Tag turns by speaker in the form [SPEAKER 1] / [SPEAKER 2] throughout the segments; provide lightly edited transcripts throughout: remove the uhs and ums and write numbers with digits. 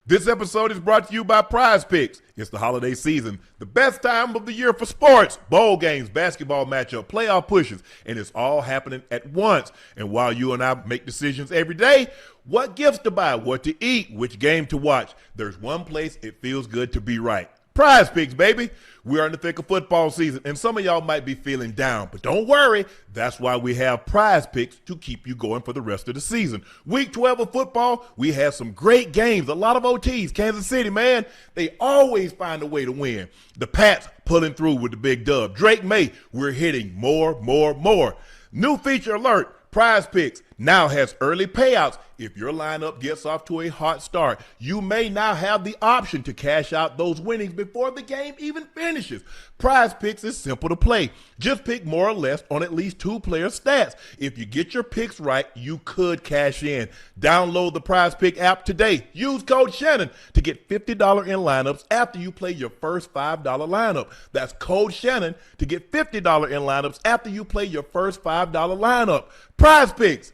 [SPEAKER 1] This episode is brought to you by Prize Picks. It's the holiday season, the best time of the year for sports, bowl games, basketball matchup, playoff pushes, and it's all happening at once. And while you and I make decisions every day, what gifts to buy, what to eat, which game to watch, there's one place it feels good to be right. Prize Picks, baby. We are in the thick of football season, and some of y'all might be feeling down, but don't worry. That's why we have Prize Picks to keep you going for the rest of the season. Week 12 of football, we had some great games, a lot of OTs. Kansas City, man, they always find a way to win. The Pats pulling through with the big dub. Drake May, we're hitting more. New feature alert. Prize Picks now has early payouts. If your lineup gets off to a hot start, you may now have the option to cash out those winnings before the game even finishes. Prize Picks is simple to play. Just pick more or less on at least two player stats. If you get your picks right, you could cash in. Download the Prize Pick app today. Use code Shannon to get $50 in lineups after you play your first $5 lineup. That's code Shannon to get $50 in lineups after you play your first $5 lineup. Prize Picks.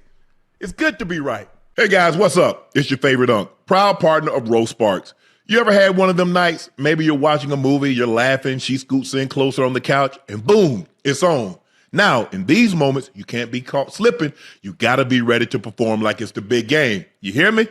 [SPEAKER 1] It's good to be right. Hey guys, what's up? It's your favorite Unc, proud partner of Rose Sparks. You ever had one of them nights? Maybe you're watching a movie, you're laughing, she scoots in closer on the couch, and boom, it's on. Now, in these moments, you can't be caught slipping. You gotta be ready to perform like it's the big game. You hear me?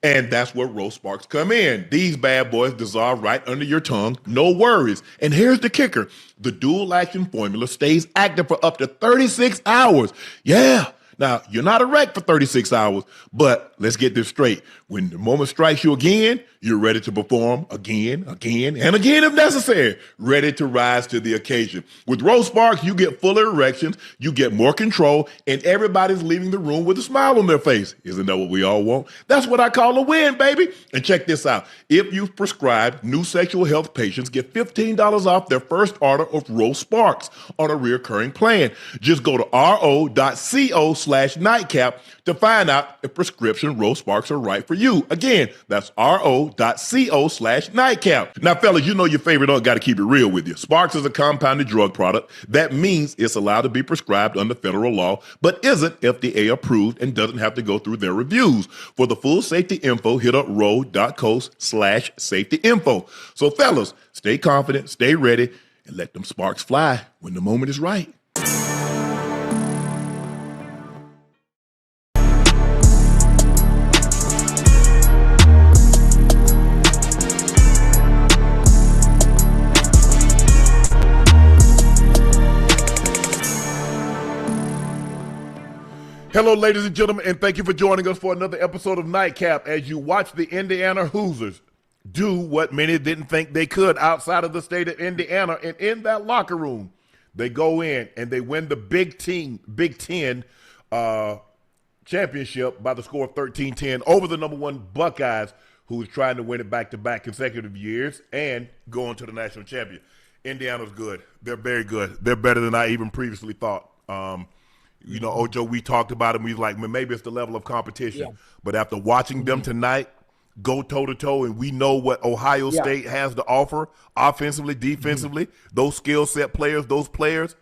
[SPEAKER 1] And that's where Rose Sparks come in. These bad boys dissolve right under your tongue, no worries. And here's the kicker. The dual action formula stays active for up to 36 hours. Yeah. Now, you're not erect for 36 hours, but let's get this straight. When the moment strikes you again, you're ready to perform again, and again if necessary, ready to rise to the occasion. With Rose Sparks, you get fuller erections, you get more control, and everybody's leaving the room with a smile on their face. Isn't that what we all want? That's what I call a win, baby. And check this out. If you've prescribed new sexual health patients, get $15 off their first order of Rose Sparks on a recurring plan. Just go to ro.co/nightcap to find out if prescription Rose Sparks are right for you. Again, that's ro.co/nightcap. Now, fellas, you know your favorite Unc got to keep it real with you. Sparks is a compounded drug product. That means it's allowed to be prescribed under federal law, but isn't FDA approved and doesn't have to go through their reviews. For the full safety info, hit up ro.co/safety info. So, fellas, stay confident, stay ready, and let them sparks fly when the moment is right. Hello, ladies and gentlemen, and thank you for joining us for another episode of Nightcap as you watch the Indiana Hoosiers do what many didn't think they could outside of the state of Indiana. And in that locker room, they go in and they win the Big Ten championship by the score of 13-10 over the number one Buckeyes, who is trying to win it back-to-back consecutive years and go on to the national champion. Indiana's good. They're very good. They're better than I even previously thought. You know, Ocho, we talked about it. We was like, maybe it's the level of competition. Yeah. But after watching them tonight go toe-to-toe, and we know what Ohio State has to offer offensively, defensively, those skill set players, those players.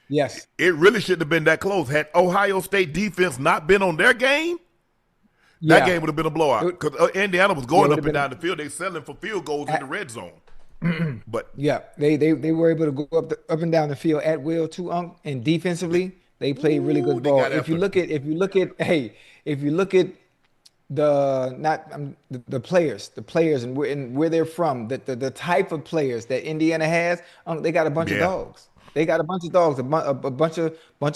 [SPEAKER 2] Yes.
[SPEAKER 1] It really shouldn't have been that close. Had Ohio State defense not been on their game, that game would have been a blowout. Because Indiana was going up and down the field. They selling for field goals in the red zone. But
[SPEAKER 2] they were able to go up and down the field at will too, Unc, and defensively. They played really good ball. If you look at the players and where they're from, the type of players that Indiana has, they got a bunch of dogs. They got a bunch of dogs, a bunch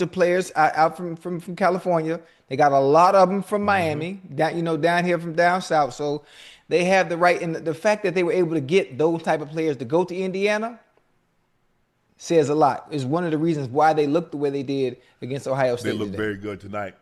[SPEAKER 2] of players out from California. They got a lot of them from Miami, down here from down south. So they have the right, and the fact that they were able to get those type of players to go to Indiana says a lot. Is one of the reasons why they looked the way they did against Ohio State.
[SPEAKER 1] They look very good tonight.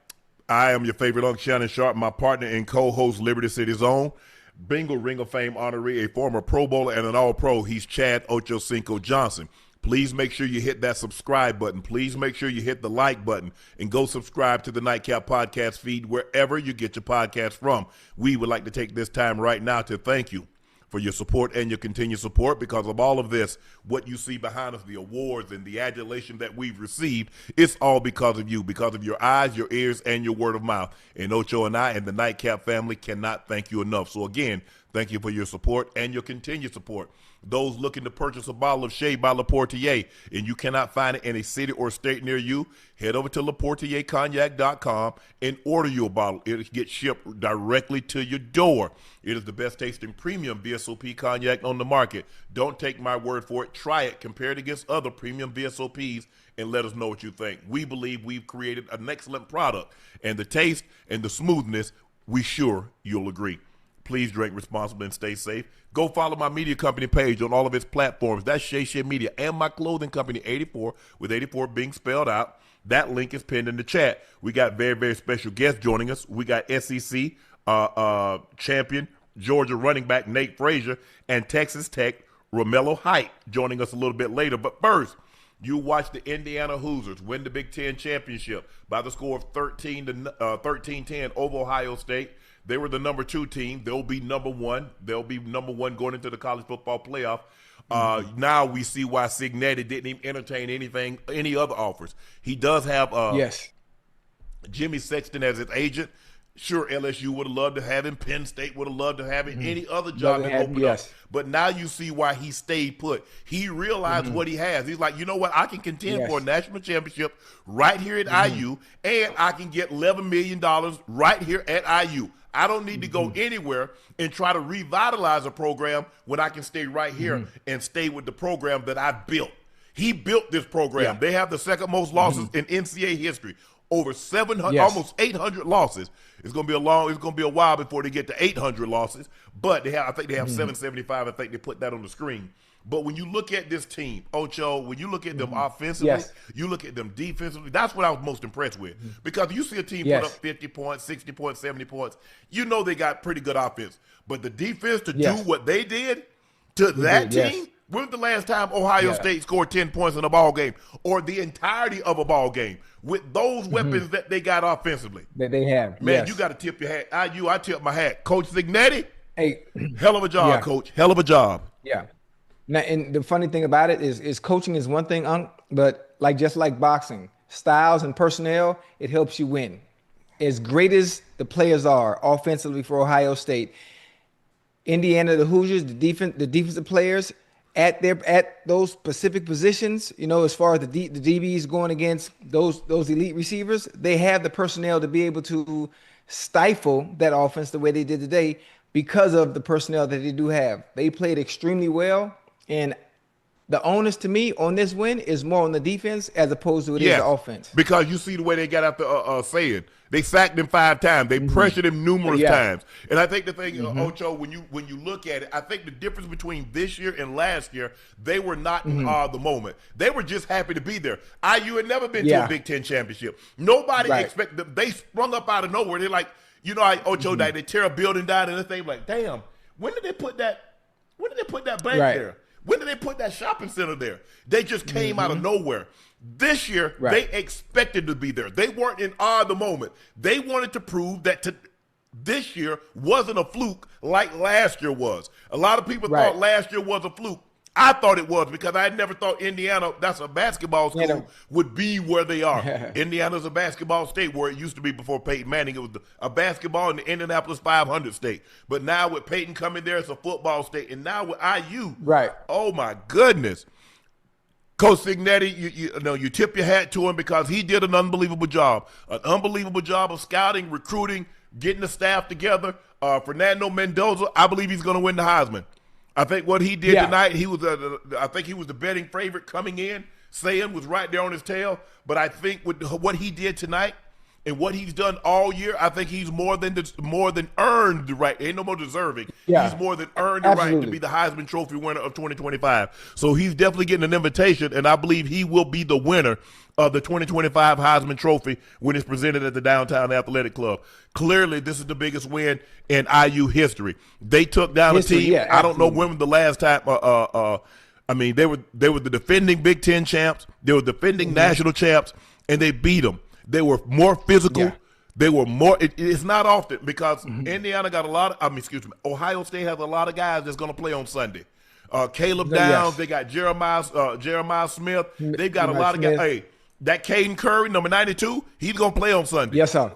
[SPEAKER 1] I am your favorite Unc, Shannon Sharpe, my partner and co-host, Liberty City's own Bengal Ring of Fame honoree, a former Pro Bowler and an All-Pro. He's Chad Ochocinco Johnson. Please make sure you hit that subscribe button. Please make sure you hit the like button and go subscribe to the Nightcap podcast feed wherever you get your podcast from. We would like to take this time right now to thank you for your support and your continued support. Because of all of this, what you see behind us, the awards and the adulation that we've received, it's all because of you, because of your eyes, your ears, and your word of mouth. And Ocho and I and the Nightcap family cannot thank you enough. So again, thank you for your support and your continued support. Those looking to purchase a bottle of Shea by Laportier and you cannot find it in a city or state near you, head over to LaportierCognac.com and order you a bottle. It'll get shipped directly to your door. It is the best tasting premium VSOP cognac on the market. Don't take my word for it. Try it. Compare it against other premium VSOPs and let us know what you think. We believe we've created an excellent product, and the taste and the smoothness, we sure you'll agree. Please drink responsibly and stay safe. Go follow my media company page on all of its platforms. That's Shay Shay Media, and my clothing company 84, with 84 being spelled out. That link is pinned in the chat. We got very, very special guests joining us. We got SEC champion, Georgia running back Nate Frazier, and Texas Tech Romello Height joining us a little bit later. But first, you watch the Indiana Hoosiers win the Big Ten championship by the score of 13-10 over Ohio State. They were the number 2 team. They'll be number 1. They'll be number 1 going into the college football playoff. Now we see why Cignetti didn't even entertain any other offers. He does have Jimmy Sexton as his agent. Sure, LSU would have loved to have him. Penn State would have loved to have him. Any other job that opened up. But now you see why he stayed put. He realized what he has. He's like, you know what? I can contend for a national championship right here at IU, and I can get $11 million right here at IU. I don't need to go anywhere and try to revitalize a program when I can stay right here and stay with the program that I built. He built this program. They have the second most losses in NCAA history. Over 700, almost 800 losses. It's going to be a while before they get to 800 losses. But I think they have 775. I think they put that on the screen. But when you look at this team, Ocho, when you look at them offensively, you look at them defensively, that's what I was most impressed with. Because you see a team put up 50 points, 60 points, 70 points, you know they got pretty good offense. But the defense to do what they did to that team, when was the last time Ohio State scored 10 points in a ball game or the entirety of a ball game with those weapons that they got offensively?
[SPEAKER 2] That they have.
[SPEAKER 1] Man, you got to tip your hat. I tip my hat. Coach Cignetti,
[SPEAKER 2] hey,
[SPEAKER 1] hell of a job, Coach. Hell of a job.
[SPEAKER 2] Yeah. Now, and the funny thing about it is coaching is one thing, but just like boxing, styles and personnel, it helps you win. As great as the players are offensively for Ohio State, Indiana, the Hoosiers, the defensive players at those specific positions, as far as the DBs going against those elite receivers, they have the personnel to be able to stifle that offense the way they did today because of the personnel that they do have. They played extremely well. And the onus to me on this win is more on the defense as opposed to the offense. Because
[SPEAKER 1] you see the way they got after saying. They sacked him 5 times. They pressured him numerous times. And I think the thing, Ocho, when you look at it, I think the difference between this year and last year, they were not in the moment. They were just happy to be there. IU had never been to a Big Ten championship. Nobody expected them. They sprung up out of nowhere. They're like, Ocho, they tear a building down and they like, damn, when did they put that bank there? When did they put that shopping center there? They just came out of nowhere. This year, they expected to be there. They weren't in awe of the moment. They wanted to prove that this year wasn't a fluke like last year was. A lot of people thought last year was a fluke. I thought it was because I had never thought Indiana, that's a basketball school, would be where they are. Indiana's a basketball state where it used to be before Peyton Manning. It was a basketball in the Indianapolis 500 state. But now with Peyton coming there, it's a football state. And now with IU, oh my goodness. Coach Cignetti, you tip your hat to him because he did an unbelievable job. An unbelievable job of scouting, recruiting, getting the staff together. Fernando Mendoza, I believe he's going to win the Heisman. I think what he did tonight, I think he was the betting favorite coming in. Saying was right there on his tail. But I think with what he did tonight and what he's done all year, I think he's more than earned the right. Ain't no more deserving. He's more than earned the right to be the Heisman Trophy winner of 2025. So he's definitely getting an invitation, and I believe he will be the winner of the 2025 Heisman Trophy when it's presented at the Downtown Athletic Club. Clearly, this is the biggest win in IU history. They took down a team. I don't know when was the last time. They were the defending Big Ten champs. They were defending national champs, and they beat them. They were more physical. They were more. It's not often because Indiana got a lot of. Ohio State has a lot of guys that's going to play on Sunday. Caleb Downs. They got Jeremiah Smith. They've got a lot of guys. Hey, that Caden Curry, number 92, he's going to play on Sunday.
[SPEAKER 2] Yes, sir.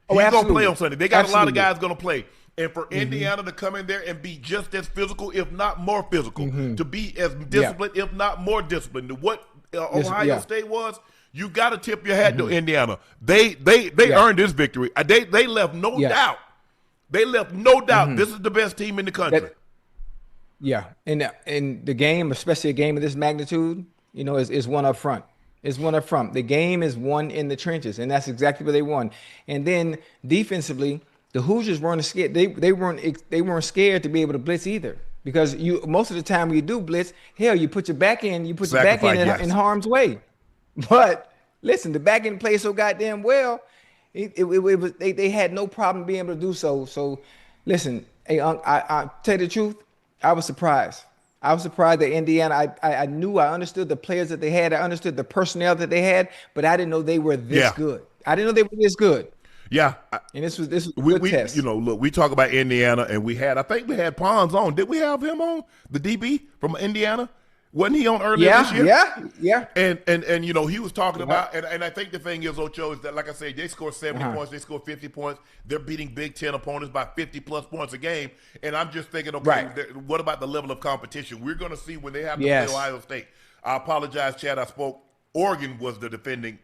[SPEAKER 1] He's going to play on Sunday. They got a lot of guys going to play. And for Indiana to come in there and be just as physical, if not more physical, to be as disciplined, if not more disciplined, to what Ohio State was. You got to tip your hat to Indiana. They earned this victory. They left no doubt. They left no doubt. This is the best team in the country.
[SPEAKER 2] And the game, especially a game of this magnitude, is one up front. It's one up front. The game is won in the trenches, and that's exactly what they won. And then defensively, the Hoosiers weren't scared. They weren't scared to be able to blitz either, because most of the time when you do blitz, hell, you put your back end, in harm's way. But listen, the back end played so goddamn well. They had no problem being able to do so. So listen, hey, I tell you the truth, I was surprised. I was surprised that Indiana. I understood the players that they had. I understood the personnel that they had, but I didn't know they were this good. I didn't know they were this good.
[SPEAKER 1] Yeah,
[SPEAKER 2] and this was a good test.
[SPEAKER 1] Look, we talk about Indiana, and I think we had Pons on. Did we have him on, the DB from Indiana? Wasn't he on earlier this year?
[SPEAKER 2] Yeah.
[SPEAKER 1] And he was talking about, and I think the thing is, Ocho, is that, like I said, they score 70 points, they score 50 points. They're beating Big Ten opponents by 50-plus points a game. And I'm just thinking, okay, what about the level of competition? We're going to see when they have to play Ohio State. I apologize, Chad, I spoke. Oregon was the defending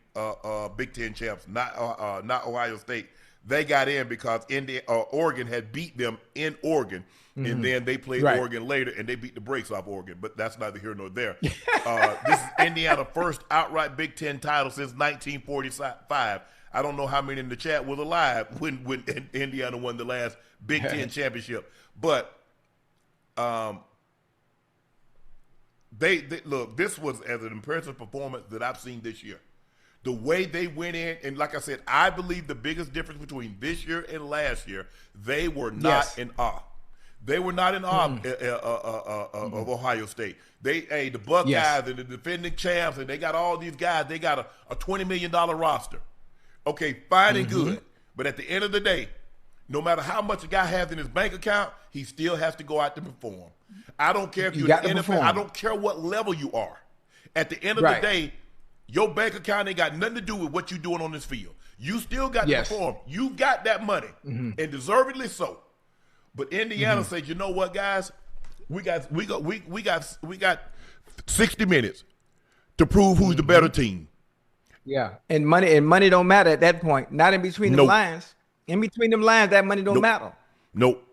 [SPEAKER 1] Big Ten champs, not Ohio State. They got in because Oregon had beat them in Oregon. And then they played Oregon later, and they beat the brakes off Oregon. But that's neither here nor there. This is Indiana's first outright Big Ten title since 1945. I don't know how many in the chat was alive when Indiana won the last Big Ten championship. But they look, this was as an impressive performance that I've seen this year. The way they went in, and like I said, I believe the biggest difference between this year and last year, they were not in awe. They were not in awe of Ohio State. The Buckeyes and the defending champs, and they got all these guys. They got a $20 million roster. Okay, fine and good. But at the end of the day, no matter how much a guy has in his bank account, he still has to go out to perform. I don't care if you're in the NFL. I don't care what level you are. At the end of the day, your bank account ain't got nothing to do with what you're doing on this field. You still got to perform. You got that money, and deservedly so. But Indiana said, you know what, guys? We got 60 minutes to prove who's the better team.
[SPEAKER 2] Yeah, and money don't matter at that point. Not in between the lines. In between them lines, that money don't matter.
[SPEAKER 1] Nope.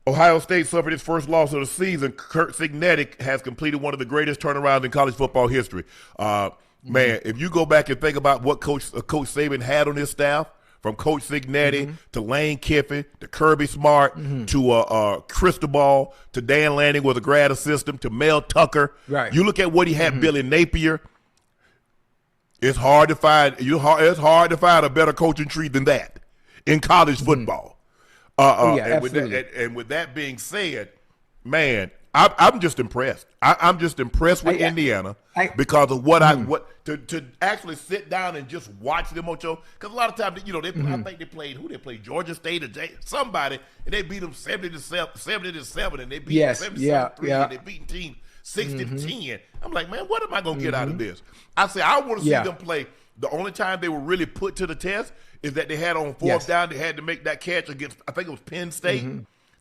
[SPEAKER 1] Ohio State suffered its first loss of the season. Kurt Signetic has completed one of the greatest turnarounds in college football history. Man, if you go back and think about what Coach Saban had on his staff, from Coach Signetti to Lane Kiffin to Kirby Smart to Cristobal to Dan Lanning was a grad assistant to Mel Tucker. Right. You look at what he had, Billy Napier. It's hard to find. It's hard to find a better coaching tree than that in college football. And with that being said, man, I'm just impressed. I'm just impressed with Indiana because of what to actually sit down and just watch them, Ocho. Because a lot of times, I think they played Georgia State or somebody, and they beat them 70-7, and they beat them 77-3, and they beat team 60-10. I'm like, man, what am I gonna get out of this? I say I want to see them play. The only time they were really put to the test is that they had on fourth down. They had to make that catch against, I think it was Penn State.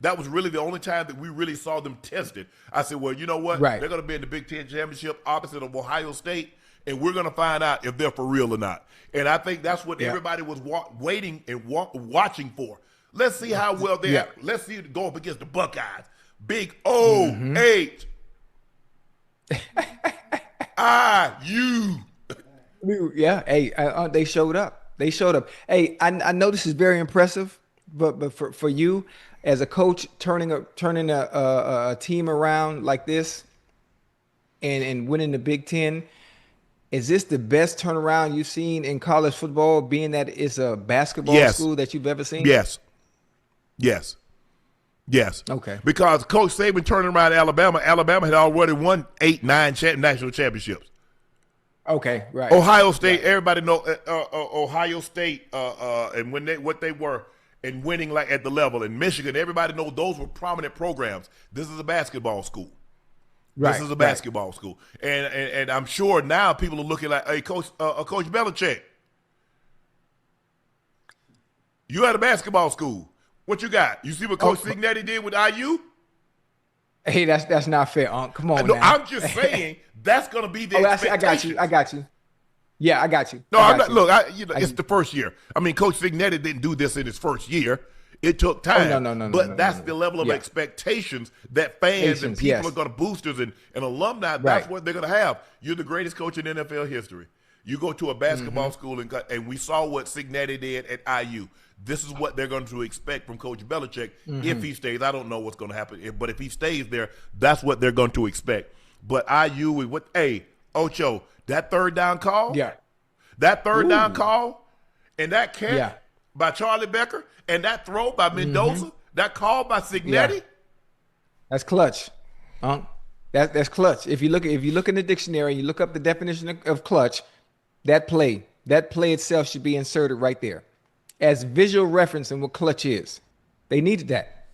[SPEAKER 1] That was really the only time that we really saw them tested. I said, well, you know what? They're going to be in the Big Ten championship opposite of Ohio State, and we're going to find out if they're for real or not. And I think that's what everybody was waiting and watching for. Let's see how well they are. Let's see it go up against the Buckeyes. Big O-H. Ayyyyy.
[SPEAKER 2] Yeah, hey, they showed up. Hey, I know this is very impressive, but for you as a coach, turning a team around like this and winning the Big Ten, is this the best turnaround you've seen in college football, being that it's a basketball school that you've ever seen?
[SPEAKER 1] Yes. Okay. Because Coach Saban turned around Alabama. Alabama had already won 8-9 national championships.
[SPEAKER 2] Okay, right.
[SPEAKER 1] Ohio State,
[SPEAKER 2] Right.
[SPEAKER 1] everybody know Ohio State, and what they were and winning like at the level. In Michigan, everybody know those were prominent programs. This is a basketball school. This
[SPEAKER 2] Right.
[SPEAKER 1] is a
[SPEAKER 2] Right.
[SPEAKER 1] basketball school, and I'm sure now people are looking like, hey, Coach Belichick, you at a basketball school. What you got? You see what Coach Signetti did with IU?
[SPEAKER 2] Hey, that's not fair, Unc. Come on,
[SPEAKER 1] No,
[SPEAKER 2] now.
[SPEAKER 1] I'm just saying that's going to be the expectation.
[SPEAKER 2] I got you. Yeah, I got you.
[SPEAKER 1] No,
[SPEAKER 2] I
[SPEAKER 1] I'm
[SPEAKER 2] got
[SPEAKER 1] not.
[SPEAKER 2] you.
[SPEAKER 1] Look, it's the first year. I mean, Coach Signetti didn't do this in his first year. It took time.
[SPEAKER 2] No.
[SPEAKER 1] But that's the level of expectations that fans and people are going to, boosters and alumni, that's what they're going to have. You're the greatest coach in NFL history. You go to a basketball school, and we saw what Signetti did at IU. This is what they're going to expect from Coach Belichick if he stays. I don't know what's going to happen, but if he stays there, that's what they're going to expect. But IU, Ocho, that third down call, that third down call, and that catch by Charlie Becker, and that throw by Mendoza, that call by Signetti,
[SPEAKER 2] that's clutch, that's clutch. If you look in the dictionary, and you look up the definition of clutch, that play itself should be inserted right there as visual reference in what clutch is. They needed that.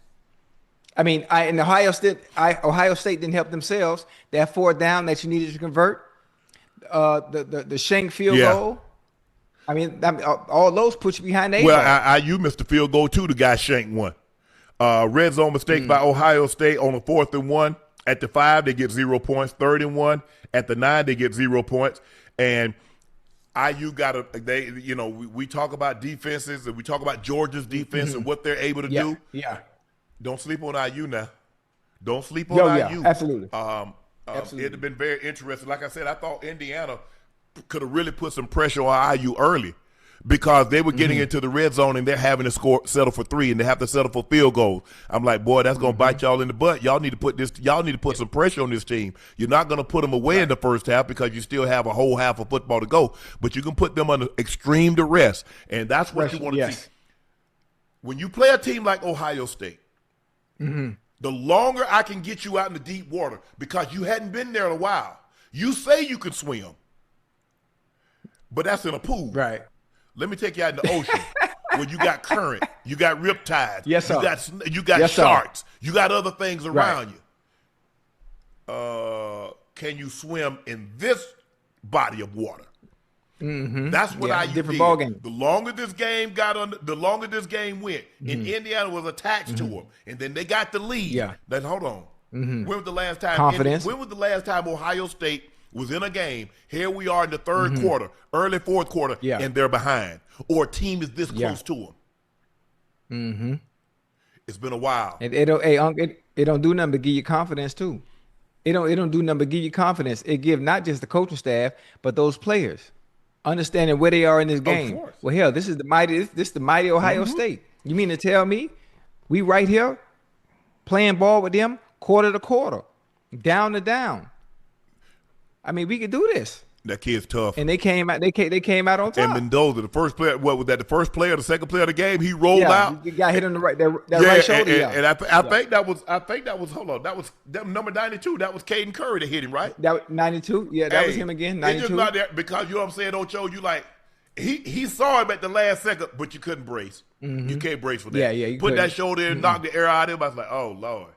[SPEAKER 2] I mean, in Ohio State didn't help themselves. That fourth down that you needed to convert, the shank field goal. I mean, all those put you behind the eight ball.
[SPEAKER 1] IU missed the field goal too. The guy shanked one. Red zone mistake by Ohio State on the 4th and 1. At the 5, they get 0 points. 3rd and 1. At the 9, they get 0 points. And IU we talk about defenses and we talk about Georgia's defense and what they're able to do.
[SPEAKER 2] Yeah.
[SPEAKER 1] Don't sleep on IU now. Don't sleep on IU.
[SPEAKER 2] Absolutely.
[SPEAKER 1] It'd have been very interesting. Like I said, I thought Indiana could have really put some pressure on IU early because they were getting into the red zone and they're having to settle for 3 and they have to settle for field goals. I'm like, boy, that's going to bite y'all in the butt. Y'all need to put some pressure on this team. You're not going to put them away in the first half because you still have a whole half of football to go, but you can put them under extreme duress, and that's what you want to see. When you play a team like Ohio State, the longer I can get you out in the deep water because you hadn't been there in a while. You say you can swim, but that's in a pool.
[SPEAKER 2] Right.
[SPEAKER 1] Let me take you out in the ocean where you got current, you got riptides,
[SPEAKER 2] yes, sir.
[SPEAKER 1] you got sharks,
[SPEAKER 2] sir.
[SPEAKER 1] you got other things around you. Can you swim in this body of water? That's what I
[SPEAKER 2] different ball game.
[SPEAKER 1] The longer this game the longer this game went, and Indiana was attached to them, and then they got the lead.
[SPEAKER 2] Yeah.
[SPEAKER 1] Then hold on. When was the last time?
[SPEAKER 2] Confidence.
[SPEAKER 1] When was the last time Ohio State was in a game? Here we are in the third quarter, early fourth quarter, and they're behind, or a team is this close to them. It's been a while.
[SPEAKER 2] And it don't do nothing but give you confidence too. It don't do nothing but give you confidence. It give not just the coaching staff, but those players understanding where they are in this game. Well, hell, this is the mighty Ohio State. You mean to tell me we right here playing ball with them quarter to quarter, down to down? I mean, we could do this.
[SPEAKER 1] That kid's tough.
[SPEAKER 2] And they came out. They came out on top.
[SPEAKER 1] And Mendoza, the first player, what was that? The first player, the second player of the game, he rolled out.
[SPEAKER 2] He got hit on the right, right shoulder.
[SPEAKER 1] And I think that was. Hold on, that was number 92. That was Caden Curry that hit him, right?
[SPEAKER 2] That was 92. Yeah, that was him again. 92.
[SPEAKER 1] It's just not that because you know what I'm saying, Ocho. You like he saw him at the last second, but you couldn't brace. You can't brace for that.
[SPEAKER 2] Yeah.
[SPEAKER 1] Put that shoulder in, knock the air out of him. I was like, oh Lord.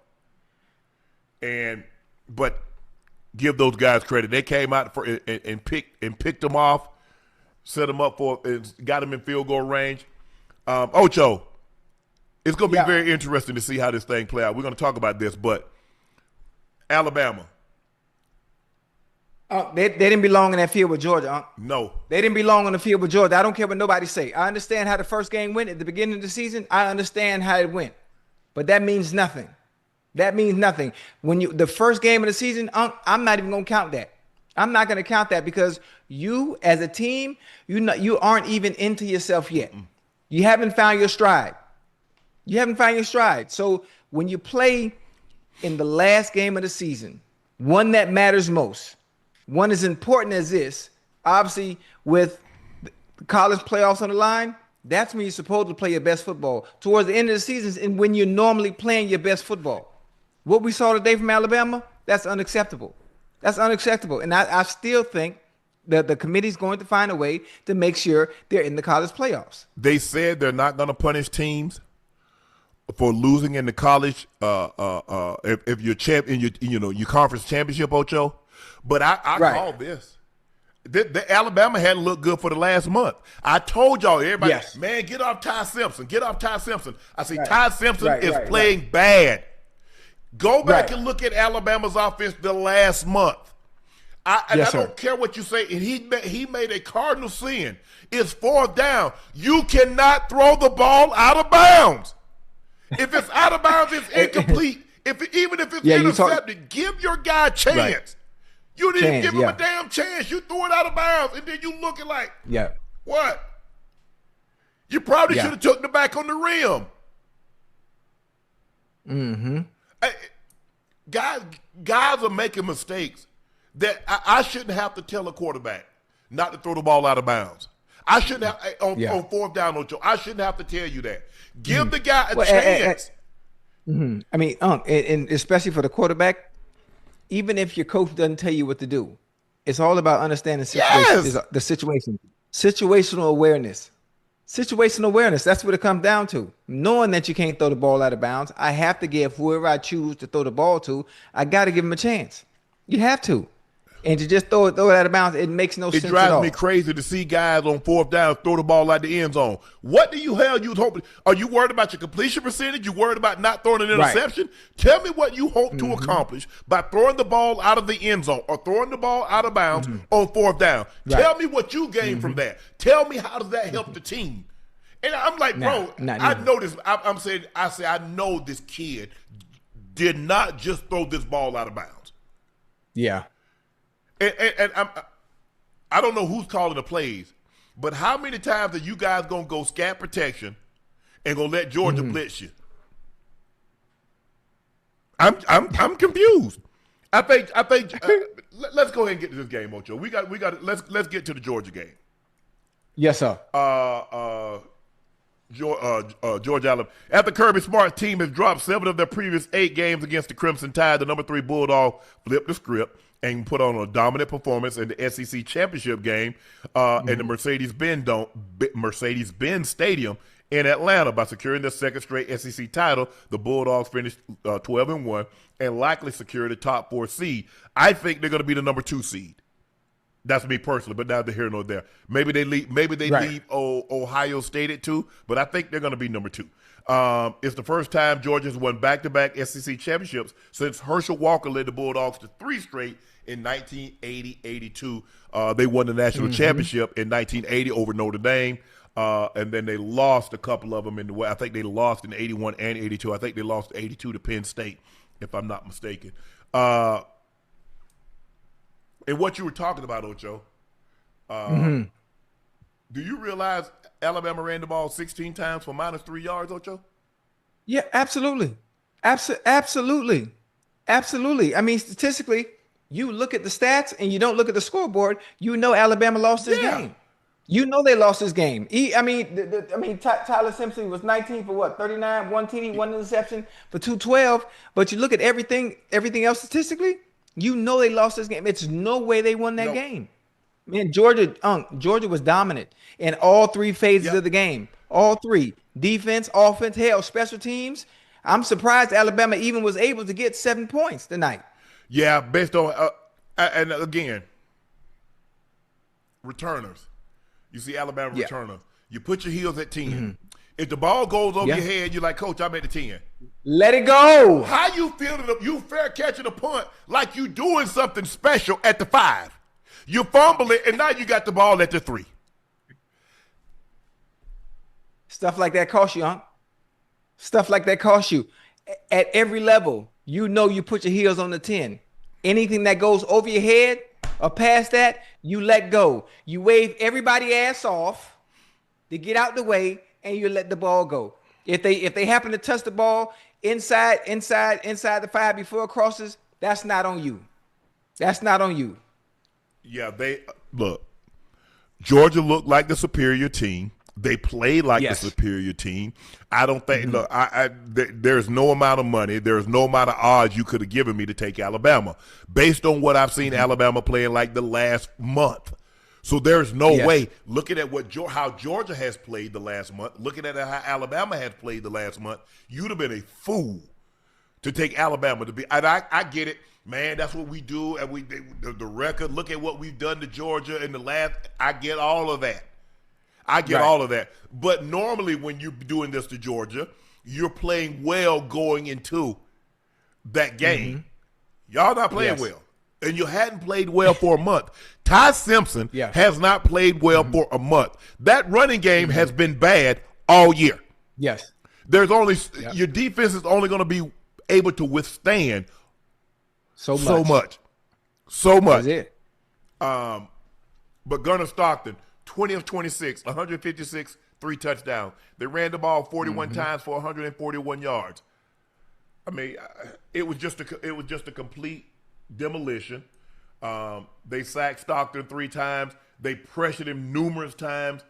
[SPEAKER 1] But give those guys credit. They came out and picked them off, set them up and got them in field goal range. Ocho, it's going to be very interesting to see how this thing play out. We're going to talk about this, but Alabama.
[SPEAKER 2] They didn't belong in that field with Georgia.
[SPEAKER 1] No.
[SPEAKER 2] They didn't belong on the field with Georgia. I don't care what nobody say. I understand how the first game went at the beginning of the season. I understand how it went. But that means nothing. That means nothing. When the first game of the season, I'm not even going to count that. I'm not going to count that because you as a team, you aren't even into yourself yet. You haven't found your stride. So when you play in the last game of the season, one that matters most, one as important as this, obviously with the college playoffs on the line, that's when you're supposed to play your best football. Towards the end of the season and when you're normally playing your best football. What we saw today from Alabama, that's unacceptable. That's unacceptable. And I still think The committee's going to find a way to make sure they're in the college playoffs.
[SPEAKER 1] They said they're not going to punish teams for losing in the college if you're champ in your conference championship, Ocho. But I call this. The Alabama hadn't looked good for the last month. I told y'all, everybody, man, get off Ty Simpson. Get off Ty Simpson. I say Ty Simpson is playing bad. Go back and look at Alabama's offense the last month. I don't care what you say. And he made a cardinal sin. It's 4th down. You cannot throw the ball out of bounds. If it's out of bounds, it's incomplete. Even if it's intercepted, give your guy a chance. Right. You didn't give him a damn chance. You threw it out of bounds, and then you looking like, what? You probably should have took the back on the rim. Guys are making mistakes that I shouldn't have to tell a quarterback not to throw the ball out of bounds. I shouldn't have on 4th down, Ocho. I shouldn't have to tell you that. Give the guy a chance.
[SPEAKER 2] I mean, and especially for the quarterback, even if your coach doesn't tell you what to do, it's all about understanding the situation. Situational awareness. Situational awareness. That's what it comes down to. Knowing that you can't throw the ball out of bounds, I have to give whoever I choose to throw the ball to, I got to give him a chance. You have to. And to just throw it out of bounds, it makes no sense at all.
[SPEAKER 1] It drives me crazy to see guys on 4th down throw the ball out the end zone. What the hell you hoping? Are you worried about your completion percentage? You worried about not throwing an interception? Tell me what you hope to accomplish by throwing the ball out of the end zone or throwing the ball out of bounds on 4th down. Tell me what you gain from that. Tell me how does that help the team? And I'm like, bro, I know this. I know this kid did not just throw this ball out of bounds.
[SPEAKER 2] Yeah.
[SPEAKER 1] And I don't know who's calling the plays, but how many times are you guys gonna go scat protection and gonna let Georgia blitz you? I'm confused. I think let's go ahead and get to this game, Ocho. We got let's get to the Georgia game.
[SPEAKER 2] Yes, sir.
[SPEAKER 1] Georgia Alabama. After Kirby Smart's team has dropped 7 of their previous 8 games against the Crimson Tide, the number 3 Bulldog flipped the script and put on a dominant performance in the SEC championship game in the Mercedes-Benz Stadium in Atlanta by securing their 2nd straight SEC title. The Bulldogs finished 12-1 and likely secured the top 4 seed. I think they're going to be the number 2 seed. That's me personally, but neither here nor there. Maybe they leave Ohio State at 2, but I think they're going to be number 2. It's the first time Georgia's won back-to-back SEC championships since Herschel Walker led the Bulldogs to 3 straight in 1980-82. They won the national championship in 1980 over Notre Dame, and then they lost a couple of them in the way. I think they lost in 81 and 82. I think they lost 82 to Penn State, if I'm not mistaken. And what you were talking about, Ocho, do you realize Alabama ran the ball 16 times for -3 yards, Ocho?
[SPEAKER 2] Yeah, absolutely. Absolutely. I mean, statistically, you look at the stats and you don't look at the scoreboard, you know Alabama lost this game. You know they lost this game. Tyler Simpson was 19 for what? 39, 1 TD, 1 interception for 212. But you look at everything else statistically, you know they lost this game. It's no way they won that game. Man, Georgia was dominant in all 3 phases of the game. All 3. Defense, offense, hell, special teams. I'm surprised Alabama even was able to get 7 points tonight.
[SPEAKER 1] Yeah, based on and again, returners. You see Alabama returner. You put your heels at 10. If the ball goes over your head, you're like, Coach, I'm at the 10.
[SPEAKER 2] Let it go.
[SPEAKER 1] How you feeling? You fair catching a punt like you doing something special at the 5. You fumble it, and now you got the ball at the 3.
[SPEAKER 2] Stuff like that costs you, Unc. Stuff like that costs you. At every level, you know you put your heels on the 10. Anything that goes over your head or past that, you let go. You wave everybody ass off to get out the way, and you let the ball go. If they happen to touch the ball inside the 5 before it crosses, that's not on you. That's not on you.
[SPEAKER 1] Yeah, Georgia looked like the superior team. They played like the superior team. I don't think there's no amount of money, there's no amount of odds you could have given me to take Alabama. Based on what I've seen Alabama playing like the last month, So there's no
[SPEAKER 2] Yes.
[SPEAKER 1] way, looking at how Georgia has played the last month, looking at how Alabama has played the last month, you'd have been a fool to take Alabama to be. And I get it, man. That's what we do, and the record. Look at what we've done to Georgia in the last. I get all of that. I get all of that. But normally, when you're doing this to Georgia, you're playing well going into that game. Y'all not playing well, and you hadn't played well for a month. Ty Simpson has not played well for a month. That running game has been bad all year.
[SPEAKER 2] Yes.
[SPEAKER 1] There's only your defense is only going to be able to withstand so much.
[SPEAKER 2] That's it.
[SPEAKER 1] But Gunnar Stockton, 20 of 26, 156, 3 touchdowns. They ran the ball 41 times for 141 yards. I mean, it was just a complete demolition. They sacked Stockton 3 times. They pressured him numerous times.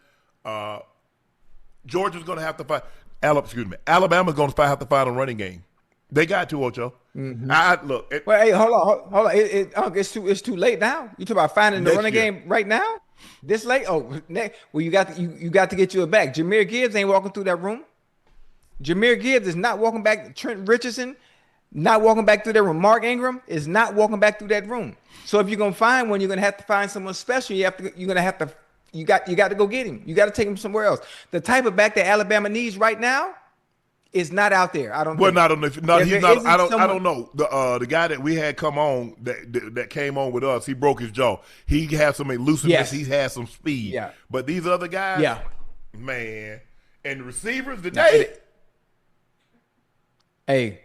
[SPEAKER 1] Georgia's going to have to fight. Alabama's going to have to find a running game. They got to, Ocho. Look.
[SPEAKER 2] Well, hey, hold on. It's too late now. You talk about finding the running game right now? This late? Oh, well, you got to get you a back. Jahmyr Gibbs ain't walking through that room. Jahmyr Gibbs is not walking back. Trent Richardson not walking back through that room. Mark Ingram is not walking back through that room. So if you're gonna find one, you're gonna have to find someone special. You got to go get him. You got to take him somewhere else. The type of back that Alabama needs right now is not out there. I don't.
[SPEAKER 1] Well,
[SPEAKER 2] think.
[SPEAKER 1] not on the. No, he's not. I don't know. The guy that we had come on that came on with us, he broke his jaw. He has some elusiveness.
[SPEAKER 2] Yes.
[SPEAKER 1] He has some speed.
[SPEAKER 2] Yeah.
[SPEAKER 1] But these other guys, man, and the receivers today.
[SPEAKER 2] Hey,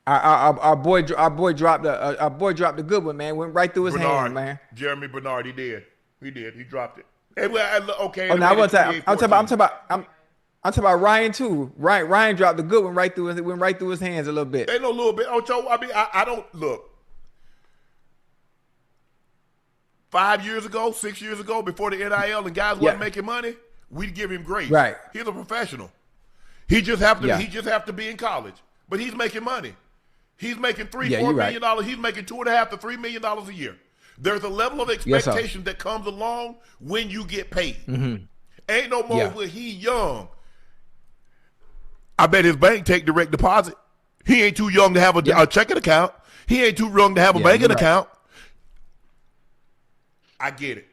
[SPEAKER 2] our boy dropped a good one, man. Went right through his hand, man.
[SPEAKER 1] Jeremy Bernard, he did. He dropped it. Hey, well, okay.
[SPEAKER 2] Oh, now I'm talking about Ryan too. Ryan dropped a good one right through his hands a little bit.
[SPEAKER 1] Ain't no little bit, Ocho. I mean, I don't look. 5 years ago, 6 years ago, before the NIL and guys wasn't making money, we'd give him grace.
[SPEAKER 2] Right.
[SPEAKER 1] He's a professional. He just have to be in college. But he's making money. He's making $4 million. Right. He's making $2.5 to $3 million a year. There's a level of expectation that comes along when you get paid. Ain't no more when he young. I bet his bank take direct deposit. He ain't too young to have a checking account. He ain't too young to have a banking account. I get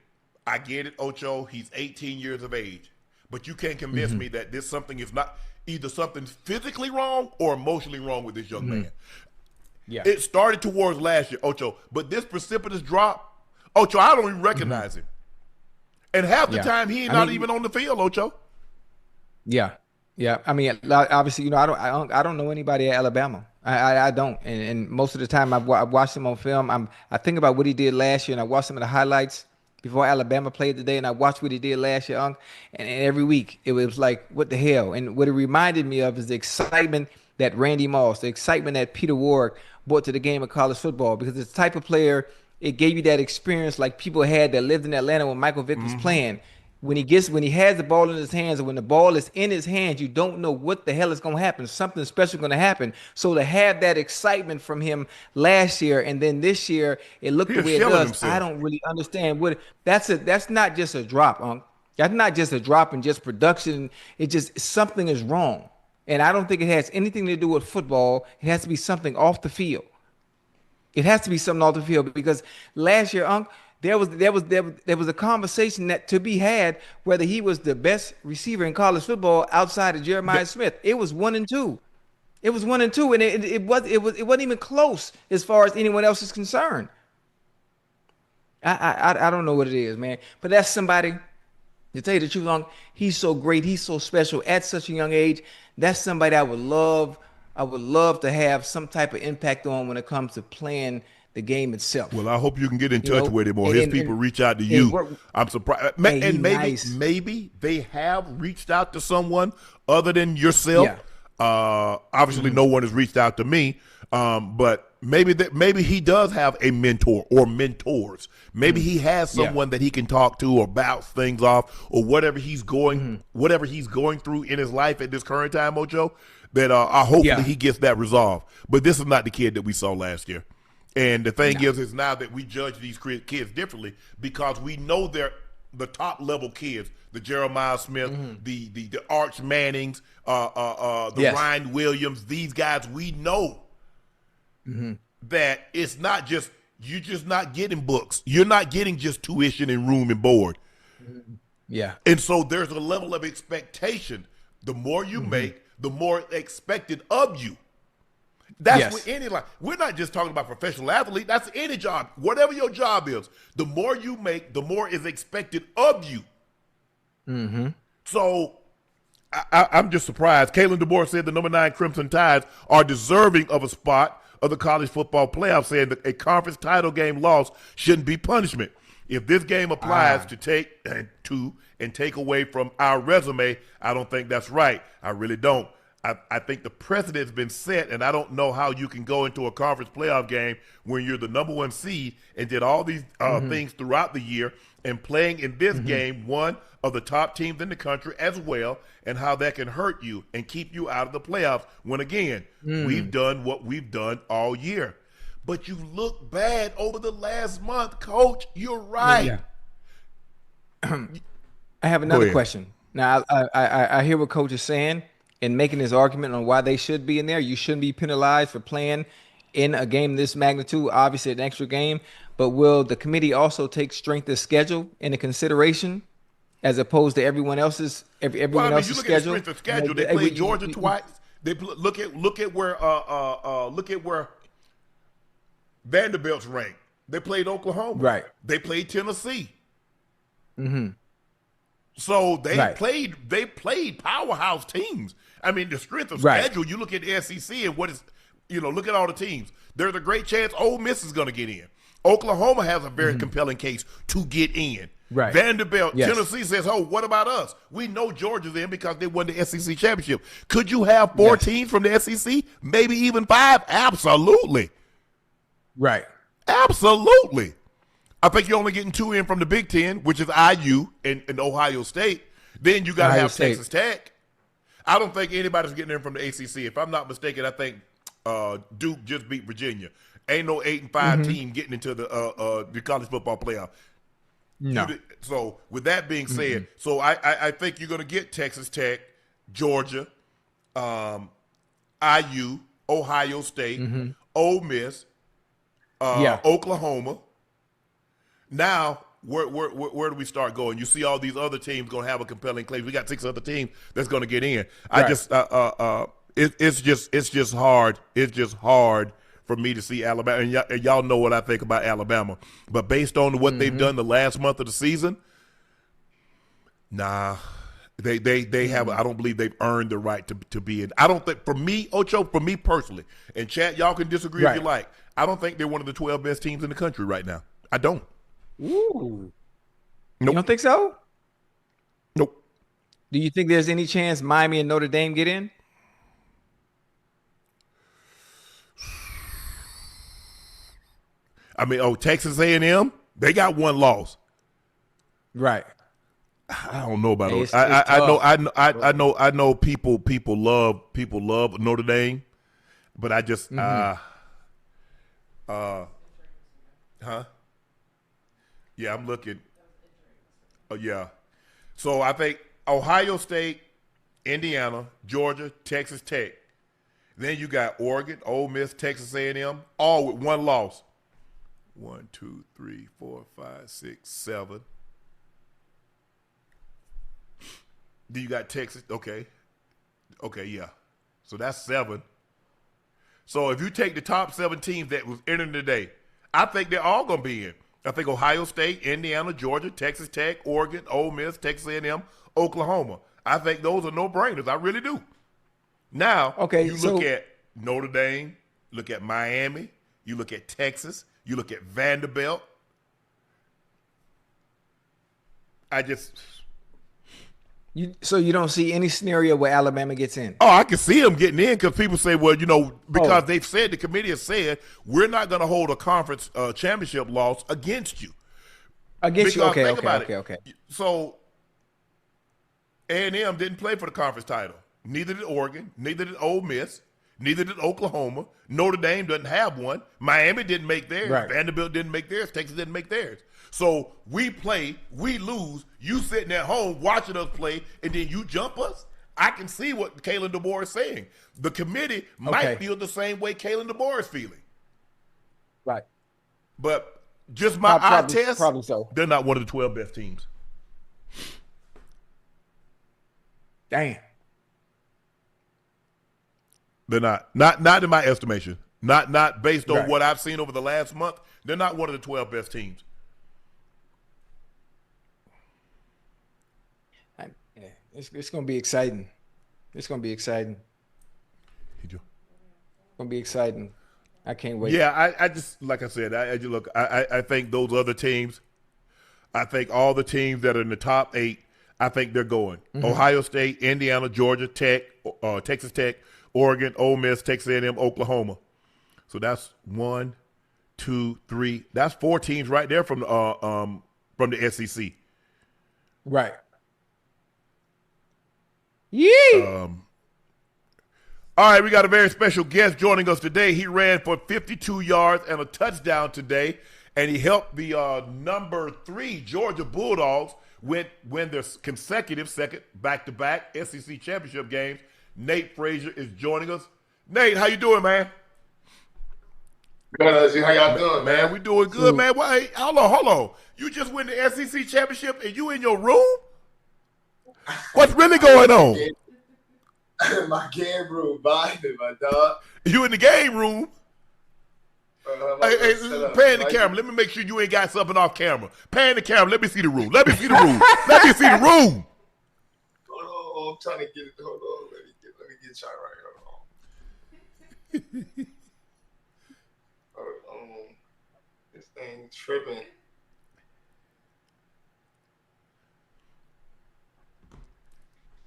[SPEAKER 1] it, Ocho. He's 18 years of age. But you can't convince me that this something is not either something's physically wrong or emotionally wrong with this young man. Yeah. It started towards last year, Ocho. But this precipitous drop, Ocho, I don't even recognize him. And half the time he ain't not even on the field, Ocho. Yeah.
[SPEAKER 2] Yeah. I mean, obviously, I don't know anybody at Alabama. I don't. And most of the time I've watched him on film. I think about what he did last year, and I watched some of the highlights before Alabama played today, and I watched what he did last year, Unc. And every week it was like, what the hell? And what it reminded me of is the excitement that Randy Moss, the excitement that Peter Ward brought to the game of college football, because it's the type of player, it gave you that experience like people had that lived in Atlanta when Michael Vick was playing. When he has the ball in his hands, or when the ball is in his hands, you don't know what the hell is going to happen. Something special is going to happen. So to have that excitement from him last year, and then this year it looked the way it does, himself. I don't really understand what that's not just a drop, Unc. That's not just a drop in just production. It just something is wrong, and I don't think it has anything to do with football. It has to be something off the field. It has to be something off the field, because last year, Unc, there was a conversation that to be had whether he was the best receiver in college football outside of Jeremiah Smith. It was 1 and 2. It was 1 and 2, and it wasn't even close as far as anyone else is concerned. I don't know what it is, man. But that's somebody, to tell you the truth, Unc, he's so great, he's so special at such a young age. That's somebody I would love to have some type of impact on when it comes to playing the game itself.
[SPEAKER 1] Well, I hope you can get in touch with him, or his people reach out to you. I'm surprised. And maybe they have reached out to someone other than yourself. Yeah. Obviously, no one has reached out to me. But maybe he does have a mentor or mentors. Maybe he has someone that he can talk to or bounce things off, or whatever he's going through in his life at this current time, Ocho. That hopefully he gets that resolved. But this is not the kid that we saw last year. And the thing is now that we judge these kids differently, because we know the top level kids, the Jeremiah Smith, the Arch Mannings, the Ryan Williams, these guys, we know that it's not just, you're just not getting books. You're not getting just tuition and room and board.
[SPEAKER 2] Yeah.
[SPEAKER 1] And so there's a level of expectation. The more you make, the more expected of you. That's what any life. We're not just talking about professional athlete. That's any job. Whatever your job is, the more you make, the more is expected of you. So I'm just surprised. Kalen DeBoer said the number 9 Crimson Tides are deserving of a spot of the college football playoff, saying that a conference title game loss shouldn't be punishment. If this game applies to take away from our resume, I don't think that's right. I really don't. I think the precedent's been set, and I don't know how you can go into a conference playoff game when you're the number 1 seed and did all these things throughout the year and playing in this game, one of the top teams in the country as well, and how that can hurt you and keep you out of the playoffs when, again, we've done what we've done all year. But you look bad over the last month, Coach. You're right.
[SPEAKER 2] I have another question. Now, I hear what Coach is saying and making his argument on why they should be in there. You shouldn't be penalized for playing in a game this magnitude, obviously an extra game. But will the committee also take strength of schedule into consideration as opposed to everyone else's everyone else's schedule?
[SPEAKER 1] At the strength of schedule. They played Georgia twice. They look at where Vanderbilt's ranked. They played Oklahoma.
[SPEAKER 2] Right.
[SPEAKER 1] They played Tennessee. So they played powerhouse teams. I mean, the strength of schedule, you look at the SEC and what is, look at all the teams. There's a great chance Ole Miss is going to get in. Oklahoma has a very compelling case to get in.
[SPEAKER 2] Right.
[SPEAKER 1] Vanderbilt, Tennessee says, oh, what about us? We know Georgia's in because they won the SEC championship. Could you have 4 teams from the SEC? Maybe even 5? Absolutely.
[SPEAKER 2] Right.
[SPEAKER 1] Absolutely. I think you're only getting 2 in from the Big Ten, which is IU and Ohio State. Then you got to have Texas Tech. I don't think anybody's getting in from the ACC. If I'm not mistaken, I think Duke just beat Virginia. Ain't no 8-5 team getting into the college football playoff.
[SPEAKER 2] No.
[SPEAKER 1] So with that being said, so I think you're going to get Texas Tech, Georgia, IU, Ohio State, Ole Miss, Oklahoma. Now, where do we start going? You see all these other teams going to have a compelling claim. We got 6 other teams that's going to get in. It's just hard. It's just hard for me to see Alabama. And y'all know what I think about Alabama. But based on what they've done the last month of the season, nah, they have. I don't believe they've earned the right to be in. I don't think, for me, Ocho, for me personally, and Chad, y'all can disagree if you like. I don't think they're one of the 12 best teams in the country right now. I don't.
[SPEAKER 2] Ooh.
[SPEAKER 1] Nope.
[SPEAKER 2] You don't think so?
[SPEAKER 1] Nope.
[SPEAKER 2] Do you think there's any chance Miami and Notre Dame get in?
[SPEAKER 1] I mean, Texas A&M, they got 1 loss.
[SPEAKER 2] Right.
[SPEAKER 1] I don't know about those. I know people love Notre Dame, but I just yeah, I'm looking. Yeah. So I think Ohio State, Indiana, Georgia, Texas Tech. Then you got Oregon, Ole Miss, Texas A&M, all with 1 loss. 1, 2, 3, 4, 5, 6, 7. Then you got Texas. Okay, yeah. So that's 7. So if you take the top 7 teams that was entering today, I think they're all going to be in. I think Ohio State, Indiana, Georgia, Texas Tech, Oregon, Ole Miss, Texas A&M, Oklahoma. I think those are no-brainers. I really do. Now, you look at Notre Dame, look at Miami, you look at Texas, you look at Vanderbilt.
[SPEAKER 2] So you don't see any scenario where Alabama gets in?
[SPEAKER 1] Oh, I can see them getting in because people say, well, because they've said, the committee has said, we're not going to hold a conference championship loss against you.
[SPEAKER 2] Against you, okay.
[SPEAKER 1] So A&M didn't play for the conference title. Neither did Oregon. Neither did Ole Miss. Neither did Oklahoma. Notre Dame doesn't have one. Miami didn't make theirs. Right. Vanderbilt didn't make theirs. Texas didn't make theirs. So we play, we lose, you sitting at home watching us play, and then you jump us? I can see what Kalen DeBoer is saying. The committee might feel the same way Kalen DeBoer is feeling.
[SPEAKER 2] Right.
[SPEAKER 1] But just my eye test,
[SPEAKER 2] probably so.
[SPEAKER 1] They're not one of the 12 best teams.
[SPEAKER 2] Damn.
[SPEAKER 1] They're not. Not in my estimation. Not based on what I've seen over the last month. They're not one of the 12 best teams.
[SPEAKER 2] It's going to be exciting. It's going to be exciting. It's going to be exciting. I can't wait.
[SPEAKER 1] Yeah, I just, like I said, I think those other teams, I think all the teams that are in the top 8, I think they're going. Mm-hmm. Ohio State, Indiana, Georgia Tech, Texas Tech, Oregon, Ole Miss, Texas A&M, Oklahoma. So that's 1, 2, 3. That's 4 teams right there from the SEC.
[SPEAKER 2] Right. Yeah.
[SPEAKER 1] All right, we got a very special guest joining us today. He ran for 52 yards and a touchdown today, and he helped the number 3 Georgia Bulldogs win their consecutive second back-to-back SEC championship games. Nate Frazier is joining us. Nate, how you doing, man?
[SPEAKER 3] Good, how y'all doing, man?
[SPEAKER 1] We doing good, man. Why? Hey, hold on. You just win the SEC championship and you in your room? What's really going on?
[SPEAKER 3] My game room, vibing, my dog.
[SPEAKER 1] You in the game room? Hey, pan the camera. Let me make sure you ain't got something off camera. Pan the camera. Let me see the room. Let me see the room. Let me see the room.
[SPEAKER 3] Hold on, I'm trying to get it. Hold on, let me get y'all right. Hold on. This thing tripping.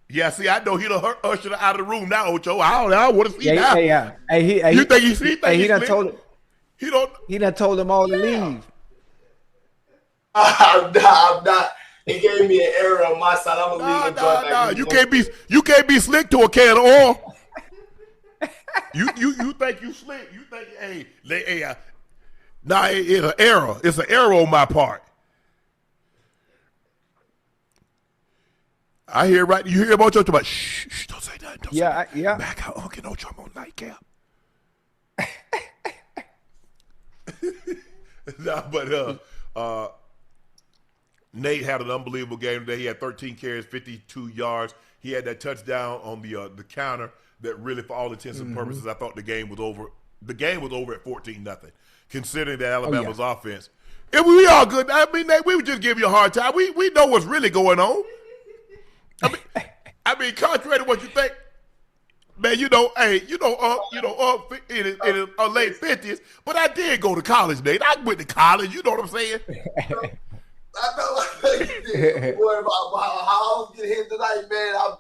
[SPEAKER 1] Yeah, see, I know he done ushered her out of the room now, Ocho. I want to see now.
[SPEAKER 2] You think he done told him? He done told them all to leave.
[SPEAKER 3] I'm not. He gave me an error on my side. I'm gonna leave the
[SPEAKER 1] You can't be slick to a can of oil. You think you slick? You think it's an error. It's an error on my part. I hear right. You hear about Ocho about shh, don't say nothing. Don't say nothing. Back out, Unc and Ocho. I'm on Nightcap. Nate had an unbelievable game today. He had 13 carries, 52 yards. He had that touchdown on the counter that really, for all intents and purposes, I thought the game was over. The game was over at 14-0, considering that Alabama's offense. And we all good. I mean, Nate, we would just give you a hard time. We know what's really going on. I mean, contrary to what you think, man, Unc in his late 50s, but I did go to college, Nate. I went to college. You know what I'm saying?
[SPEAKER 3] I know you did. Boy, about how I'm getting hit tonight, man.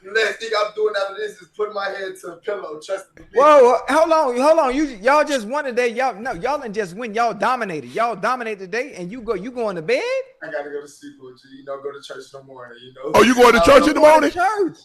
[SPEAKER 3] The last thing I'm doing after this is putting my head to a pillow, trusting the beat.
[SPEAKER 2] Whoa, hold on. Y'all just won today. Y'all didn't just win. Y'all dominated. Y'all dominated today, and you going to bed?
[SPEAKER 3] I gotta go to sleep with you. Go to church in the morning.
[SPEAKER 1] Oh, you going to church in the morning?
[SPEAKER 2] Church.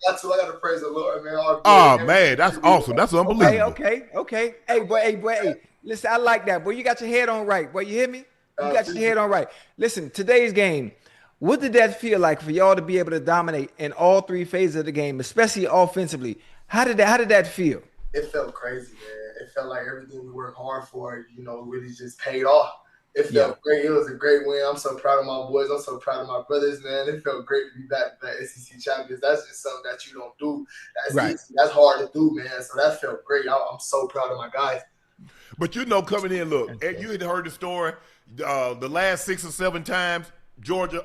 [SPEAKER 3] I gotta praise the Lord, man.
[SPEAKER 1] Oh man, that's awesome. That's unbelievable.
[SPEAKER 2] Okay. Hey, boy. Listen, I like that, boy. You got your head on right, boy. You hear me? You got your head on right. Listen, today's game. What did that feel like for y'all to be able to dominate in all 3 phases of the game, especially offensively? How did that feel?
[SPEAKER 3] It felt crazy, man. It felt like everything we worked hard for, really just paid off. It felt great. It was a great win. I'm so proud of my boys. I'm so proud of my brothers, man. It felt great to be back SEC champions. That's just something that you don't do. That's easy. That's hard to do, man. So that felt great. I'm so proud of my guys.
[SPEAKER 1] But coming in, look, you had heard the story. The last 6 or 7 times Georgia,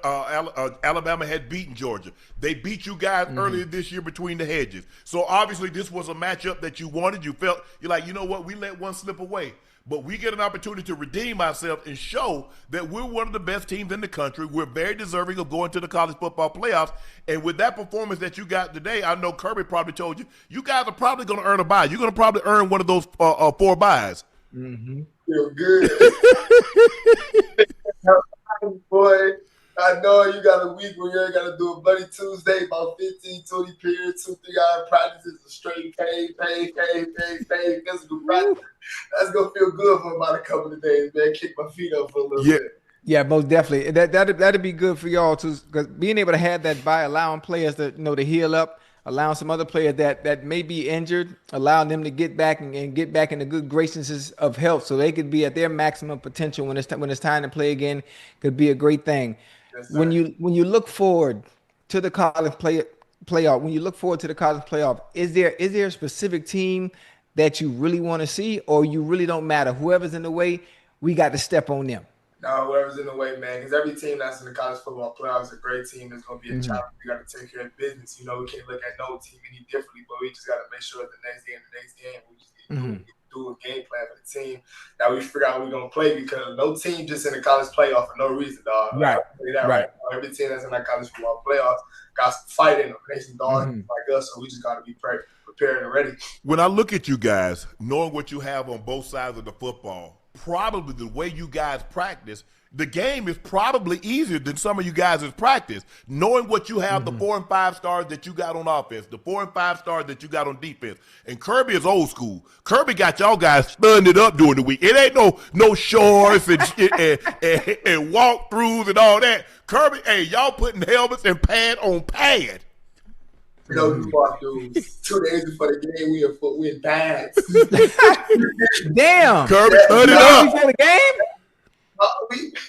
[SPEAKER 1] Alabama had beaten Georgia. They beat you guys earlier this year between the hedges. So obviously this was a matchup that you wanted. You felt you're like, you know what, we let one slip away. But we get an opportunity to redeem ourselves and show that we're one of the best teams in the country. We're very deserving of going to the college football playoffs. And with that performance that you got today, I know Kirby probably told you, you guys are probably going to earn a bye. You're going to probably earn one of those 4 byes.
[SPEAKER 3] Feel good. Boy, I know you got a week where you got to do a Bloody Tuesday, about 15, 20 periods, 2, 3 hour practices, a straight pay, physical practice. That's going to feel good for about a couple of days, man. Kick my feet up for a little bit.
[SPEAKER 2] Yeah, most definitely. That'd be good for y'all too, because being able to have that by allowing players to to heal up, allowing some other players that may be injured, allowing them to get back and get back in the good graces of health, so they could be at their maximum potential when it's time to play again, could be a great thing.
[SPEAKER 3] Yes,
[SPEAKER 2] When
[SPEAKER 3] sir.
[SPEAKER 2] you look forward to the playoff, when you look forward to the college playoff, is there a specific team that you really want to see, or you really don't matter? Whoever's in the way, we got to step on them.
[SPEAKER 3] No, whoever's in the way, man. Because every team that's in the college football playoffs is a great team. It's going to be a
[SPEAKER 2] Mhm.
[SPEAKER 3] challenge. We got to take care of business. You know, we can't look at no team any differently, but we just got to make sure the next game, we just need to do a game plan for the team that we figure out we're going to play, because no team just in the college playoff for no reason, dog.
[SPEAKER 2] Right.
[SPEAKER 3] I'll tell you that
[SPEAKER 2] Right.
[SPEAKER 3] now. Every team that's in that college football playoffs got some fight in them. They some dogs like us, so we just got to be prepared and ready.
[SPEAKER 1] When I look at you guys, knowing what you have on both sides of the football, probably the way you guys practice, the game is probably easier than some of you guys' practice. Knowing what you have, the 4 and 5 stars that you got on offense, the 4 and 5 stars that you got on defense. And Kirby is old school. Kirby got y'all guys stunning it up during the week. It ain't no shorts and walkthroughs and all that. Kirby, hey, y'all putting helmets and pad on pad.
[SPEAKER 3] No, you fuck dudes. 2 days before the game, we in pads.
[SPEAKER 2] Damn.
[SPEAKER 1] Kirby, turn it
[SPEAKER 2] You
[SPEAKER 1] up.
[SPEAKER 2] before the game?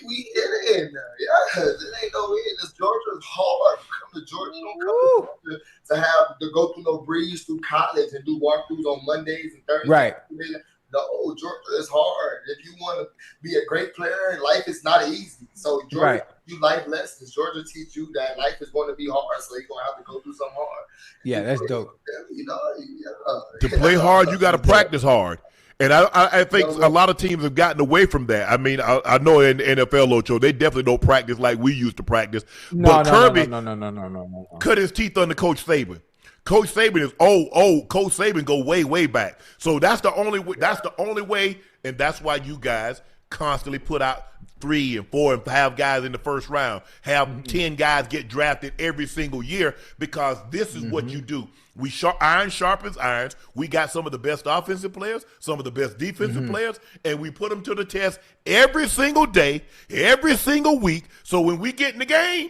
[SPEAKER 3] We in there. Yeah, it ain't no in. This Georgia is hard. Come to Georgia, don't come to Georgia to have to go through no breeze through college and do walkthroughs on Mondays and Thursdays.
[SPEAKER 2] Right.
[SPEAKER 3] No, Georgia is hard. If you want to be a great player, life is not easy. So Georgia,
[SPEAKER 2] Right.
[SPEAKER 3] you life lessons. Georgia teach you that life is going to be hard, so you're gonna have to go through something hard.
[SPEAKER 2] Yeah, that's dope.
[SPEAKER 3] You know,
[SPEAKER 1] To play hard, you got to practice hard. And I think a lot of teams have gotten away from that. I mean, I know in NFL, Ocho, they definitely don't practice like we used to practice. But Kirby
[SPEAKER 2] No.
[SPEAKER 1] cut his teeth under Coach Saban. Coach Saban is old. Coach Saban go way back. So that's the only way, and that's why you guys constantly put out 3 and 4 and 5 guys in the first round. Have 10 guys get drafted every single year, because this is what you do. Iron sharpens irons. We got some of the best offensive players, some of the best defensive players, and we put them to the test every single day, every single week. So when we get in the game,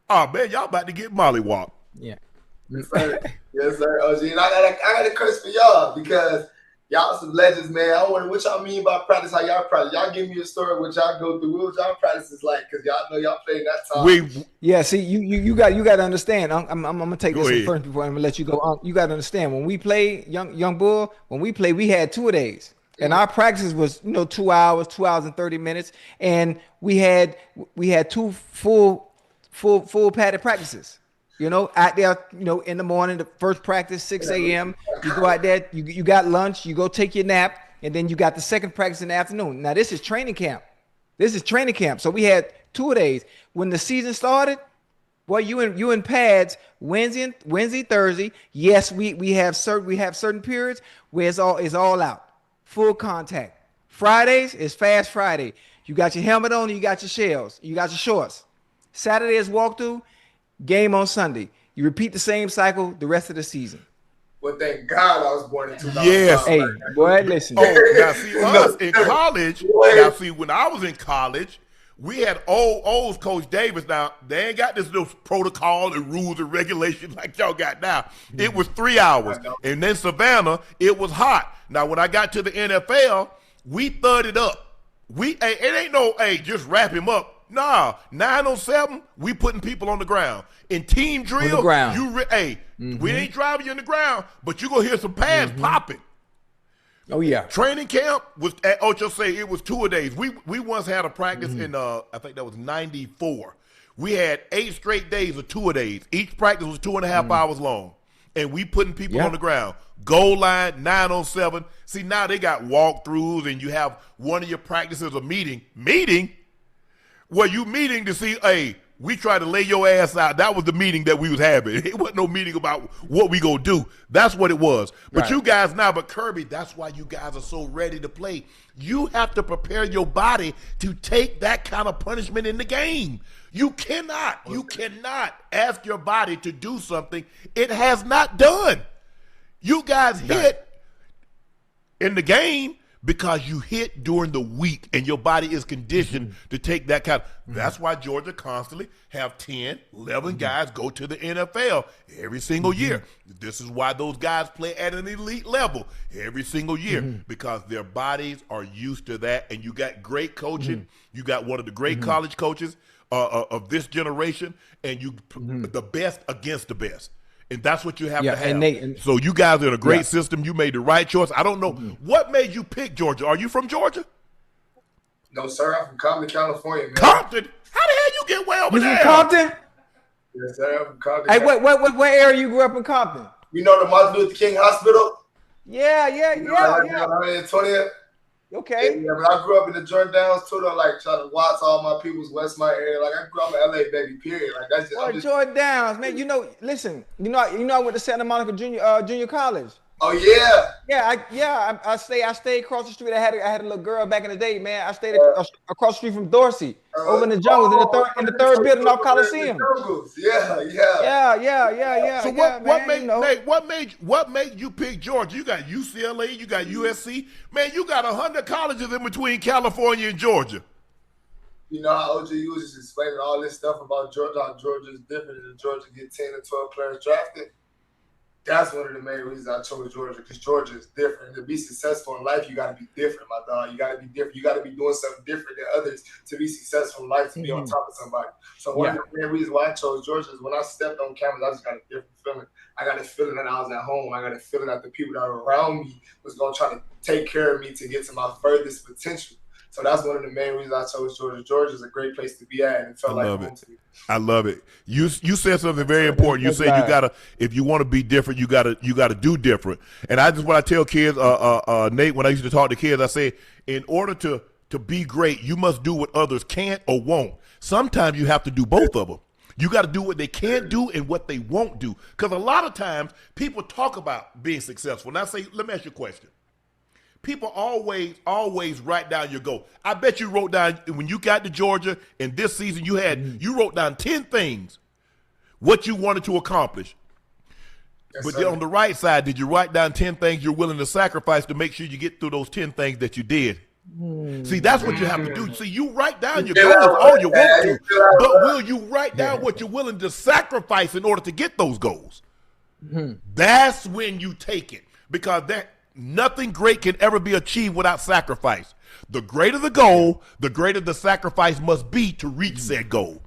[SPEAKER 1] oh man, y'all about to get mollywopped.
[SPEAKER 2] Yeah.
[SPEAKER 3] Yes, sir. Yes, sir. OG. And I got a curse for y'all, because y'all some legends, man. I wonder what y'all mean by practice, how y'all practice. Y'all give me a story of what y'all go through, what y'all practice is like, because y'all know y'all played that time.
[SPEAKER 2] Yeah, see, you got to understand. I'm gonna take
[SPEAKER 1] Go
[SPEAKER 2] this
[SPEAKER 1] ahead.
[SPEAKER 2] first before I'm gonna let you go. You got to understand, when we play young bull, we had 2 days, and our practice was 2 hours, 2 hours and 30 minutes, and we had 2 full padded practices. Out there, in the morning, the first practice, 6 a.m. You go out there, you got lunch, you go take your nap, and then you got the second practice in the afternoon. Now this is training camp. So we had 2 days. When the season started, boy, you in pads Wednesday, Thursday. Yes, we have certain periods where it's all out, full contact. Fridays is Fast Friday. You got your helmet on, you got your shells, you got your shorts. Saturday is walkthrough. Game on Sunday. You repeat the same cycle the rest of the season.
[SPEAKER 3] Well, thank God I was born in 2005.
[SPEAKER 1] Yes.
[SPEAKER 2] Hey, boy, listen.
[SPEAKER 1] Oh, now see us in college. Now see, when I was in college, we had old Coach Davis. Now they ain't got this little protocol and rules and regulations like y'all got now. It was 3 hours, and then Savannah, it was hot. Now when I got to the NFL, we thudded up. It ain't no just wrap him up. Nah, 9 on 7, we putting people on the ground. In team drill, we ain't driving you in the ground, but you gonna hear some pads popping.
[SPEAKER 2] Oh yeah.
[SPEAKER 1] Training camp was at Ocho say it was 2 days. We once had a practice in I think that was 94. We had 8 straight days of 2 days. Each practice was 2.5 hours long, and we putting people on the ground. Goal line, 9 on 7. See, now they got walkthroughs, and you have one of your practices a meeting. Well, you meeting to see, hey, we try to lay your ass out. That was the meeting that we was having. It wasn't no meeting about what we gonna do. That's what it was. But you guys now, but Kirby, that's why you guys are so ready to play. You have to prepare your body to take that kind of punishment in the game. You cannot ask your body to do something it has not done. You guys hit in the game, because you hit during the week and your body is conditioned to take that kind of. That's why Georgia constantly have 10, 11 guys go to the NFL every single year. This is why those guys play at an elite level every single year, because their bodies are used to that. And you got great coaching. You got one of the great college coaches of this generation, and you the best against the best. And that's what you have to have. So you guys are in a great system. You made the right choice. I don't know. What made you pick Georgia? Are you from Georgia?
[SPEAKER 3] No, sir. I'm from Compton, California, man.
[SPEAKER 1] Compton? How the hell you get way over there?
[SPEAKER 2] You from Compton?
[SPEAKER 3] Yes, sir. I'm from Compton.
[SPEAKER 2] Hey, what area you grew up in Compton?
[SPEAKER 3] You know the Martin Luther King Hospital?
[SPEAKER 2] Yeah.
[SPEAKER 3] 120th?
[SPEAKER 2] Okay.
[SPEAKER 3] Yeah, but I grew up in the Jordan Downs too, though, like trying to watch all my people's Westmont area. Like I grew up in LA, baby, period. Like that's just,
[SPEAKER 2] Jordan Downs, man. Listen, I went to Santa Monica Junior College.
[SPEAKER 3] Oh yeah.
[SPEAKER 2] I stayed across the street. I had a little girl back in the day, man. I stayed across the street from Dorsey, over in the jungles, in the third building off Coliseum. Yeah.
[SPEAKER 1] So what made you pick Georgia? You got UCLA, you got USC, man. You got 100 colleges in between California and Georgia.
[SPEAKER 3] You know how OJ was just explaining all this stuff about Georgia, how Georgia is different, and Georgia get 10 or 12 players drafted. That's one of the main reasons I chose Georgia, because Georgia is different. To be successful in life, you got to be different, my dog. You got to be different. You got to be doing something different than others to be successful in life, to be on top of somebody. So one of the main reasons why I chose Georgia is when I stepped on campus, I just got a different feeling. I got a feeling that I was at home. I got a feeling that the people that were around me was going to try to take care of me to get to my furthest potential. So that's one of the main reasons I chose Georgia. Georgia is a great place to be at, and it felt like home to me.
[SPEAKER 1] I love it. You said something very important. You said you gotta, if you want to be different, you gotta do different. And what I tell kids, Nate, when I used to talk to kids, I say, in order to be great, you must do what others can't or won't. Sometimes you have to do both of them. You got to do what they can't do and what they won't do. Because a lot of times people talk about being successful. And I say, let me ask you a question. People always write down your goal. I bet you wrote down, when you got to Georgia and this season you wrote down 10 things, what you wanted to accomplish. Yes, but then on the right side, did you write down 10 things you're willing to sacrifice to make sure you get through those 10 things that you did? See, that's what you have to do. See, you write down your goals all you want to, but will you write down what you're willing to sacrifice in order to get those goals? That's when you take it, because nothing great can ever be achieved without sacrifice. The greater the goal, the greater the sacrifice must be to reach said goal.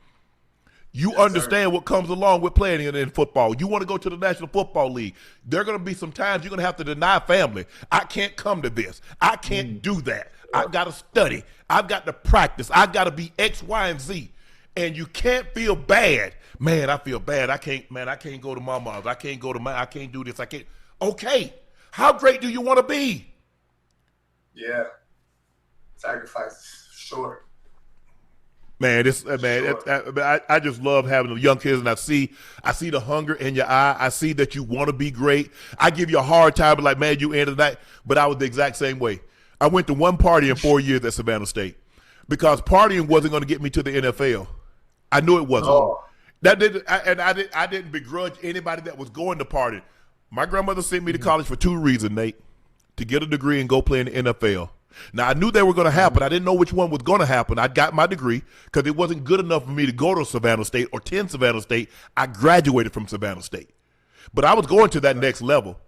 [SPEAKER 1] You understand what comes along with playing in football. You want to go to the National Football League. There are going to be some times you're going to have to deny family. I can't come to this. I can't do that. I've got to study. I've got to practice. I've got to be X, Y, and Z. And you can't feel bad. Man, I feel bad. I can't go to mama's. I can't do this. I can't. Okay. How great do you want to be? Yeah.
[SPEAKER 3] Sacrifice, sure.
[SPEAKER 1] Man, I just love having the young kids, and I see the hunger in your eye. I see that you want to be great. I give you a hard time, but like, man, you ended the night. But I was the exact same way. I went to one party in 4 years at Savannah State because partying wasn't going to get me to the NFL. I knew it wasn't. Oh. I didn't begrudge anybody that was going to party. My grandmother sent me to college for 2 reasons, Nate: to get a degree and go play in the NFL. Now, I knew they were going to happen. I didn't know which one was going to happen. I got my degree because it wasn't good enough for me to go to Savannah State or attend Savannah State. I graduated from Savannah State. But I was going to that next level.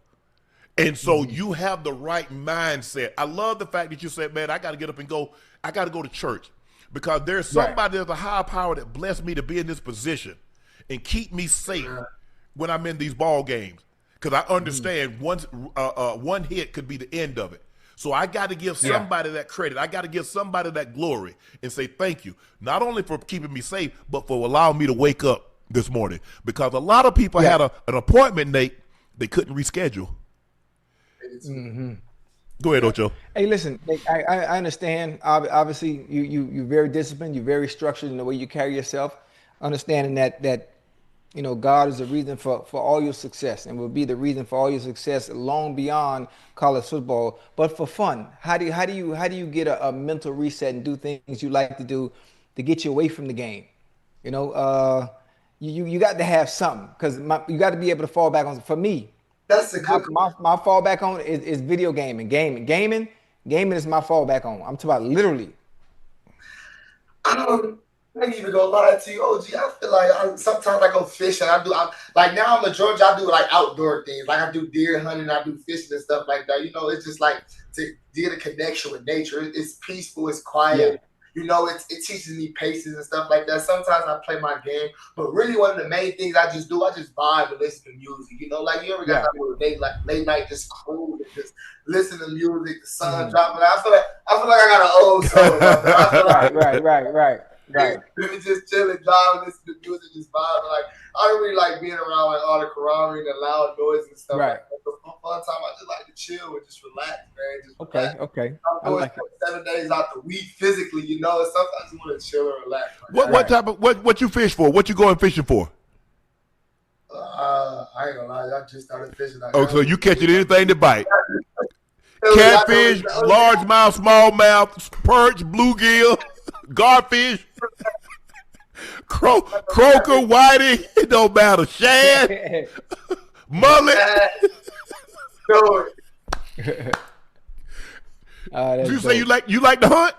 [SPEAKER 1] And so you have the right mindset. I love the fact that you said, man, I got to get up and go. I got to go to church because there's somebody, there's a higher power that blessed me to be in this position and keep me safe when I'm in these ball games. Because I understand one hit could be the end of it. So I got to give somebody that credit. I got to give somebody that glory and say thank you, not only for keeping me safe, but for allowing me to wake up this morning. Because a lot of people had an appointment, Nate, they couldn't reschedule. Go ahead, Ocho.
[SPEAKER 2] Hey, listen, I understand. Obviously, you're very disciplined. You're very structured in the way you carry yourself. Understanding that you know, God is the reason for all your success and will be the reason for all your success long beyond college football. But for fun, how do you get a mental reset and do things you like to do to get you away from the game? You know, you got to have something because you got to be able to fall back on. For me,
[SPEAKER 3] that's a good.
[SPEAKER 2] My fallback on is video gaming. Gaming is my fallback on. I'm talking about literally.
[SPEAKER 3] I ain't even gonna lie to you, OG. I feel like sometimes I go fishing. Like now I'm in Georgia. I do like outdoor things. Like I do deer hunting. I do fishing and stuff like that. You know, it's just like to get a connection with nature. It's peaceful. It's quiet.
[SPEAKER 2] Yeah.
[SPEAKER 3] You know, it teaches me patience and stuff like that. Sometimes I play my game, but really one of the main things I just vibe and listen to music. You know, like you ever got that little late night just cool and just listen to music, the sun dropping. I feel like I got an old soul. I feel like,
[SPEAKER 2] Right.
[SPEAKER 3] Just chilling, driving, listen to music, just vibing. Like I don't really like being around like all the camaraderie and the loud noise and stuff.
[SPEAKER 2] Right.
[SPEAKER 3] Like that. But for fun time, I just like to chill and just relax, man. Just relax.
[SPEAKER 2] Okay.
[SPEAKER 3] I'm doing 7 days out the week physically, you know. And sometimes I just want to chill and relax.
[SPEAKER 1] What type of what you fish for? What you going fishing for?
[SPEAKER 3] I ain't gonna lie, I just started fishing.
[SPEAKER 1] So you catching anything to bite? Catfish, largemouth, smallmouth, perch, bluegill, garfish, croaker, whiting, it don't matter, shad, mullet. You say you like to hunt?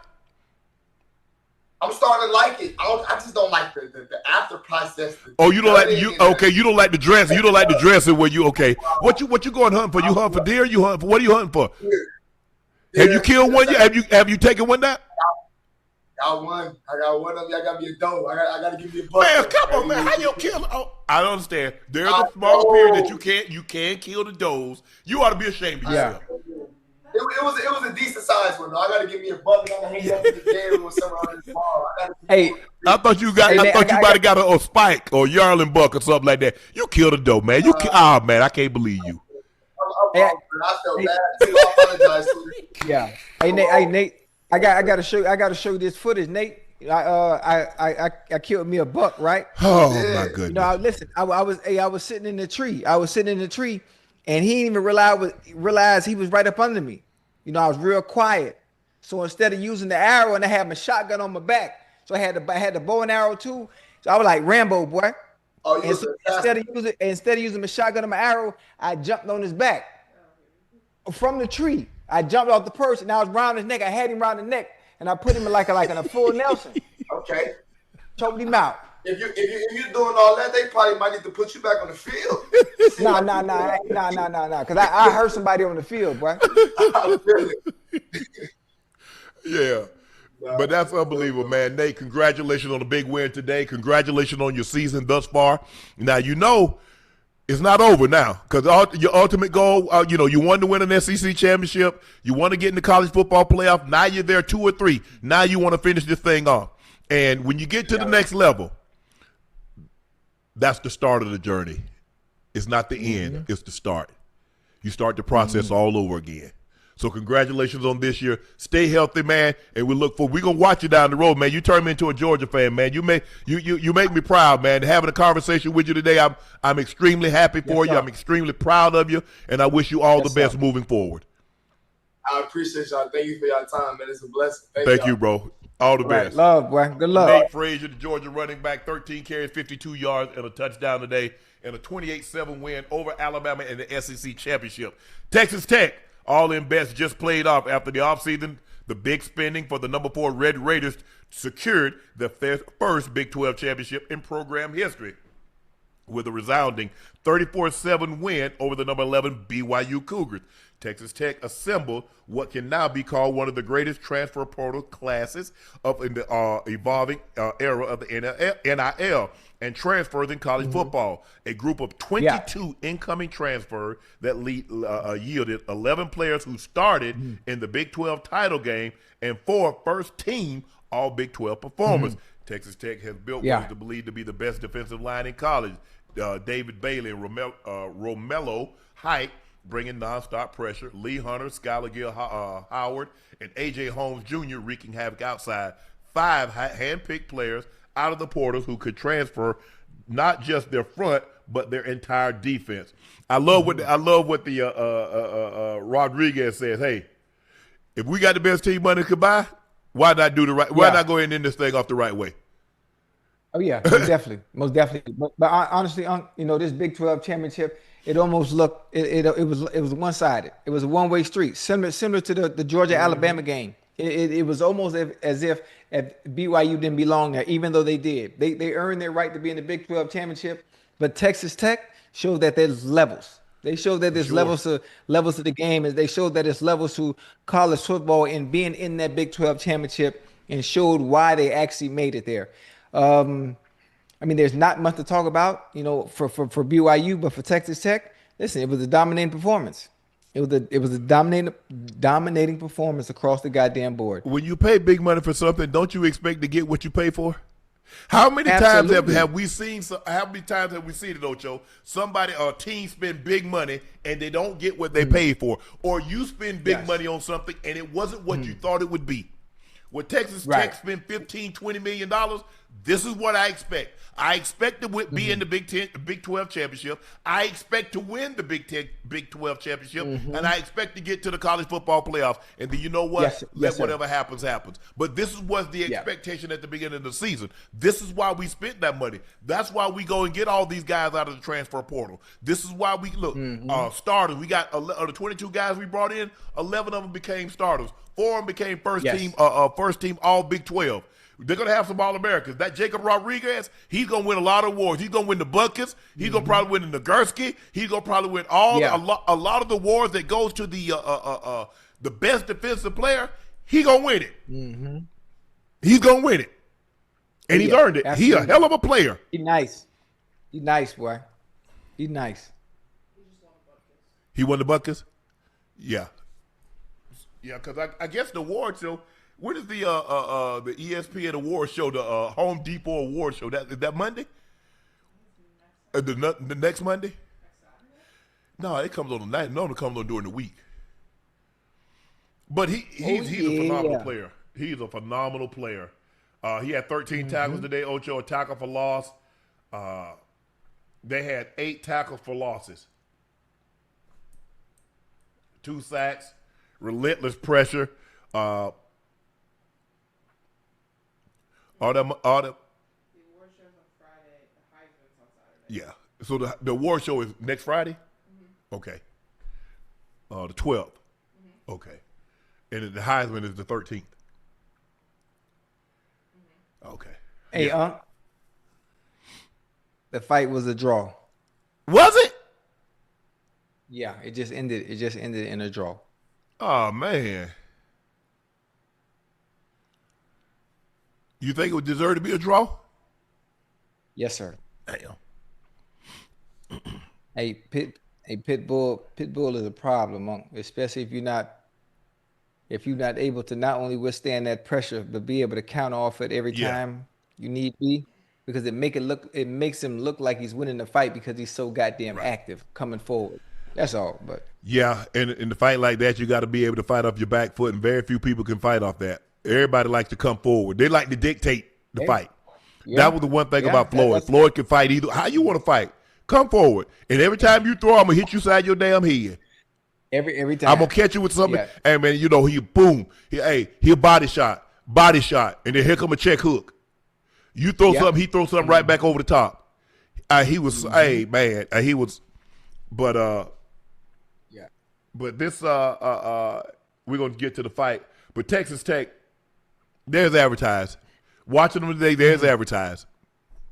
[SPEAKER 3] I'm starting to like it. I just don't like the after process.
[SPEAKER 1] You don't like you don't like the dress. You don't like the dressing where you okay. What you going hunting for? You hunt for deer? You hunt for what are you hunting for? Have you killed one yet? Have you taken one down?
[SPEAKER 3] I got one of you. I got me a doe. I got to give me a buck.
[SPEAKER 1] Man, come on, man. How you kill? Oh, I don't understand. There's a small period that you can't kill the does. You ought to be ashamed of yourself.
[SPEAKER 3] It was a decent size one though. I got to give me a buck. I got to hang it up in the game with somewhere on this ball.
[SPEAKER 1] I thought you might have got a spike or yarling buck or something like that. You killed a doe, man. Man, I can't believe you.
[SPEAKER 3] I felt bad too. I apologize to you.
[SPEAKER 2] Yeah. Hey Nate. I gotta show you this footage, Nate. I killed me a buck, right?
[SPEAKER 1] Oh my goodness.
[SPEAKER 2] You know, listen, I was sitting in the tree. And he didn't even realize he was right up under me. You know, I was real quiet. So instead of using the arrow, and I had my shotgun on my back, so I had the bow and arrow too. So I was like Rambo, boy. And so instead of using my shotgun and my arrow, I jumped on his back from the tree. I jumped off the perch and I was around his neck. I had him around the neck and I put him in a full Nelson.
[SPEAKER 3] Okay.
[SPEAKER 2] Choked him out.
[SPEAKER 3] If you're doing all that, they probably might need to put you back on the field.
[SPEAKER 2] Nah. Because I heard somebody on the field, boy.
[SPEAKER 1] Yeah. But that's unbelievable, man. Nate, congratulations on the big win today. Congratulations on your season thus far. Now, you know it's not over now because your ultimate goal, you wanted to win an SEC championship. You want to get in the college football playoff. Now you're there 2 or 3. Now you want to finish this thing off. And when you get to the next level, that's the start of the journey. It's not the end. It's the start. You start the process all over again. So congratulations on this year. Stay healthy, man, and we're gonna watch you down the road, man. You turn me into a Georgia fan, man. You make me proud, man. Having a conversation with you today, I'm extremely happy for you. I'm extremely proud of you, and I wish you all the best moving forward.
[SPEAKER 3] I appreciate y'all. Thank you for your time, man. It's a blessing.
[SPEAKER 1] Thank you, bro. All the best.
[SPEAKER 2] Love, boy. Good luck.
[SPEAKER 1] Nate Frazier, the Georgia running back, 13 carries, 52 yards, and a touchdown today, and a 28-7 win over Alabama in the SEC championship. Texas Tech. All in best just played off after the offseason. The big spending for the number 4 Red Raiders secured the first Big 12 championship in program history with a resounding 34-7 win over the number 11 BYU Cougars. Texas Tech assembled what can now be called one of the greatest transfer portal classes in the evolving era of the NIL and transfers in college football. A group of 22 incoming transfers that yielded 11 players who started in the Big 12 title game and 4 first-team all Big 12 performers. Texas Tech has built what is believed to be the best defensive line in college. David Bailey and Romello Height bringing nonstop pressure. Lee Hunter, Skylar Gill Howard, and A.J. Holmes Jr. wreaking havoc outside. 5 hand-picked players out of the portals who could transfer not just their front but their entire defense. I love what the Rodriguez says. Hey, if we got the best team money could buy, why not do the right? Why not go ahead and end this thing off the right way?
[SPEAKER 2] Oh yeah, most definitely. But honestly, this Big 12 championship, it almost looked it was one sided. It was a one way street, similar to the Georgia Alabama game. It was almost as if BYU didn't belong there, even though they did. They earned their right to be in the Big 12 championship, but Texas Tech showed that there's levels. They showed that there's levels to the game, and they showed that there's levels to college football and being in that Big 12 championship, and showed why they actually made it there. I mean, there's not much to talk about, for BYU, but for Texas Tech, listen, it was a dominating performance. It was a dominating performance across the goddamn board.
[SPEAKER 1] When you pay big money for something, don't you expect to get what you pay for? How many times have we seen? How many times have we seen it, Ocho? Somebody or a team spend big money and they don't get what they paid for, or you spend big money on something and it wasn't what you thought it would be. When Texas Tech spent $15-20 million, this is what I expect. I expect to be in the Big 12 championship. I expect to win the Big 12 championship, and I expect to get to the college football playoffs. And then you know what? Let whatever happens, happens. But this was the expectation at the beginning of the season. This is why we spent that money. That's why we go and get all these guys out of the transfer portal. This is why we look starters. We got the 22 guys we brought in. 11 of them became starters. 4 of them became first team All Big 12. They're going to have some All-Americans. That Jacob Rodriguez, he's going to win a lot of awards. He's going to win the buckets. He's going to probably win the Nagurski. He's going to probably win a lot of the awards that goes to the best defensive player. He's going to win it. He's going to win it. And he's earned it. He's a hell of a player.
[SPEAKER 2] He's nice. He's nice, boy. He's nice.
[SPEAKER 1] He won the buckets? Yeah. Yeah, because I guess the award show, when is the ESPN award show, the Home Depot award show? Is that Monday? The next Monday? No, it comes on the night. No, it comes on during the week. But he's a phenomenal player. He's a phenomenal player. He had 13 tackles today, Ocho, a tackle for loss. They had 8 tackles for losses. 2 sacks, relentless pressure. All the
[SPEAKER 4] award show's on Friday. The Heisman's on Saturday.
[SPEAKER 1] Yeah. So the award show is next Friday? Okay. The 12th. Okay. And the Heisman is the 13th. Okay.
[SPEAKER 2] Hey, Unc. The fight was a draw.
[SPEAKER 1] Was it?
[SPEAKER 2] Yeah, it just ended in a draw.
[SPEAKER 1] Oh, man. You think it would deserve to be a draw?
[SPEAKER 2] Yes, sir.
[SPEAKER 1] Damn.
[SPEAKER 2] Pitbull is a problem, Unc, especially if you're not able to not only withstand that pressure, but be able to counter off it every time you need be, because it makes him look like he's winning the fight because he's so goddamn active coming forward. That's all. But
[SPEAKER 1] yeah, and in the fight like that, you got to be able to fight off your back foot, and very few people can fight off that. Everybody likes to come forward. They like to dictate the fight. Yeah. That was the one thing about Floyd. Floyd can fight either. How you want to fight? Come forward. And every time you throw, I'm going to hit you side your damn head.
[SPEAKER 2] Every time.
[SPEAKER 1] I'm going to catch you with something. Yeah. And, man, he boom. He body shot. And then here come a check hook. You throw something, he throws something right back over the top. He was, he was, but this, we're going to get to the fight. But Texas Tech, there's advertised. Watching them today, there's advertised.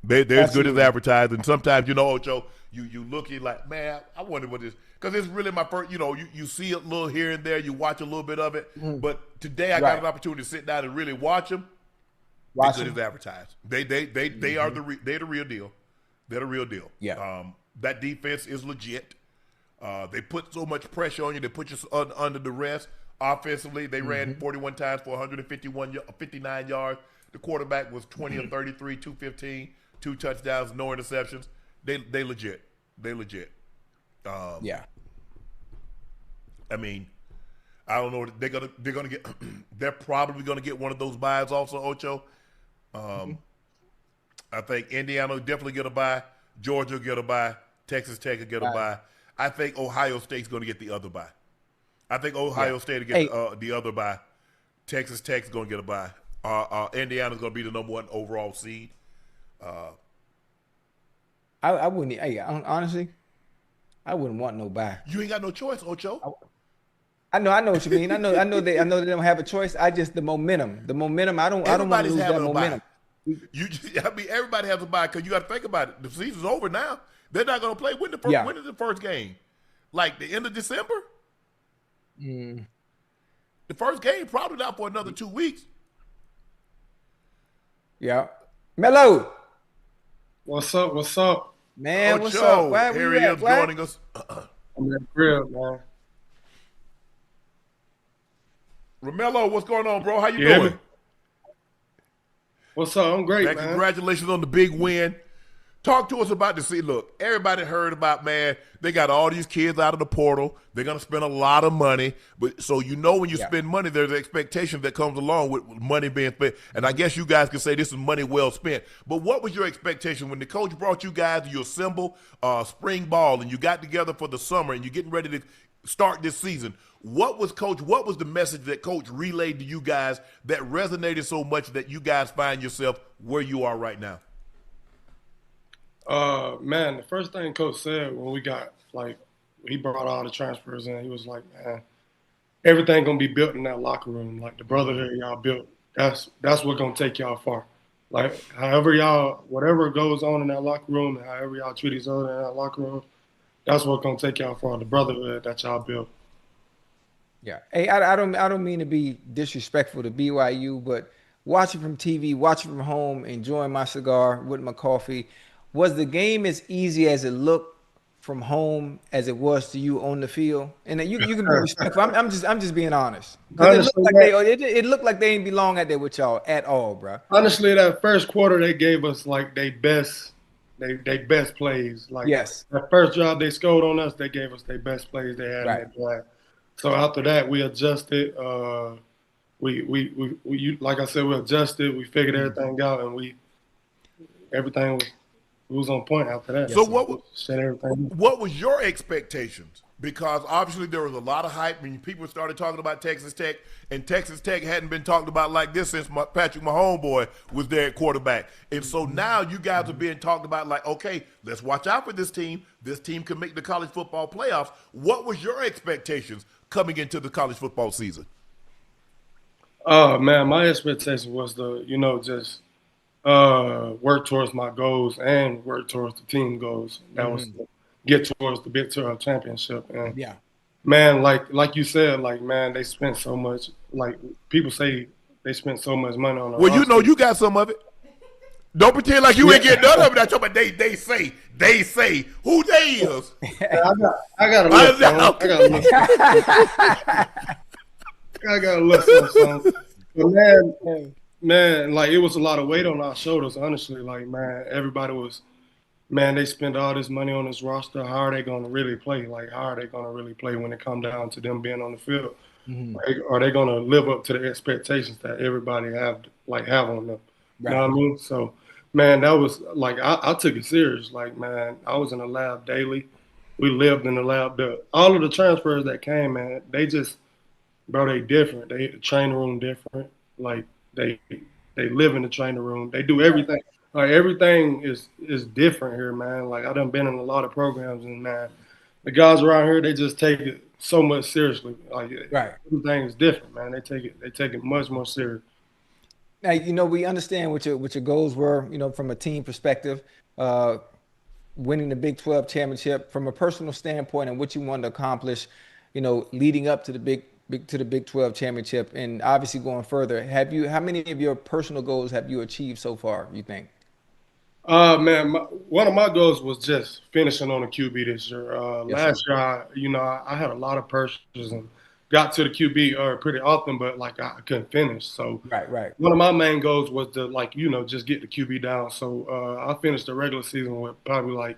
[SPEAKER 1] They're as good as advertised. And sometimes, Ocho, you look at like, man, I wonder what this, because it's really my first, you see it a little here and there, you watch a little bit of it. But today I got an opportunity to sit down and really watch them. They're good as advertised. They are they're the real deal. They're the real deal.
[SPEAKER 2] Yeah.
[SPEAKER 1] That defense is legit. They put so much pressure on you. They put you under duress. Offensively, they ran 41 times for 59 yards. The quarterback was 20 of 33, 215, 2 touchdowns, no interceptions. They legit. They legit.
[SPEAKER 2] Yeah.
[SPEAKER 1] I mean, I don't know. They're gonna get. They're probably gonna get one of those buys also, Ocho. I think Indiana will definitely get a buy. Georgia will get a buy. Texas Tech will get a buy. I think Ohio State's going to get the other buy. I think Ohio State will get the other buy. Texas Tech's going to get a buy. Indiana's going to be the number 1 overall seed.
[SPEAKER 2] I wouldn't. Honestly, I wouldn't want no bye.
[SPEAKER 1] You ain't got no choice, Ocho.
[SPEAKER 2] I know what you mean. I know they don't have a choice. I just the momentum. I don't want to
[SPEAKER 1] Everybody's
[SPEAKER 2] lose that
[SPEAKER 1] having a
[SPEAKER 2] momentum.
[SPEAKER 1] bye. Everybody has a bye because you got to think about it. The season's over now. They're not going to play. When is the first game? Like the end of December? The first game probably not for another 2 weeks.
[SPEAKER 2] Yeah. Mello.
[SPEAKER 5] What's up? What's up?
[SPEAKER 2] Man, what's up? Why
[SPEAKER 1] Here he is joining us.
[SPEAKER 5] I'm at the crib, man.
[SPEAKER 1] Romello, what's going on, bro? How you
[SPEAKER 5] hear
[SPEAKER 1] doing?
[SPEAKER 5] me? What's up? I'm great, man.
[SPEAKER 1] Congratulations on the big win. Talk to us about the season. Look, everybody heard about, man, they got all these kids out of the portal. They're going to spend a lot of money. But so when you spend money, there's an expectation that comes along with money being spent. And I guess you guys can say this is money well spent. But what was your expectation when the coach brought you guys to your assemble spring ball and you got together for the summer and you're getting ready to start this season? What was the message that coach relayed to you guys that resonated so much that you guys find yourself where you are right now?
[SPEAKER 5] Man, the first thing coach said when we got, he brought all the transfers in, he was like, man, everything going to be built in that locker room. Like the brotherhood y'all built, that's what's going to take y'all far. Like whatever goes on in that locker room and however y'all treat each other in that locker room, that's what's going to take y'all far, the brotherhood that y'all built.
[SPEAKER 2] Yeah. Hey, I don't mean to be disrespectful to BYU, but watching from TV, watching from home, enjoying my cigar with my coffee, was the game as easy as it looked from home as it was to you on the field? And you can be respectful. I'm just being honest. It looked like they didn't belong out there with y'all at all, bro.
[SPEAKER 5] Honestly, that first quarter they gave us their best plays. That first drive they scored on us, they gave us their best plays they had in that drive. So after that, we adjusted. We like I said, we adjusted. We figured everything out, and everything was on point after that.
[SPEAKER 1] So what was your expectations? Because obviously there was a lot of hype when people started talking about Texas Tech, and Texas Tech hadn't been talked about like this since Patrick Mahomes boy was there at quarterback. And so now you guys are being talked about like, okay, let's watch out for this team. This team can make the college football playoffs. What was your expectations coming into the college football season?
[SPEAKER 5] Man, my expectation was just work towards my goals and work towards the team goals. That was to get towards the Big 12 championship. And man, like you said, man, they spent so much. Like people say, they spent so much money on.
[SPEAKER 1] Well, you got some of it. Don't pretend like you ain't getting none of it. But they say who they is.
[SPEAKER 5] I got a list on something. But man, it was a lot of weight on our shoulders, honestly. They spent all this money on this roster. How are they going to really play? How are they going to really play when it comes down to them being on the field? Are they going to live up to the expectations that everybody have on them? You know what I mean? So, man, that was I took it serious. Man, I was in the lab daily. We lived in the lab. All of the transfers that came, man, they just, bro, they different. The training room different. They live in the training room. They do everything. Everything is different here, man. I done been in a lot of programs, and man, the guys around here, they just take it so much seriously. Everything is different, man. They take it much more serious.
[SPEAKER 2] Now, we understand what your goals were, from a team perspective, winning the Big 12 championship from a personal standpoint and what you wanted to accomplish, leading up to the Big 12 championship, and obviously going further. How many of your personal goals have you achieved so far, you think?
[SPEAKER 5] Man, one of my goals was just finishing on a QB this year. Last year, I had a lot of purchases and got to the QB pretty often, but I couldn't finish. So one of my main goals was to just get the QB down. So I finished the regular season with probably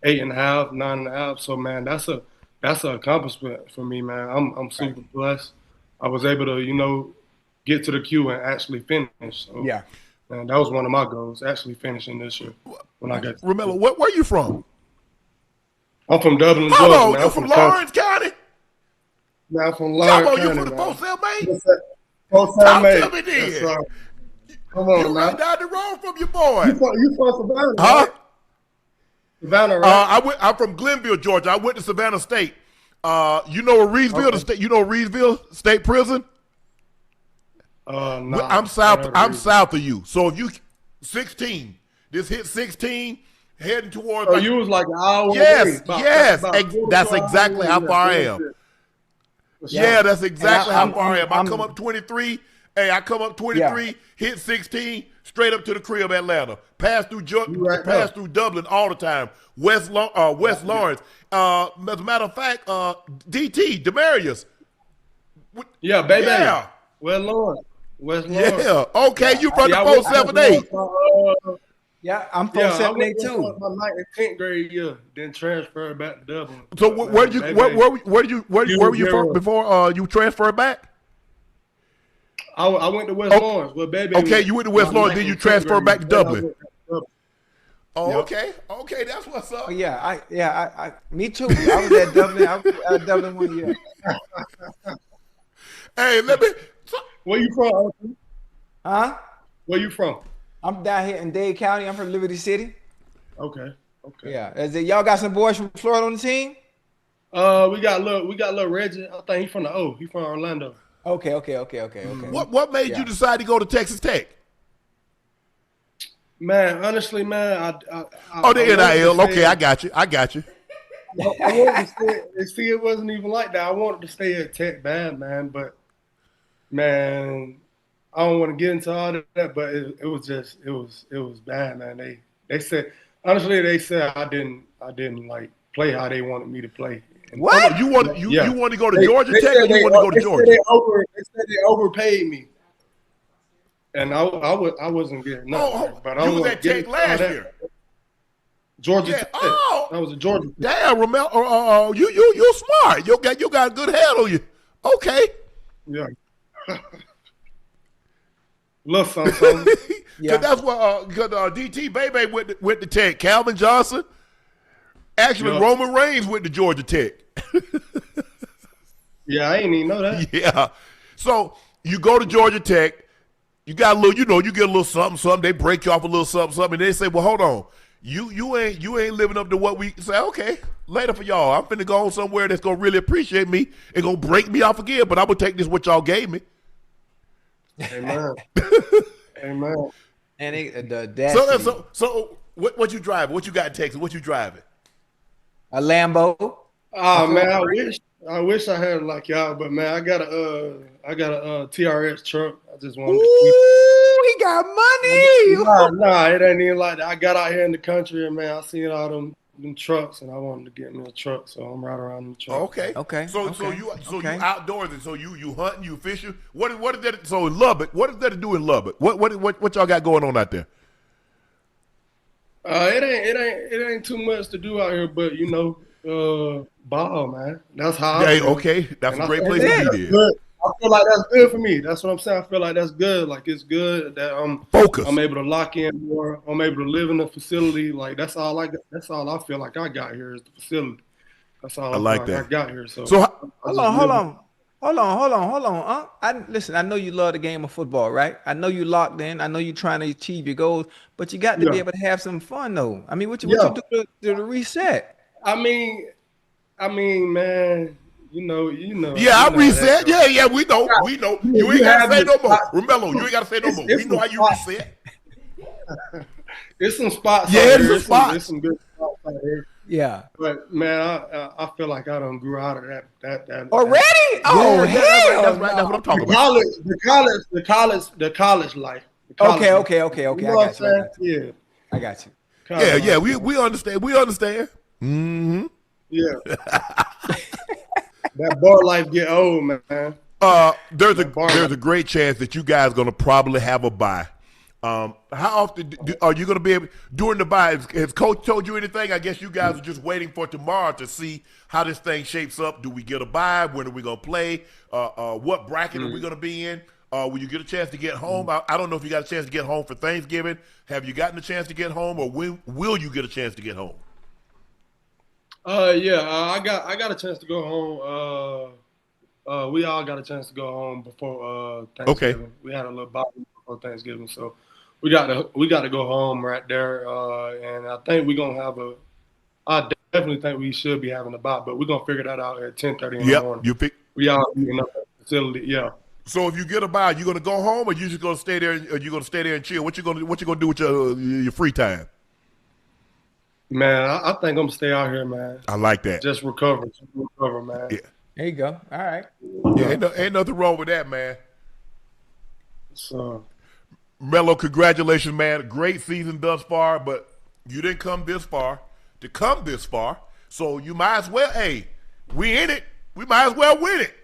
[SPEAKER 5] 8.5, 9.5. So man, that's an accomplishment for me, man. I'm super blessed. I was able to get to the Q and actually finish. So, man, that was one of my goals, actually finishing this year when I got to
[SPEAKER 1] Romello, where are you from?
[SPEAKER 5] I'm from Dublin,
[SPEAKER 1] Hold
[SPEAKER 5] Georgia.
[SPEAKER 1] on,
[SPEAKER 5] Man.
[SPEAKER 1] you're from Lawrence County?
[SPEAKER 5] Yeah, I'm from Lawrence County.
[SPEAKER 1] You from the Post LMA?
[SPEAKER 5] Post
[SPEAKER 1] Talk
[SPEAKER 5] LMA.
[SPEAKER 1] to me then.
[SPEAKER 5] That's right. Come on,
[SPEAKER 1] you
[SPEAKER 5] man.
[SPEAKER 1] right down the road from your boy.
[SPEAKER 5] You from Savannah,
[SPEAKER 1] huh?
[SPEAKER 5] right? Savannah, right?
[SPEAKER 1] I'm from Glenville, Georgia. I went to Savannah State. You know Reedsville, Reedsville State Prison?
[SPEAKER 5] Nah,
[SPEAKER 1] I'm south of you. So if you 16, this hit 16, heading towards.
[SPEAKER 5] So you was like an hour
[SPEAKER 1] yes,
[SPEAKER 5] away.
[SPEAKER 1] That's exactly how far I am. Yeah, that's exactly how far I am. I come up 23. Hey, I come up 23, hit 16, straight up to the crib, Atlanta. Pass through through Dublin all the time. West Lawrence. As a matter of fact, DT Demarius.
[SPEAKER 5] Yeah, baby.
[SPEAKER 1] Yeah.
[SPEAKER 5] West Lawrence.
[SPEAKER 1] Yeah. Okay, you from the 478.
[SPEAKER 2] Yeah, I'm 478 too.
[SPEAKER 5] My 9th and 10th grade year, then transferred back to Dublin.
[SPEAKER 1] So where were you from before you transferred back?
[SPEAKER 5] I went to West Lawrence. Well, baby.
[SPEAKER 1] Okay, you went to West Lawrence, then you transferred back to Dublin. Oh, okay. Okay, that's what's up.
[SPEAKER 2] Oh, I me too. I was at Dublin. I was at Dublin 1 year.
[SPEAKER 1] Hey, let me.
[SPEAKER 5] Where you from?
[SPEAKER 2] Huh?
[SPEAKER 5] Where you from?
[SPEAKER 2] I'm down here in Dade County. I'm from Liberty City.
[SPEAKER 5] Okay.
[SPEAKER 2] Yeah. Y'all got some boys from Florida on the team?
[SPEAKER 5] We got little Reggie. I think he's from the O. He's from Orlando.
[SPEAKER 2] Okay.
[SPEAKER 1] What made you decide to go to Texas Tech?
[SPEAKER 5] Man, honestly, man,
[SPEAKER 1] the NIL. Okay, I got you.
[SPEAKER 5] I wanted to stay. It wasn't even like that. I wanted to stay at Tech bad, man. But man, I don't want to get into all that. But it was bad, man. They said honestly, I didn't like play how they wanted me to play. And
[SPEAKER 2] what
[SPEAKER 1] you want to go to Georgia Tech, or you want to go to Georgia?
[SPEAKER 5] They said they overpaid me. And I wasn't getting nothing. But
[SPEAKER 1] you was at Tech last year.
[SPEAKER 5] Georgia Tech. That was a Georgia Tech.
[SPEAKER 1] Damn, Romello, you smart. You got a good head on you. Okay.
[SPEAKER 5] Yeah. Little something.
[SPEAKER 1] Yeah. That's what DT Baby went to Tech. Calvin Johnson. Actually, Roman Reigns went to Georgia Tech.
[SPEAKER 5] Yeah, I ain't even know that.
[SPEAKER 1] Yeah. So you go to Georgia Tech. You got a little, you get a little something. They break you off a little something, and they say, "Well, hold on, you ain't living up to what we say." Okay, later for y'all. I'm finna go on somewhere that's gonna really appreciate me and gonna break me off again. But I'm gonna take this what y'all gave me.
[SPEAKER 5] Amen. Amen.
[SPEAKER 2] And
[SPEAKER 1] so what you driving? What you got in Texas? What you driving?
[SPEAKER 2] A Lambo.
[SPEAKER 5] Oh man, I wish I had like y'all, but man, I got a TRX truck. I just wanted to keep.
[SPEAKER 2] Ooh, he got money.
[SPEAKER 5] Nah, it ain't even like that. I got out here in the country and man, I seen all them trucks, and I wanted to get me a truck, so I'm right around the truck.
[SPEAKER 1] Okay. So you outdoors, and so you hunting, you fishing. What is that? So in Lubbock, what is that to do in Lubbock? What y'all got going on out there?
[SPEAKER 5] It ain't too much to do out here, but ball, man. That's how.
[SPEAKER 1] Yeah, okay, that's a great place to be there.
[SPEAKER 5] I feel like that's good for me. That's what I'm saying. I feel like that's good. Like it's good that I'm
[SPEAKER 1] focused.
[SPEAKER 5] I'm able to lock in more. I'm able to live in the facility. Like that's all I feel like I got here is the facility. That's all I got here. So
[SPEAKER 2] hold on. Listen, I know you love the game of football, right? I know you locked in. I know you're trying to achieve your goals, but you got to be able to have some fun, though. I mean, what you do to reset?
[SPEAKER 5] I mean, man. You know.
[SPEAKER 1] Yeah, I reset. Yeah, we know. You ain't gotta say no more. Romello, you ain't gotta say no more. We know how you reset.
[SPEAKER 5] There's some spots.
[SPEAKER 1] Yeah, there's
[SPEAKER 5] some good spots out here.
[SPEAKER 2] Yeah.
[SPEAKER 5] But man, I feel like I done grew out of that.
[SPEAKER 2] Already? Oh, hell!
[SPEAKER 1] That's right. That's what I'm talking
[SPEAKER 5] about. The college life.
[SPEAKER 2] Okay. I got you.
[SPEAKER 1] Yeah. We understand. Mm-hmm.
[SPEAKER 5] Yeah. That bar life get old, man.
[SPEAKER 1] There's a great chance that you guys are gonna probably have a bye. How often are you gonna be able during the bye? Has coach told you anything? I guess you guys are just waiting for tomorrow to see how this thing shapes up. Do we get a bye? When are we gonna play? What bracket are we gonna be in? Will you get a chance to get home? I don't know if you got a chance to get home for Thanksgiving. Have you gotten a chance to get home, or will you get a chance to get home?
[SPEAKER 5] I got a chance to go home. We all got a chance to go home before Thanksgiving. Okay. We had a little bye before Thanksgiving, so we got to go home right there. And I think we're gonna have I definitely think we should be having a bye, but we're gonna figure that out at 10:30 in the morning.
[SPEAKER 1] You pick.
[SPEAKER 5] We all meeting up at the facility. Yeah.
[SPEAKER 1] So if you get a bye, you gonna go home, or you just gonna stay there? Or you gonna stay there and chill? What you gonna do with your free time?
[SPEAKER 5] Man, I think I'm gonna stay out here, man.
[SPEAKER 1] I like that.
[SPEAKER 5] Just recover, man.
[SPEAKER 1] Yeah.
[SPEAKER 2] There you go. All right.
[SPEAKER 1] Yeah, ain't nothing wrong with that, man.
[SPEAKER 5] So,
[SPEAKER 1] Mello, congratulations, man. Great season thus far, but you didn't come this far to come this far. So you might as well, we in it. We might as well win it.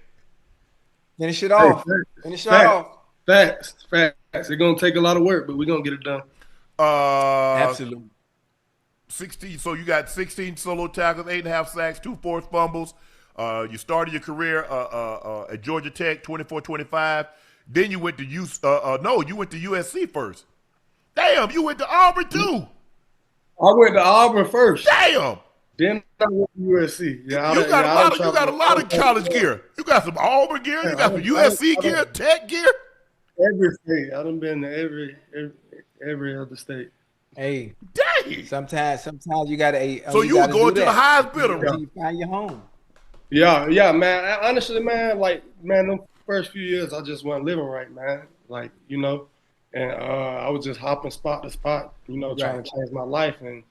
[SPEAKER 2] Finish it off. Finish it off.
[SPEAKER 5] Facts. It's gonna take a lot of work, but we're gonna get it done.
[SPEAKER 2] Absolutely.
[SPEAKER 1] 16. So you got 16 solo tackles, 8.5 sacks, 2 forced fumbles. You started your career at Georgia Tech, 24-25. Then you went to you went to USC first. Damn, you went to Auburn too.
[SPEAKER 5] I went to Auburn first.
[SPEAKER 1] Damn.
[SPEAKER 5] Then I went to USC. Yeah,
[SPEAKER 1] You got a lot of college gear. You got some Auburn gear. You got some USC gear, Tech gear.
[SPEAKER 5] Every state. I done been to every other state.
[SPEAKER 2] Hey,
[SPEAKER 1] dang.
[SPEAKER 2] Sometimes you gotta.
[SPEAKER 1] So you were going to the highest bidder.
[SPEAKER 2] Until you find your home.
[SPEAKER 5] Yeah, man. Honestly, man, them first few years, I just wasn't living right, man. And I was just hopping spot to spot, trying to change my life. And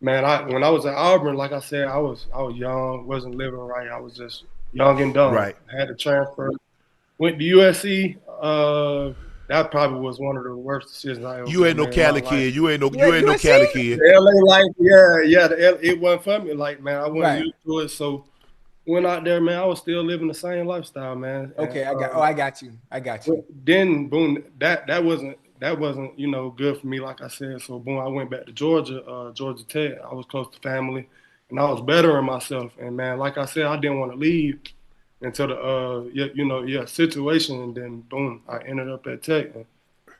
[SPEAKER 5] man, when I was at Auburn, like I said, I was young, wasn't living right. I was just young and dumb.
[SPEAKER 1] Right.
[SPEAKER 5] I had to transfer. Went to USC. That probably was one of the worst decisions I ever.
[SPEAKER 1] You ain't no Cali kid. You ain't no Cali kid.
[SPEAKER 5] The LA life, yeah. It wasn't for me. Man, I wasn't used to it. So went out there, man. I was still living the same lifestyle, man.
[SPEAKER 2] Okay, and, I got you.
[SPEAKER 5] Then boom, that wasn't good for me, like I said. So boom, I went back to Georgia Tech. I was close to family, and I was bettering myself. And man, like I said, I didn't want to leave until the situation. And then boom, I ended up at Tech and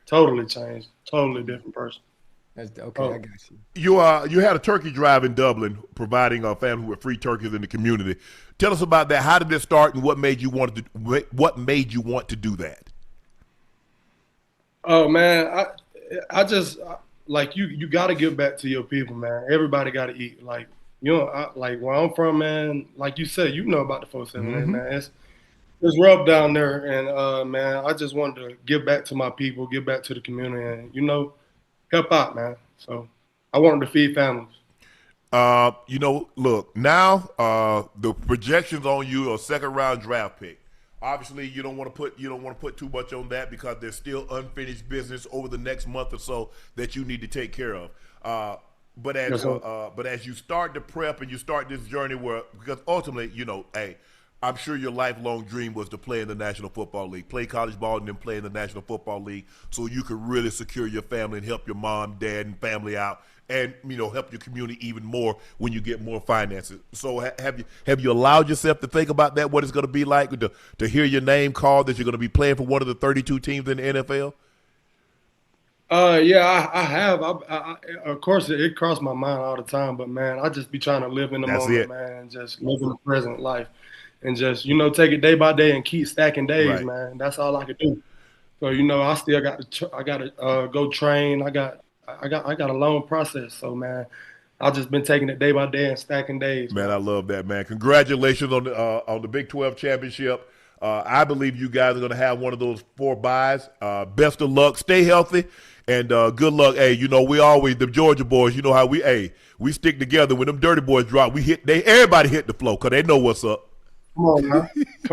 [SPEAKER 5] totally changed, totally different person.
[SPEAKER 2] That's okay. I got you.
[SPEAKER 1] You had a turkey drive in Dublin, providing a family with free turkeys in the community. Tell us about that. How did this start, and what made you want to do that?
[SPEAKER 5] Oh man, I just you got to give back to your people, man. Everybody got to eat. Where I'm from, man. Like you said, about the 478, man. It's rough down there, and man, I just wanted to give back to my people, give back to the community, and help out, man. So I wanted to feed families.
[SPEAKER 1] Look, now the projections on you are second-round draft pick. Obviously, you don't want to put too much on that because there's still unfinished business over the next month or so that you need to take care of. But as you start to prep and you start this journey, because ultimately, I'm sure your lifelong dream was to play in the National Football League, play college ball, and then play in the National Football League, so you could really secure your family and help your mom, dad, and family out, and help your community even more when you get more finances. So have you allowed yourself to think about that? What it's going to be like to hear your name called, that you're going to be playing for one of the 32 teams in the NFL?
[SPEAKER 5] Yeah, I have. Of course, it crossed my mind all the time, but man, I just be trying to live in the moment, man, and just live in the present life. And just, take it day by day and keep stacking days, man. That's all I could do. So, I still got to go train. I got a long process. So, man, I've just been taking it day by day and stacking days.
[SPEAKER 1] Man, I love that, man. Congratulations on the Big 12 championship. I believe you guys are going to have one of those 4 byes. Best of luck. Stay healthy. And good luck. Hey, we always, the Georgia boys, how we stick together. When them dirty boys drop, everybody hit the floor because they know what's up.
[SPEAKER 5] Come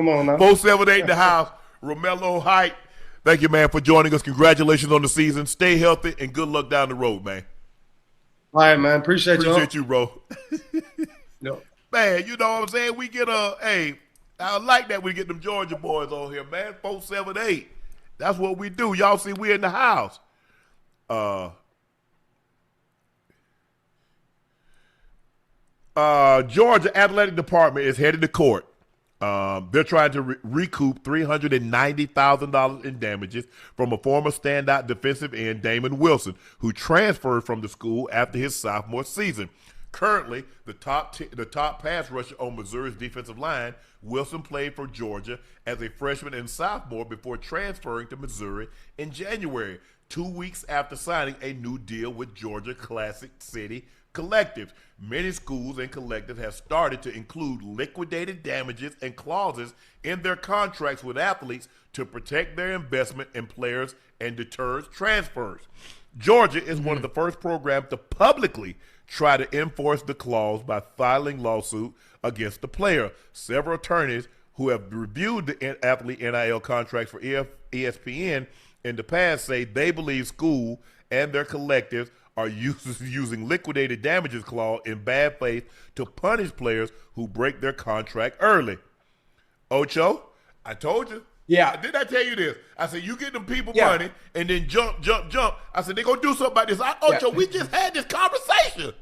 [SPEAKER 5] on now.
[SPEAKER 1] 478 in the house. Romello Height. Thank you, man, for joining us. Congratulations on the season. Stay healthy and good luck down the road, man.
[SPEAKER 5] All right, man. Appreciate
[SPEAKER 1] you, bro.
[SPEAKER 5] Yep.
[SPEAKER 1] Man, you know what I'm saying? We get I like that we get them Georgia boys on here, man. 478. That's what we do. Y'all see we in the house. Georgia Athletic Department is headed to court. They're trying to recoup $390,000 in damages from a former standout defensive end, Damon Wilson, who transferred from the school after his sophomore season. Currently, the top pass rusher on Missouri's defensive line, Wilson played for Georgia as a freshman and sophomore before transferring to Missouri in January, 2 weeks after signing a new deal with Georgia Classic City collectives. Many schools and collectives have started to include liquidated damages and clauses in their contracts with athletes to protect their investment in players and deters transfers. Georgia is one of the first programs to publicly try to enforce the clause by filing lawsuit against the player. Several attorneys who have reviewed the athlete NIL contracts for ESPN in the past say they believe school and their collectives are using liquidated damages clause in bad faith to punish players who break their contract early. Ocho, I told you.
[SPEAKER 2] Yeah.
[SPEAKER 1] Didn't I tell you this? I said, you get them people money and then jump. I said, they're going to do something about this. Ocho, we just had this conversation.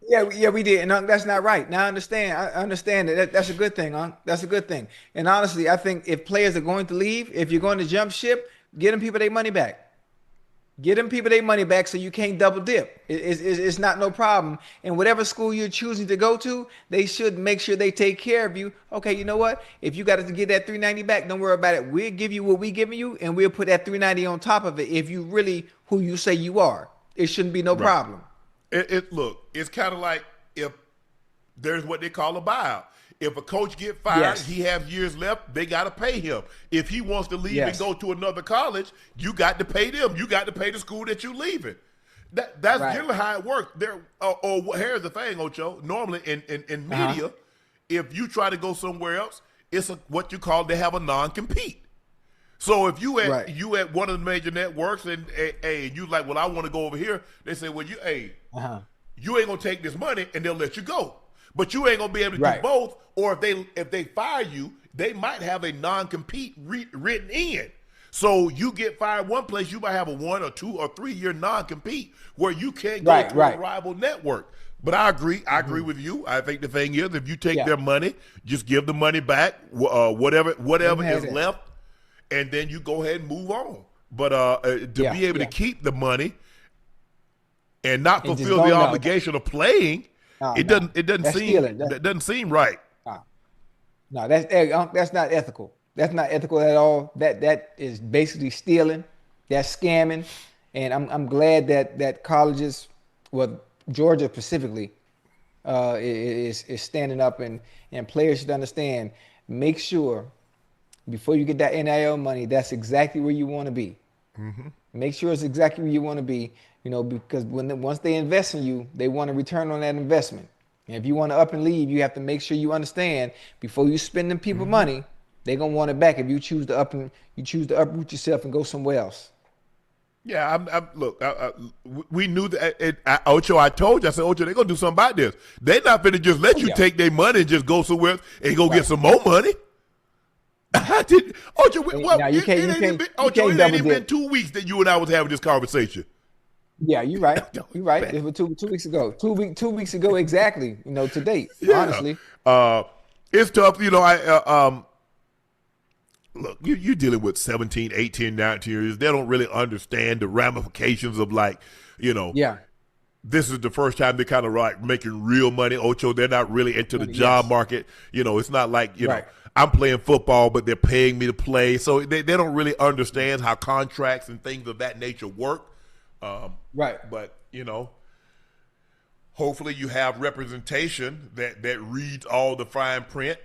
[SPEAKER 2] Yeah, we did. And that's not right. Now I understand that. That's a good thing, That's a good thing. And honestly, I think if players are going to leave, if you're going to jump ship, get them people their money back. Get them people their money back so you can't double dip. It's not no problem. And whatever school you're choosing to go to, they should make sure they take care of you. Okay, you know what? If you got to get that $390 back, don't worry about it. We'll give you what we giving you, and we'll put that $390 on top of it if you really who you say you are. It shouldn't be no problem.
[SPEAKER 1] Look, it's kind of like if there's what they call a buyout. If a coach get fired, he has years left, they got to pay him. If he wants to leave and go to another college, you got to pay them. You got to pay the school that you're leaving. That's generally how it works. Here's the thing, Ocho. Normally in media, if you try to go somewhere else, it's what you call they have a non-compete. So if you at one of the major networks and you like, well, I want to go over here, they say, well, you ain't gonna take this money, and they'll let you go. But you ain't gonna be able to do both. Or if they fire you, they might have a non-compete written in. So you get fired one place, you might have a 1 or 2 or 3 year non-compete where you can't go to a rival network. But I agree. I agree with you. I think the thing is, if you take their money, just give the money back, whatever is left, and then you go ahead and move on. But to be able to keep the money and not fulfill the obligation of playing, it doesn't seem right.
[SPEAKER 2] No, that's not ethical. That's not ethical at all. That is basically stealing. That's scamming. And I'm glad that colleges, well, Georgia specifically, is standing up, and players should understand. Make sure before you get that NIL money, that's exactly where you want to be. Make sure it's exactly where you want to be. Because once they invest in you, they want a return on that investment. And if you want to up and leave, you have to make sure you understand before you spend them people money, they're gonna want it back if you choose to uproot yourself and go somewhere else.
[SPEAKER 1] Yeah, look, we knew that. Ocho, I told you, I said, Ocho, they're gonna do something about this. They're not gonna just let you take their money and just go somewhere else and go get some more money. Ocho, it ain't even been 2 weeks that you and I was having this conversation.
[SPEAKER 2] Yeah, you're right. You're right. It was 2 weeks ago. 2 weeks ago exactly. To date. Honestly,
[SPEAKER 1] it's tough. Look, you're dealing with 17, 18, 19 years. They don't really understand the ramifications of this is the first time they're kind of making real money. Ocho, they're not really into the job market. It's not like I'm playing football, but they're paying me to play. So they don't really understand how contracts and things of that nature work. But hopefully you have representation that reads all the fine print.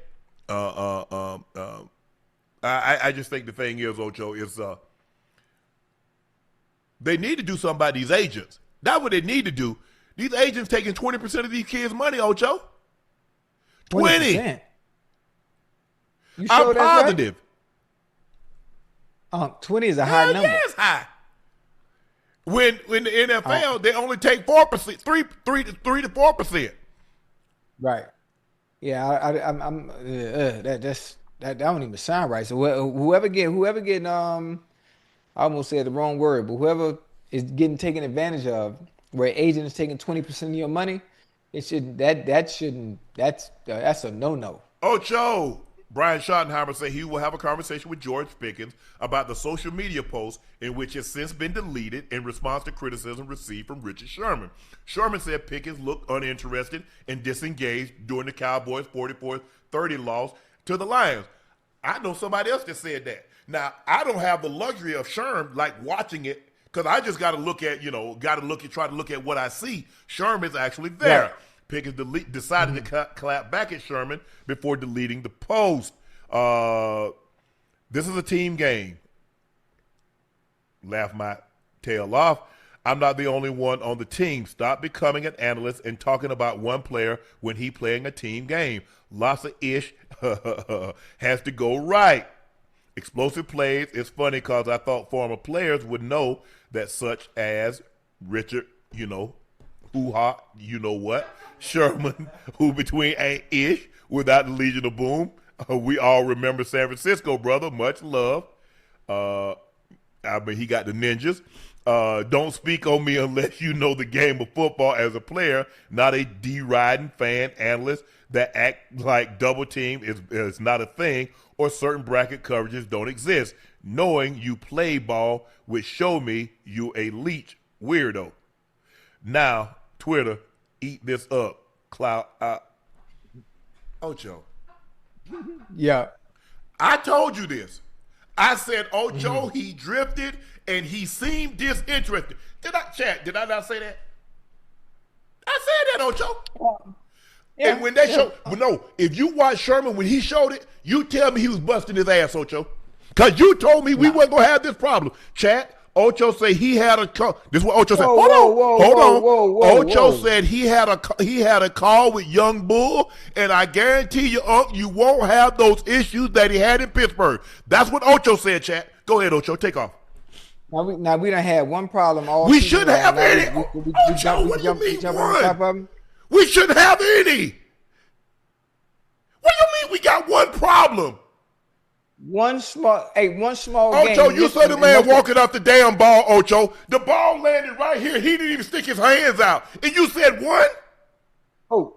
[SPEAKER 1] I just think the thing is, Ocho, is they need to do something about these agents. That's what they need to do. These agents taking 20% of these kids' money, Ocho. 20.
[SPEAKER 2] 20%. You sure
[SPEAKER 1] I'm positive.
[SPEAKER 2] Right? 20 is a high number.
[SPEAKER 1] Yeah, it's high. When the NFL, they only take 4%, 3 to 4%.
[SPEAKER 2] Right. Yeah, that don't even sound right. So whoever get I almost said the wrong word, but whoever is getting taken advantage of, where an agent is taking 20% of your money, that's a no-no.
[SPEAKER 1] Ocho. Brian Schottenheimer said he will have a conversation with George Pickens about the social media post in which has since been deleted in response to criticism received from Richard Sherman. Sherman said Pickens looked uninterested and disengaged during the Cowboys' 44-30 loss to the Lions. I know somebody else that said that. Now, I don't have the luxury of Sherman watching it Because I just got to look at, try to look at what I see. Sherman's actually there.
[SPEAKER 2] Right.
[SPEAKER 1] Pickens decided to clap back at Sherman before deleting the post. This is a team game. Laugh my tail off. I'm not the only one on the team. Stop becoming an analyst and talking about one player when he playing a team game. Lots of ish has to go right. Explosive plays. It's funny because I thought former players would know that, such as Richard, hoo-ha, Sherman, who between ain't ish without the Legion of Boom. We all remember San Francisco, brother. Much love. He got the ninjas. Don't speak on me unless you know the game of football as a player, not a D-riding fan analyst that act like double team is not a thing or certain bracket coverages don't exist. Knowing you play ball would show me you a leech weirdo. Now, Twitter, eat this up. Ocho.
[SPEAKER 2] Yeah.
[SPEAKER 1] I told you this. I said, Ocho, he drifted and he seemed disinterested. Did I not say that? I said that, Ocho.
[SPEAKER 2] Yeah.
[SPEAKER 1] And when they showed, no, if you watch Sherman when he showed it, you tell me he was busting his ass, Ocho. Because you told me we wasn't going to have this problem. Chad, Ocho said he had a call. This is what Ocho said. Hold on. Ocho said he had a call with Young Bull, and I guarantee you, Unc, you won't have those issues that he had in Pittsburgh. That's what Ocho said, Chad. Go ahead, Ocho. Take off.
[SPEAKER 2] Now we done had one problem all
[SPEAKER 1] We
[SPEAKER 2] season
[SPEAKER 1] shouldn't have
[SPEAKER 2] long.
[SPEAKER 1] any. Ocho, what do you mean one? We shouldn't have any. What do you mean we got one problem?
[SPEAKER 2] One small game.
[SPEAKER 1] Ocho, you saw the man walking off the damn ball, Ocho. The ball landed right here. He didn't even stick his hands out. And you said one?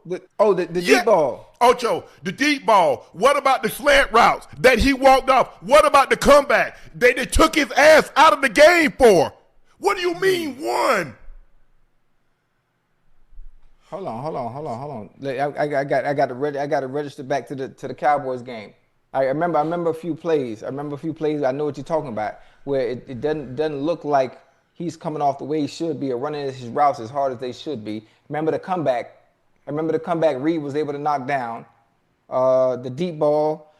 [SPEAKER 2] The deep ball.
[SPEAKER 1] Ocho, the deep ball. What about the slant routes that he walked off? What about the comeback they took his ass out of the game for? What do you mean one?
[SPEAKER 2] Hold on. I got to register back to the Cowboys game. I remember a few plays. I know what you're talking about, where it doesn't look like he's coming off the way he should be or running his routes as hard as they should be. Remember the comeback. Reed was able to knock down. The deep ball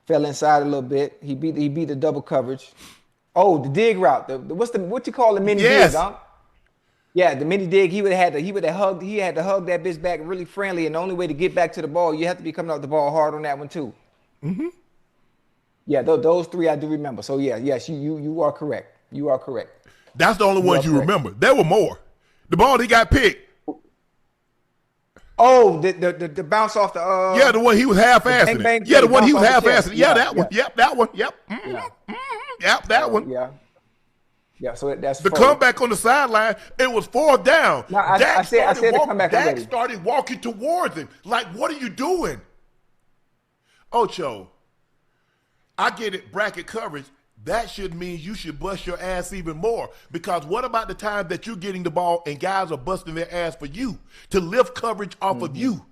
[SPEAKER 2] fell inside a little bit. He beat the double coverage. Oh, the dig route. What you call the mini dig, Unc? Yeah, the mini dig. He had to hug that bitch back really friendly, and the only way to get back to the ball, you have to be coming off the ball hard on that one too. Mm-hmm. Yeah, those three I do remember. So yes, you are correct. You are correct.
[SPEAKER 1] That's the only ones you remember. There were more. The ball he got picked.
[SPEAKER 2] Oh, the bounce off the
[SPEAKER 1] the one he was half-assing. The one he was half-assing. Yeah, that one. Yep, that one. Yep. Mm-hmm.
[SPEAKER 2] Yeah.
[SPEAKER 1] Yep, that one.
[SPEAKER 2] Yeah. Yeah, so that's
[SPEAKER 1] the comeback on the sideline. It was 4th down.
[SPEAKER 2] No, I said the comeback.
[SPEAKER 1] Dak started walking towards him. Like, what are you doing? Ocho, I get it, bracket coverage. That should mean you should bust your ass even more. Because what about the time that you're getting the ball and guys are busting their ass for you to lift coverage off of you?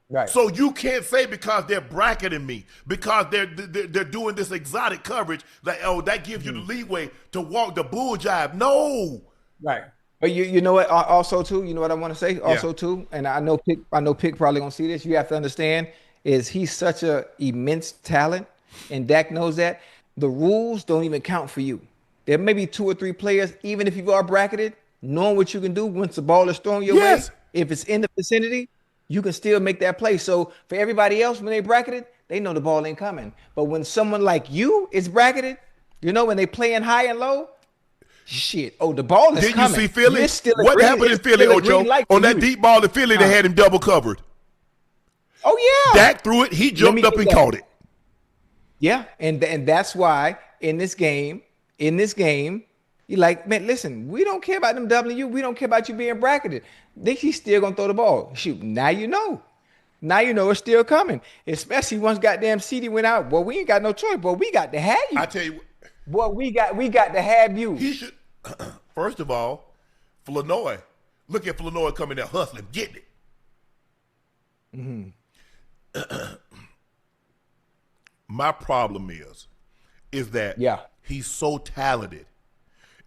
[SPEAKER 2] Right.
[SPEAKER 1] So you can't say because they're bracketing me, because they're doing this exotic coverage, that gives you the leeway to walk the bull jive. No.
[SPEAKER 2] Right. But you know what? Also too, you know what I want to say. Also too, and I know Pick probably gonna see this. You have to understand is he's such a immense talent, and Dak knows that. The rules don't even count for you. There may be 2 or 3 players, even if you are bracketed, knowing what you can do once the ball is thrown your way. If it's in the vicinity, you can still make that play. So for everybody else, when they bracketed, they know the ball ain't coming. But when someone like you is bracketed, when they playing high and low, shit. Oh, the ball is coming.
[SPEAKER 1] Did you see Philly? What happened in Philly, Ocho? On that deep ball in Philly, they had him double covered.
[SPEAKER 2] Oh, yeah.
[SPEAKER 1] Dak threw it. He jumped up and caught it.
[SPEAKER 2] Yeah, and that's why in this game, you're like, man, listen, we don't care about them doubling you. We don't care about you being bracketed. He's still going to throw the ball. Shoot, now you know. Now you know it's still coming, especially once goddamn CD went out. Boy, we ain't got no choice. Boy, we got to have you.
[SPEAKER 1] I tell you
[SPEAKER 2] what. Boy, we got to have you.
[SPEAKER 1] He should, first of all, Flournoy. Look at Flournoy coming there hustling, getting it. Mm-hmm. My problem is that he's so talented.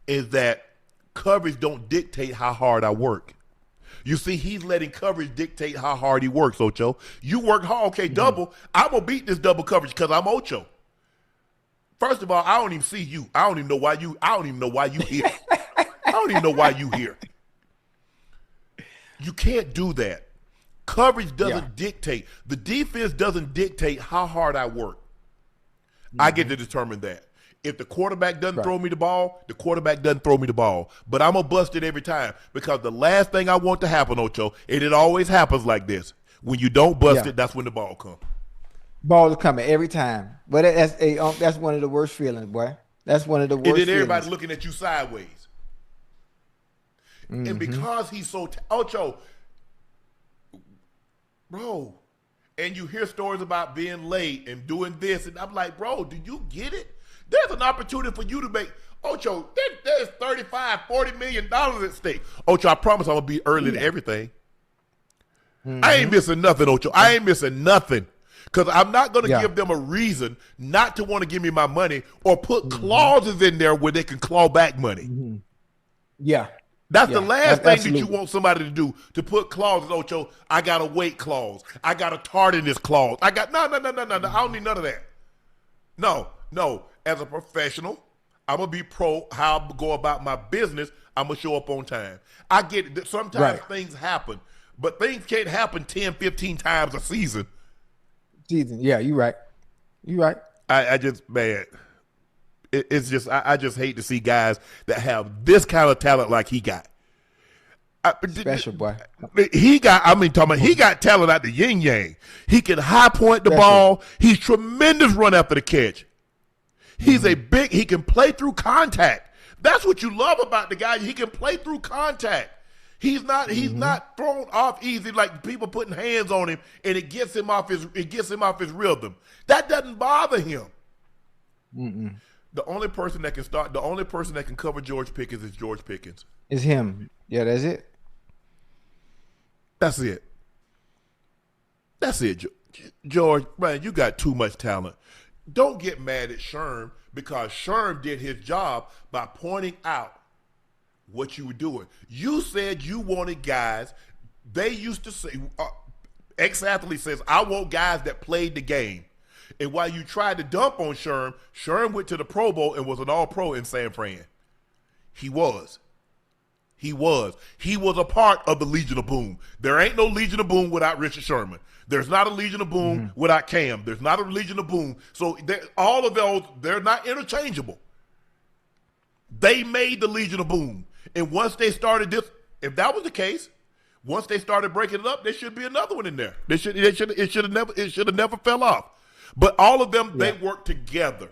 [SPEAKER 1] is that coverage don't dictate how hard I work. You see, he's letting coverage dictate how hard he works, Ocho. You work hard, okay, double. I'm going to beat this double coverage because I'm Ocho. First of all, I don't even see you. I don't even know why you here. I don't even know why you here. You can't do that. Coverage doesn't dictate. The defense doesn't dictate how hard I work. I get to determine that. If the quarterback doesn't throw me the ball, the quarterback doesn't throw me the ball. But I'm going to bust it every time because the last thing I want to happen, Ocho, and it always happens like this, when you don't bust it, that's when the ball comes.
[SPEAKER 2] Ball is coming every time. But that's one of the worst feelings, boy. That's one of the worst feelings.
[SPEAKER 1] And then everybody's looking at you sideways. And because he's so Ocho, bro, and you hear stories about being late and doing this, and I'm like, bro, do you get it? There's an opportunity for you to make, Ocho, there's $35, $40 million at stake. Ocho, I promise I'm going to be early to everything. I ain't missing nothing, Ocho. I ain't missing nothing. Because I'm not going to give them a reason not to want to give me my money or put clauses in there where they can claw back money.
[SPEAKER 2] Yeah.
[SPEAKER 1] That's the last thing that you want somebody to do, to put clauses. Ocho, I got a weight clause. I got a tardiness clause. I got, no. I don't need none of that. No. As a professional, I'm going to be pro how I go about my business. I'm going to show up on time. I get it. Sometimes things happen, but things can't happen 10, 15 times a season.
[SPEAKER 2] Yeah, you're right.
[SPEAKER 1] I just, man, it's just, I just hate to see guys that have this kind of talent like he got.
[SPEAKER 2] Special, boy.
[SPEAKER 1] He got talent out the yin yang. He can high point the ball. He's tremendous run after the catch. He's he can play through contact. That's what you love about the guy. He can play through contact. He's not thrown off easy like people putting hands on him and it gets him off his rhythm. That doesn't bother him. The only person that can cover George Pickens is George Pickens.
[SPEAKER 2] It's him. Yeah, that's it.
[SPEAKER 1] That's it, George. Man, you got too much talent. Don't get mad at Sherm because Sherm did his job by pointing out what you were doing. You said you wanted guys. They used to say, ex-athlete says, I want guys that played the game. And while you tried to dump on Sherm, Sherm went to the Pro Bowl and was an all-pro in San Fran. He was a part of the Legion of Boom. There ain't no Legion of Boom without Richard Sherman. There's not a Legion of Boom without Cam. There's not a Legion of Boom. So all of those, they're not interchangeable. They made the Legion of Boom. And once they started this, if that was the case, once they started breaking it up, there should be another one in there. It should have never fell off. But all of them, they work together.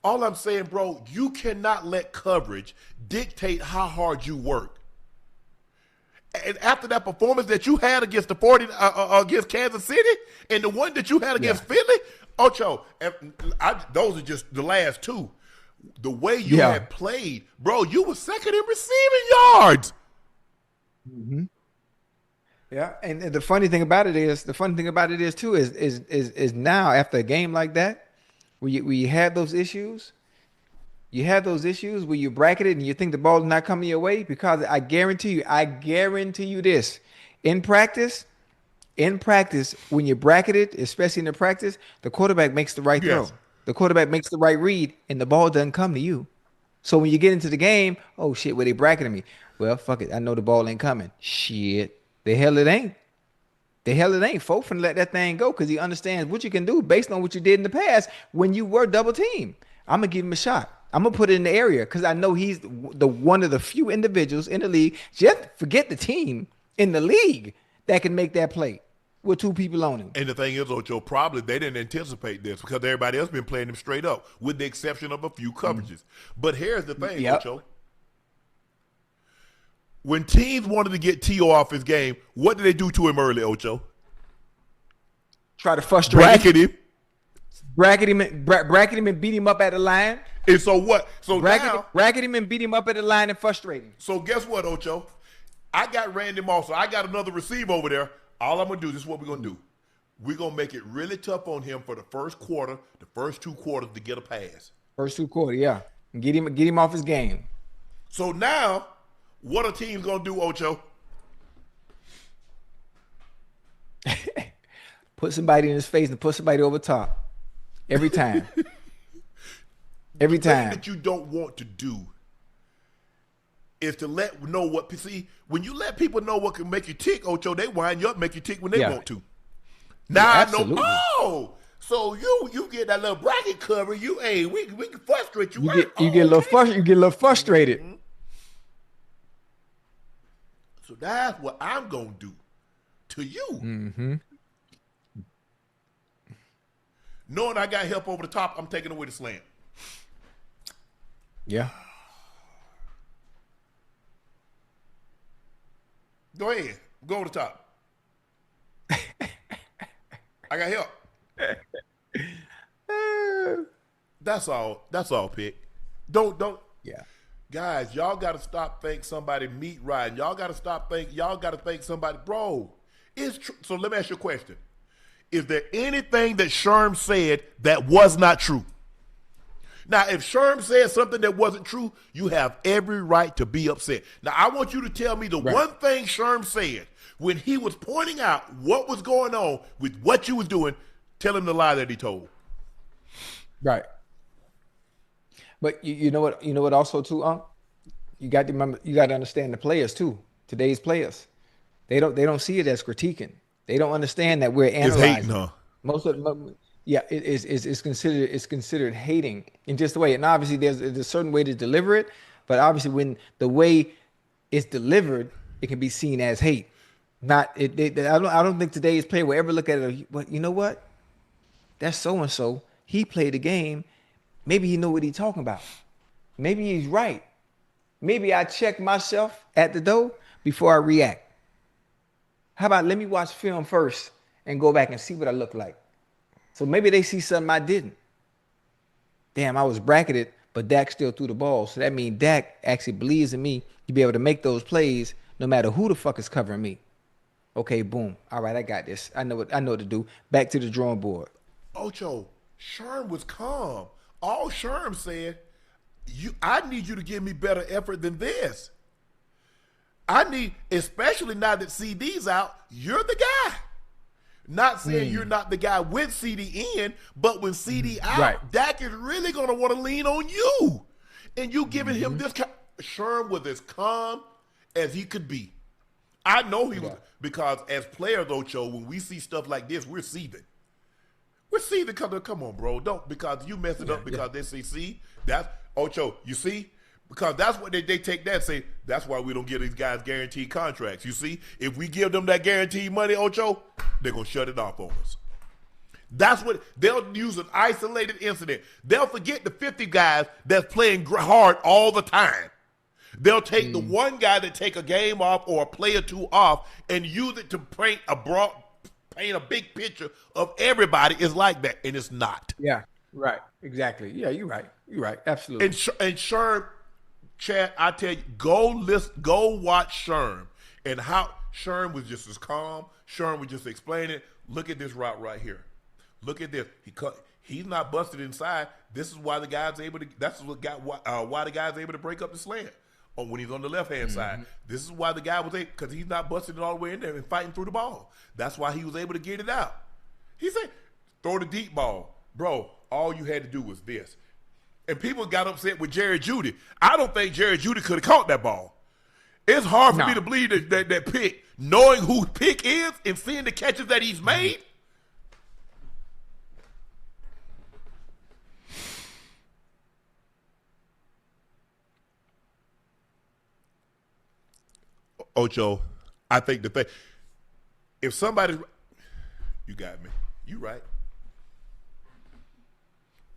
[SPEAKER 1] All I'm saying, bro, you cannot let coverage dictate how hard you work. And after that performance that you had against against Kansas City, and the one that you had against Philly, Ocho, those are just the last two. The way you had played, bro, you were second in receiving yards.
[SPEAKER 2] Yeah, and the funny thing about it is now after a game like that, where you have those issues, where you bracket it and you think the ball is not coming your way, because I guarantee you this, in practice, when you bracket it, especially in the practice, the quarterback makes the right throw. The quarterback makes the right read, and the ball doesn't come to you. So when you get into the game, oh shit, where they bracketing me? Well, fuck it, I know the ball ain't coming. Shit, the hell it ain't. Folk finna let that thing go because he understands what you can do based on what you did in the past when you were double teamed. I'm gonna give him a shot. I'm gonna put it in the area because I know he's the one of the few individuals in the league. Just forget the team in the league that can make that play with two people on him.
[SPEAKER 1] And the thing is, Ocho, probably they didn't anticipate this because everybody else been playing him straight up, with the exception of a few coverages. But here's the thing, Ocho. When teams wanted to get T.O. off his game, what did they do to him early, Ocho?
[SPEAKER 2] Try to frustrate
[SPEAKER 1] him.
[SPEAKER 2] Bracket him and beat him up at the line.
[SPEAKER 1] And so what? So
[SPEAKER 2] bracket him and beat him up at the line and frustrate him.
[SPEAKER 1] So guess what, Ocho? I got Randy Moss. So I got another receiver over there. All I'm going to do, this is what we're going to do. We're going to make it really tough on him for the first quarter, the first 2 quarters to get a pass.
[SPEAKER 2] First 2 quarters, yeah. Get him off his game.
[SPEAKER 1] So now, what are teams gonna do, Ocho?
[SPEAKER 2] Put somebody in his face and put somebody over top. Every time. Every
[SPEAKER 1] The thing
[SPEAKER 2] time.
[SPEAKER 1] that you don't want to do is to know what. See, when you let people know what can make you tick, Ocho, they wind you up, make you tick when they want to. Now I know.
[SPEAKER 2] absolutely.
[SPEAKER 1] Oh, so you get that little bracket cover. We can frustrate you.
[SPEAKER 2] You get a little frustrated. You get a little frustrated.
[SPEAKER 1] Mm-hmm. So that's what I'm gonna do to you.
[SPEAKER 2] Mm-hmm.
[SPEAKER 1] Knowing I got help over the top, I'm taking away the slant.
[SPEAKER 2] Yeah.
[SPEAKER 1] Go ahead. Go over the top. I got help. That's all. That's all, Pick. Don't.
[SPEAKER 2] Yeah.
[SPEAKER 1] Guys, y'all got to stop think somebody meat riding. Y'all got to think somebody, bro. It's true. So let me ask you a question. Is there anything that Sherm said that was not true? Now, if Sherm said something that wasn't true, you have every right to be upset. Now, I want you to tell me the one thing Sherm said when he was pointing out what was going on with what you was doing. Tell him the lie that he told.
[SPEAKER 2] Right. But you know what? You know what? Also, too, you got to remember. You got to understand the players too. Today's players, they don't see it as critiquing. They don't understand that we're analyzing.
[SPEAKER 1] It's hating, huh?
[SPEAKER 2] Most of them, yeah, it's considered hating in just the way. And obviously, there's a certain way to deliver it. But obviously, when the way it's delivered, it can be seen as hate. Not it. I don't think today's player will ever look at it. But you know what? That's so and so. He played the game. Maybe he know what he's talking about. Maybe he's right. Maybe I check myself at the door before I react. How about let me watch film first and go back and see what I look like? So maybe they see something I didn't. Damn, I was bracketed, but Dak still threw the ball. So that means Dak actually believes in me to be able to make those plays no matter who the fuck is covering me. Okay, boom. All right, I got this. I know what to do. Back to the drawing board.
[SPEAKER 1] Ocho, Sherm was calm. All Sherm said, I need you to give me better effort than this. I need, especially now that CD's out, you're the guy. Not saying you're not the guy with CD in, but when CD out, Dak is really going to want to lean on you. And you giving him this kind. Sherm was as calm as he could be. I know he was, because as players, Ocho, when we see stuff like this, we're seething. We're seething because, come on, bro. Don't, because you mess it up because they say, see, that's, Ocho, you see? Because that's what they take that and say, that's why we don't give these guys guaranteed contracts. You see, if we give them that guaranteed money, Ocho, they're going to shut it off on us. That's what, they'll use an isolated incident. They'll forget the 50 guys that's playing hard all the time. They'll take the one guy that take a game off or a play or two off and use it to paint a big picture of everybody is like that, and it's not.
[SPEAKER 2] Yeah, right. Exactly. Yeah, you're right. You're right. Absolutely.
[SPEAKER 1] And Sherm, Chad, I tell you, go watch Sherm and how Sherm was just as calm. Sherm was just explaining, look at this route right here. Look at this. He's not busted inside. This is why the guy's able to. That's what got why the guy's able to break up the slant when he's on the left hand side. This is why the guy was able, because he's not busting it all the way in there and fighting through the ball. That's why he was able to get it out. He said, throw the deep ball, bro. All you had to do was this. And people got upset with Jerry Jeudy. I don't think Jerry Jeudy could have caught that ball. It's hard for me to believe that Pick, knowing who Pick is and seeing the catches that he's made. Ocho, I think the thing, if somebody, you got me. You right.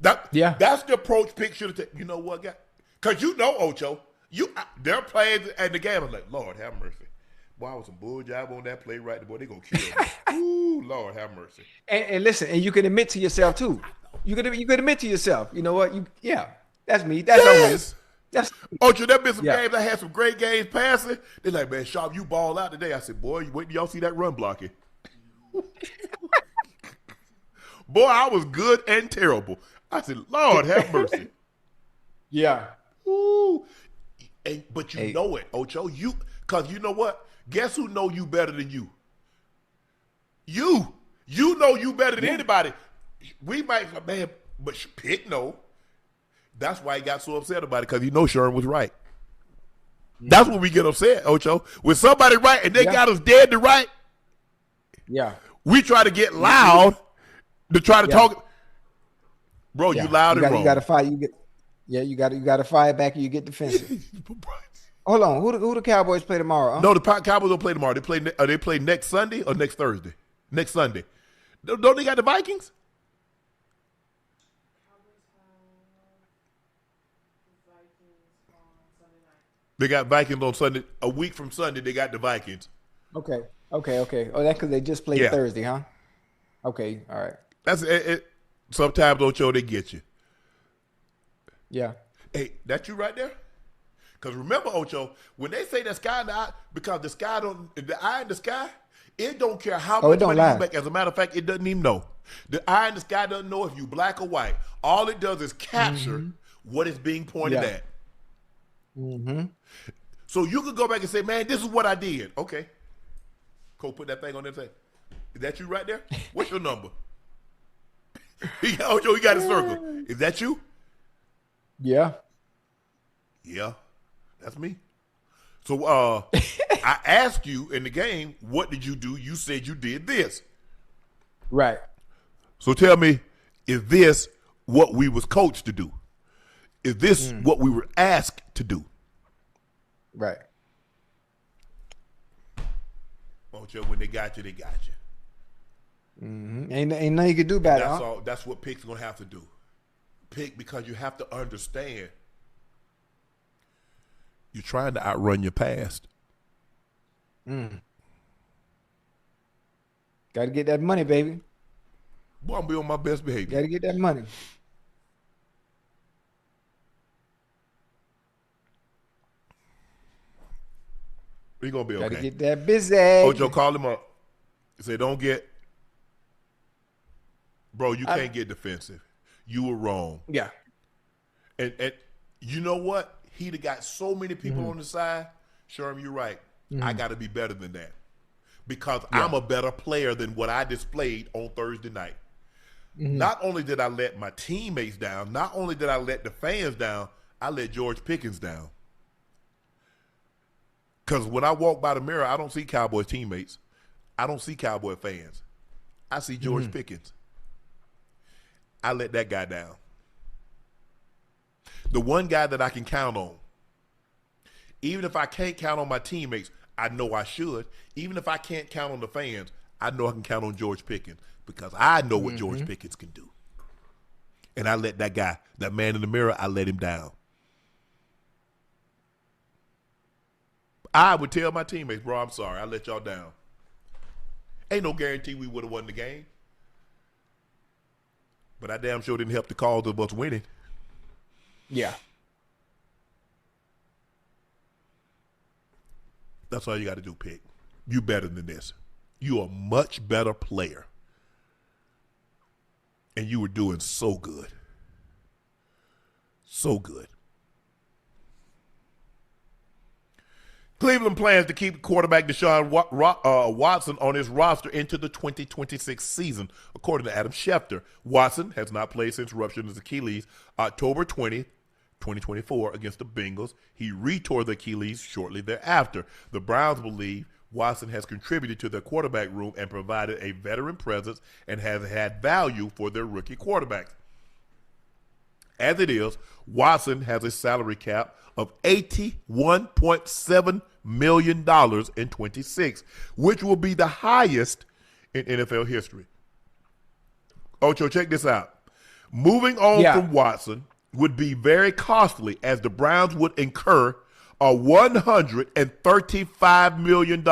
[SPEAKER 1] That's the approach Pick should have taken. You know what, guy? Because you know, Ocho, they're playing at the game. I was like, Lord, have mercy. Boy, I was some bull job on that play right there. Boy, they going to kill me. Ooh, Lord, have mercy.
[SPEAKER 2] And listen, and you can admit to yourself, too. You could admit to yourself, you know what? That's me. That's always.
[SPEAKER 1] Ocho, there been some games. I had some great games passing. They're like, man, Sharpe, you ball out today. I said, boy, wait till y'all see that run blocking. Boy, I was good and terrible. I said, Lord, have mercy.
[SPEAKER 2] Yeah.
[SPEAKER 1] Ooh. But you
[SPEAKER 2] Hey.
[SPEAKER 1] know it, Ocho. Because you know what? Guess who know you better than you? You. You know you better than anybody. We might, man, but Pick no. That's why he got so upset about it, because he knows Sherman was right. That's when we get upset, Ocho. When somebody right and they got us dead to right, we try to get loud to try to talk. Bro, you loud and wrong.
[SPEAKER 2] You got to fight. You got to fire back and you get defensive. Hold on. Who the Cowboys play tomorrow? Huh?
[SPEAKER 1] No, the Cowboys don't play tomorrow. They play next Sunday or next Thursday? Next Sunday. Don't they got the Vikings? They got Vikings on Sunday. A week from Sunday, they got the Vikings.
[SPEAKER 2] Okay. Oh, that's because they just played Thursday, huh? Okay, all right.
[SPEAKER 1] That's it. Sometimes, Ocho, they get you.
[SPEAKER 2] Yeah.
[SPEAKER 1] Hey, that you right there? Because remember, Ocho, when they say the sky in the eye, because the eye in the sky, it don't care how much money you make. As a matter of fact, it doesn't even know. The eye in the sky doesn't know if you black or white. All it does is capture what is being pointed at.
[SPEAKER 2] Mm-hmm.
[SPEAKER 1] So you could go back and say, man, this is what I did. Okay. Go put that thing on there and say, is that you right there? What's your number? Ocho, he got a circle. Is that you?
[SPEAKER 2] Yeah.
[SPEAKER 1] Yeah. That's me. So I asked you in the game, what did you do? You said you did this.
[SPEAKER 2] Right.
[SPEAKER 1] So tell me, is this what we was coached to do? Is this what we were asked to do?
[SPEAKER 2] Right.
[SPEAKER 1] Ocho, when they got you, they got you.
[SPEAKER 2] Mm-hmm. Ain't nothing you can do about it.
[SPEAKER 1] That's all. That's what Pick's gonna have to do. Pick, because you have to understand. You're trying to outrun your past.
[SPEAKER 2] Got to get that money, baby.
[SPEAKER 1] Boy, I'm be on my best behavior.
[SPEAKER 2] Got to get that money.
[SPEAKER 1] We're gonna be okay.
[SPEAKER 2] Got to get that busy.
[SPEAKER 1] Ocho, call him up. Say, don't get. Bro, you can't get defensive. You were wrong.
[SPEAKER 2] Yeah.
[SPEAKER 1] And you know what? He'd have got so many people on the side. Sherm, you're right. I got to be better than that, because I'm a better player than what I displayed on Thursday night. Not only did I let my teammates down, not only did I let the fans down, I let George Pickens down. Because when I walk by the mirror, I don't see Cowboys teammates. I don't see Cowboy fans. I see George Pickens. I let that guy down. The one guy that I can count on. Even if I can't count on my teammates, I know I should. Even if I can't count on the fans, I know I can count on George Pickens, because I know what George Pickens can do. And I let that guy, that man in the mirror, I let him down. I would tell my teammates, bro, I'm sorry, I let y'all down. Ain't no guarantee we would have won the game. But I damn sure didn't help the cause of us winning.
[SPEAKER 2] Yeah.
[SPEAKER 1] That's all you got to do, Pick. You better than this. You a much better player. And you were doing so good. So good. Cleveland plans to keep quarterback Deshaun Watson on his roster into the 2026 season, according to Adam Schefter. Watson has not played since rupturing his Achilles October 20th, 2024 against the Bengals. He retore the Achilles shortly thereafter. The Browns believe Watson has contributed to their quarterback room and provided a veteran presence and has had value for their rookie quarterbacks. As it is, Watson has a salary cap of $81.7 million in 26, which will be the highest in NFL history. Ocho, check this out. Moving on from Watson would be very costly, as the Browns would incur a $135 million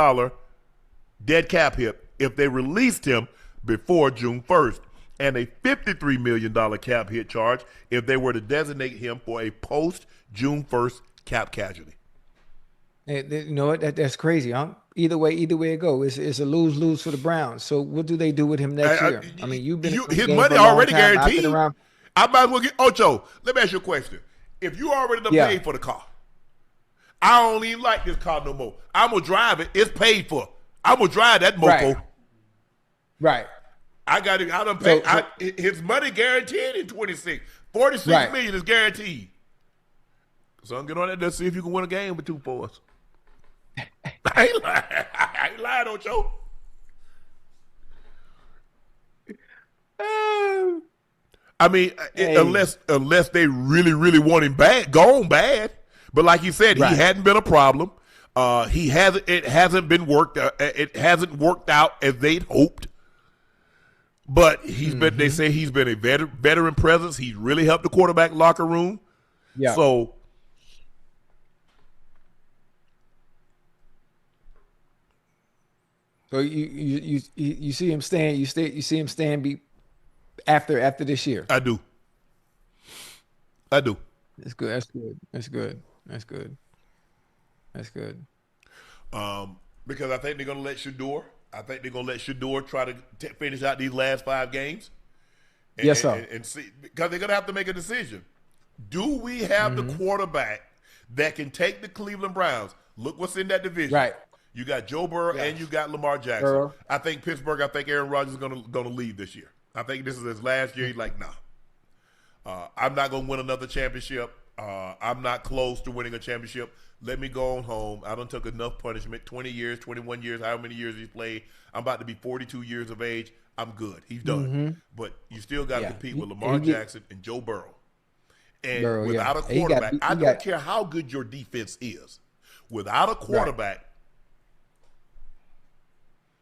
[SPEAKER 1] dead cap hit if they released him before June 1st, and a $53 million cap hit charge if they were to designate him for a post-June 1st cap casualty.
[SPEAKER 2] You know what? That's crazy, huh? Either way it goes. It's a lose-lose for the Browns. So what do they do with him next year? I mean, you've been
[SPEAKER 1] his money already guaranteed. I might as well get Ocho. Let me ask you a question. if you already done
[SPEAKER 2] Yeah.
[SPEAKER 1] paid for the car, I don't even like this car no more. I'm going to drive it. It's paid for. I'm going to drive that mofo.
[SPEAKER 2] Right.
[SPEAKER 1] I got it. I done paid. His money guaranteed in 26. 46 million is guaranteed. So I'm get on that. Let's see if you can win a game with 2 for us. I ain't lying, Ocho. I mean, unless they really want him bad, gone bad. But like you said, he hadn't been a problem. It hasn't been worked. It hasn't worked out as they'd hoped. But he's been. They say he's been a veteran presence. He's really helped the quarterback locker room.
[SPEAKER 2] Yeah.
[SPEAKER 1] So.
[SPEAKER 2] So you see him staying. You see him staying after this year.
[SPEAKER 1] I do.
[SPEAKER 2] That's good. That's good.
[SPEAKER 1] Because I think they're going to let Shador. Try to finish out these last 5 games.
[SPEAKER 2] Yes, sir.
[SPEAKER 1] And see, because they're going to have to make a decision. Do we have the quarterback that can take the Cleveland Browns? Look what's in that division.
[SPEAKER 2] Right.
[SPEAKER 1] You got Joe Burrow and you got Lamar Jackson. I think Aaron Rodgers is going to leave this year. I think this is his last year. He's like, nah. I'm not going to win another championship. I'm not close to winning a championship. Let me go on home. I done took enough punishment. 20 years, 21 years, however many years he's played. I'm about to be 42 years of age. I'm good. He's done. But you still got to compete with Lamar Jackson and Joe Burrow. And without a quarterback, I don't care how good your defense is. Without a quarterback,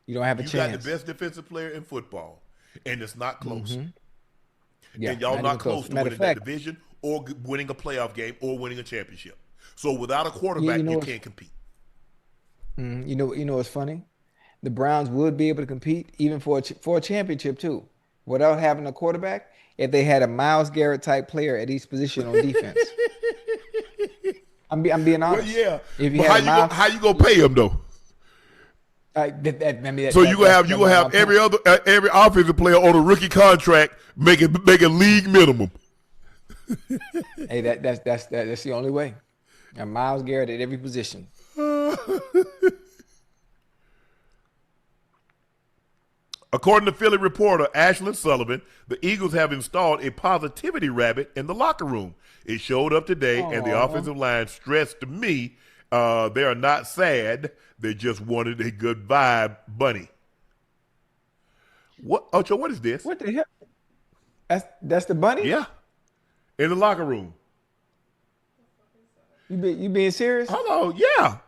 [SPEAKER 2] you don't have a chance.
[SPEAKER 1] You got the best defensive player in football, and it's not close.
[SPEAKER 2] Yeah,
[SPEAKER 1] and y'all not close to winning that division or winning a playoff game or winning a championship. So without a quarterback, you can't compete.
[SPEAKER 2] You know what's funny? The Browns would be able to compete even for a championship too, without having a quarterback. If they had a Myles Garrett type player at each position on defense. I'm being honest.
[SPEAKER 1] Well, yeah.
[SPEAKER 2] If you
[SPEAKER 1] how you gonna pay him though? So you gonna have every offensive player on a rookie contract making league minimum.
[SPEAKER 2] Hey, that's the only way. And Myles Garrett at every position.
[SPEAKER 1] According to Philly reporter Ashlyn Sullivan, the Eagles have installed a positivity rabbit in the locker room. It showed up today, and the offensive line stressed to me they are not sad. They just wanted a good vibe bunny. What, Ocho, what is this?
[SPEAKER 2] What the hell? That's the bunny?
[SPEAKER 1] Yeah. In the locker room.
[SPEAKER 2] You being serious?
[SPEAKER 1] Hello, yeah.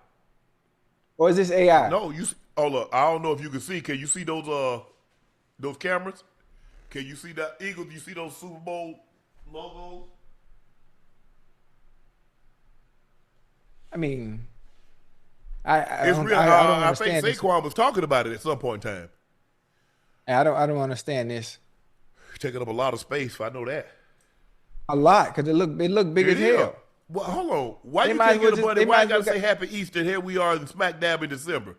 [SPEAKER 2] Or is this AI?
[SPEAKER 1] No, look, I don't know if you can see. Can you see those cameras? Can you see that Eagles? You see those Super Bowl logos?
[SPEAKER 2] I mean,
[SPEAKER 1] it's real. I think Saquon was talking about it at some point in time.
[SPEAKER 2] I don't understand this.
[SPEAKER 1] Taking up a lot of space. I know that.
[SPEAKER 2] A lot, because it look big as hell.
[SPEAKER 1] Well, hold on. Why you can't get a buddy? Why I gotta say Happy Easter? Here we are in smack dab in December.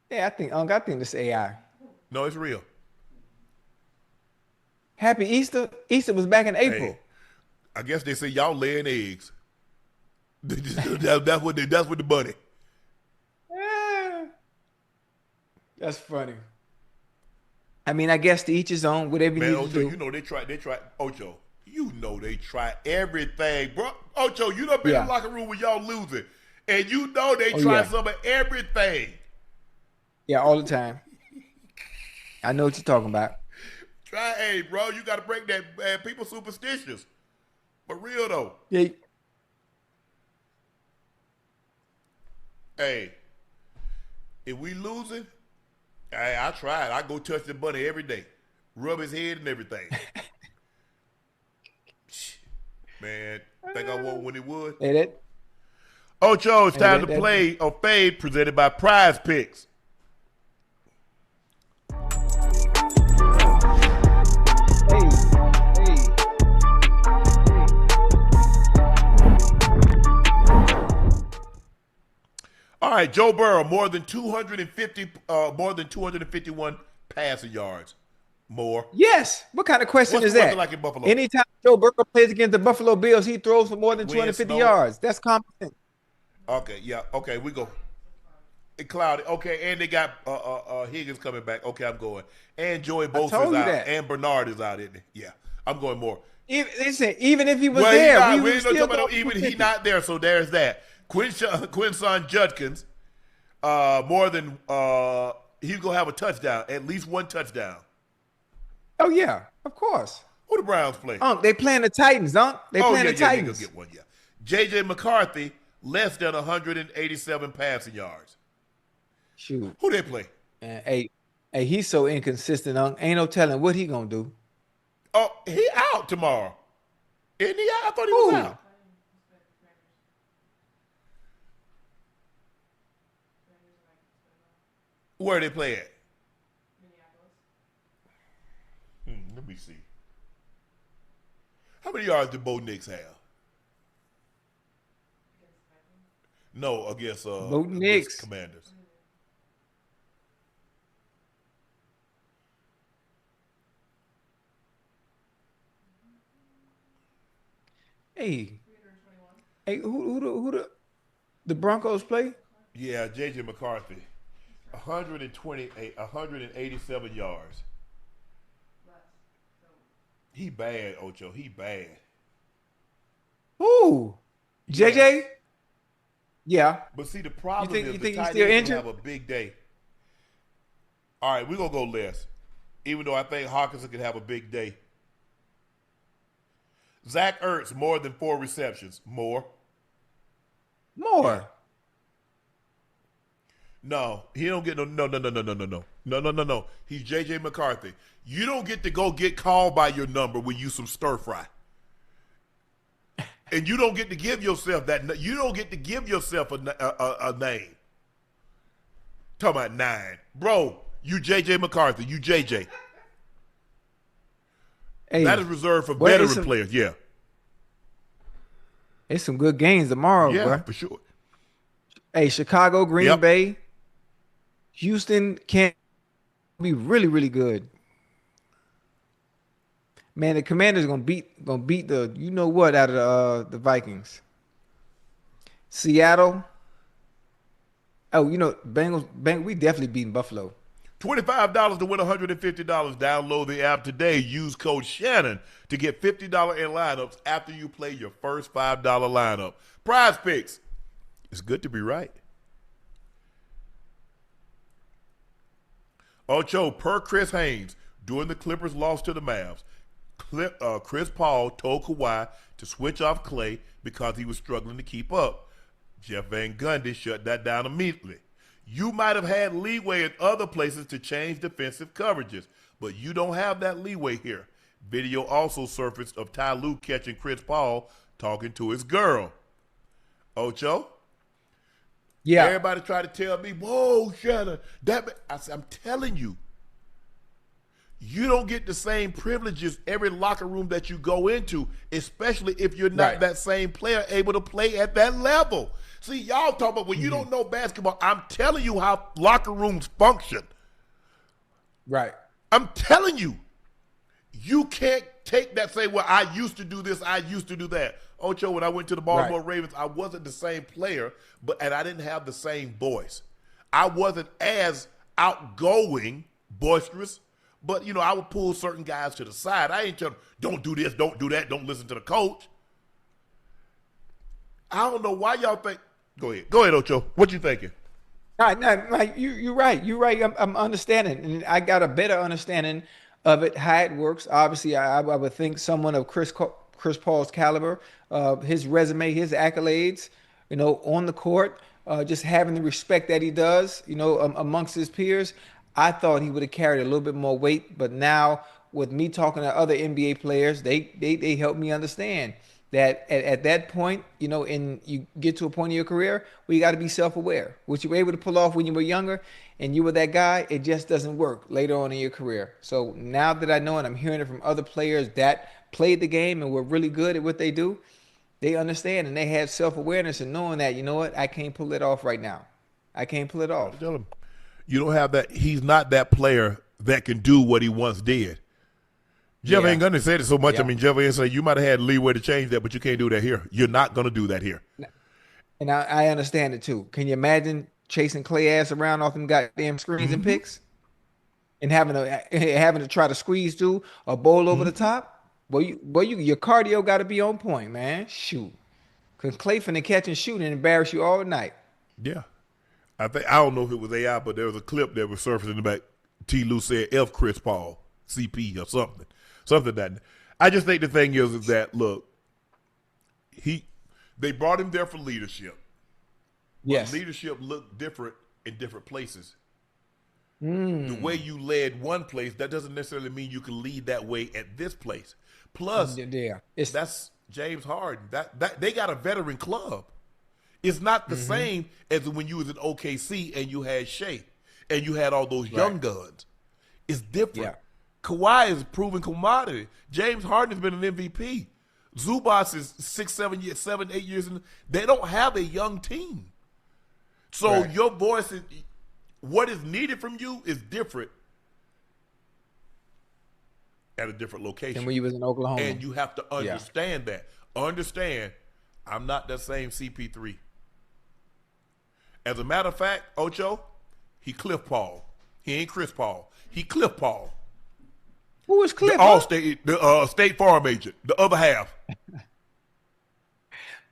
[SPEAKER 2] Yeah, I think this AI.
[SPEAKER 1] No, it's real.
[SPEAKER 2] Happy Easter. Easter was back in April.
[SPEAKER 1] Hey, I guess they say y'all laying eggs. That's what the bunny.
[SPEAKER 2] Yeah. That's funny. I mean, I guess to each his own. Whatever you need
[SPEAKER 1] Ocho,
[SPEAKER 2] to do.
[SPEAKER 1] you know they try. Ocho, you know they try everything, bro. Ocho, you done been in the locker room when y'all losing, and you know they try some of everything.
[SPEAKER 2] Yeah, all the time. I know what you're talking about.
[SPEAKER 1] Hey, bro, you got to break that. People superstitious. For real, though.
[SPEAKER 2] Yeah.
[SPEAKER 1] Hey, if we losing, I tried. I go touch the bunny every day. Rub his head and everything. Man, think I won when it would.
[SPEAKER 2] Hey, that.
[SPEAKER 1] Ocho, it's time to play a fade presented by Prize Picks. All right, Joe Burrow, more than 251 passing yards. More.
[SPEAKER 2] Yes. What kind of question
[SPEAKER 1] What's
[SPEAKER 2] is
[SPEAKER 1] the weather
[SPEAKER 2] that?
[SPEAKER 1] like in Buffalo?
[SPEAKER 2] Anytime Joe Burrow plays against the Buffalo Bills, he throws for more than
[SPEAKER 1] Wind,
[SPEAKER 2] 250
[SPEAKER 1] snow.
[SPEAKER 2] yards. That's common sense.
[SPEAKER 1] Okay, yeah. Okay, we go. It cloudy. Okay, and they got Higgins coming back. Okay, I'm going. And Joey Bosa
[SPEAKER 2] told
[SPEAKER 1] is
[SPEAKER 2] you
[SPEAKER 1] out.
[SPEAKER 2] that.
[SPEAKER 1] And Bernard is out, isn't he? Yeah, I'm going more.
[SPEAKER 2] Even if he was
[SPEAKER 1] Well,
[SPEAKER 2] there,
[SPEAKER 1] he
[SPEAKER 2] we
[SPEAKER 1] ain't
[SPEAKER 2] still
[SPEAKER 1] talking about
[SPEAKER 2] going
[SPEAKER 1] even
[SPEAKER 2] 250.
[SPEAKER 1] he not there. So there's that. Quinson Judkins, more than he's gonna have a touchdown, at least one touchdown.
[SPEAKER 2] Oh yeah, of course.
[SPEAKER 1] Who the Browns play?
[SPEAKER 2] They playing the Titans, They playing the
[SPEAKER 1] He
[SPEAKER 2] Titans.
[SPEAKER 1] gonna get one. Yeah. J.J. McCarthy less than 187 passing yards.
[SPEAKER 2] Shoot.
[SPEAKER 1] Who they play?
[SPEAKER 2] Hey, he's so inconsistent. Ain't no telling what he gonna do.
[SPEAKER 1] Oh, he out tomorrow. Isn't he out? I thought he was
[SPEAKER 2] Who?
[SPEAKER 1] out. Where they play at? Let me see. How many yards did Bo Nix have? No, against
[SPEAKER 2] Bo Nix.
[SPEAKER 1] Commanders.
[SPEAKER 2] Hey, who the Broncos play?
[SPEAKER 1] Yeah, J.J. McCarthy. 187 yards. He bad, Ocho. He bad.
[SPEAKER 2] Who? JJ? Yeah.
[SPEAKER 1] But see, the problem
[SPEAKER 2] You think
[SPEAKER 1] is
[SPEAKER 2] he's
[SPEAKER 1] the tight
[SPEAKER 2] still
[SPEAKER 1] end can
[SPEAKER 2] injured?
[SPEAKER 1] have a big day. All right, we're going to go less. Even though I think Hawkinson could have a big day. Zach Ertz, more than 4 receptions. More. No, he don't get no. He's J.J. McCarthy. You don't get to go get called by your number when you some stir fry. And you don't get to give yourself that. You don't get to give yourself a name. Talking about 9. Bro, you J.J. McCarthy. You J.J.
[SPEAKER 2] Hey,
[SPEAKER 1] That is reserved for
[SPEAKER 2] boy,
[SPEAKER 1] veteran players. Yeah.
[SPEAKER 2] It's some good games tomorrow,
[SPEAKER 1] Yeah,
[SPEAKER 2] bro.
[SPEAKER 1] for sure.
[SPEAKER 2] Hey, Chicago, Green
[SPEAKER 1] Yep.
[SPEAKER 2] Bay, Houston can't be really, really good. Man, the Commanders gonna beat the you know what out of the Vikings. Seattle. Oh, Bengals. We definitely beating Buffalo.
[SPEAKER 1] $25 to win $150. Download the app today. Use code Shannon to get $50 in lineups after you play your first $5 lineup. Prize Picks. It's good to be right. Ocho, per Chris Haynes, during the Clippers' loss to the Mavs, Chris Paul told Kawhi to switch off Klay because he was struggling to keep up. Jeff Van Gundy shut that down immediately. You might have had leeway in other places to change defensive coverages, but you don't have that leeway here. Video also surfaced of Ty Lue catching Chris Paul talking to his girl. Ocho?
[SPEAKER 2] Yeah.
[SPEAKER 1] Everybody try to tell me, whoa, Shannon. I said, I'm telling you, you don't get the same privileges every locker room that you go into, especially if you're not that same player able to play at that level. See, y'all talk about when you don't know basketball, I'm telling you how locker rooms function.
[SPEAKER 2] Right.
[SPEAKER 1] I'm telling you, you can't take that, say, well, I used to do this, I used to do that. Ocho, when I went to the Baltimore Ravens, I wasn't the same player, and I didn't have the same voice. I wasn't as outgoing, boisterous, but, I would pull certain guys to the side. I ain't telling them, don't do this, don't do that, don't listen to the coach. I don't know why y'all think. Go ahead, Ocho. What you thinking?
[SPEAKER 2] No, you're right. You're right. I'm understanding, and I got a better understanding of it, how it works. Obviously, I would think someone of Chris Paul's caliber, his resume, his accolades, on the court, just having the respect that he does, amongst his peers. I thought he would have carried a little bit more weight, but now with me talking to other NBA players, they help me understand that at that point, and you get to a point in your career where you got to be self-aware. What you were able to pull off when you were younger and you were that guy, it just doesn't work later on in your career. So now that I know and I'm hearing it from other players that played the game and were really good at what they do, they understand and they have self-awareness and knowing that, I can't pull it off right now. I can't pull it off.
[SPEAKER 1] Tell him, you don't have that. He's not that player that can do what he once did. Jeff ain't gonna say it so much. I mean, Jeff ain't say you might have had leeway to change that, but you can't do that here. You're not gonna do that here.
[SPEAKER 2] And I understand it too. Can you imagine chasing Clay ass around off them goddamn screens and picks, and having to try to squeeze through a bowl over the top? Your cardio got to be on point, man. Shoot, cause Clay finna catch and shoot and embarrass you all night.
[SPEAKER 1] Yeah, I don't know if it was AI, but there was a clip that was surfacing in the back. T. Lou said F. Chris Paul, CP or something that. I just think the thing is that look, they brought him there for leadership.
[SPEAKER 2] Yes,
[SPEAKER 1] leadership looked different in different places. The way you led one place, that doesn't necessarily mean you can lead that way at this place. Plus, that's James Harden. That they got a veteran club. It's not the same as when you was in OKC and you had Shea and you had all those young guns. It's different. Yeah. Kawhi is a proven commodity. James Harden has been an MVP. Zubac is 7, 8 years in. They don't have a young team. So your voice is what is needed from you is different at a different location.
[SPEAKER 2] And when you was in Oklahoma.
[SPEAKER 1] And you have to understand that. Understand, I'm not that same CP3. As a matter of fact, Ocho, he Cliff Paul. He ain't Chris Paul. He Cliff Paul.
[SPEAKER 2] Who is Cliff?
[SPEAKER 1] The State Farm agent, the other half.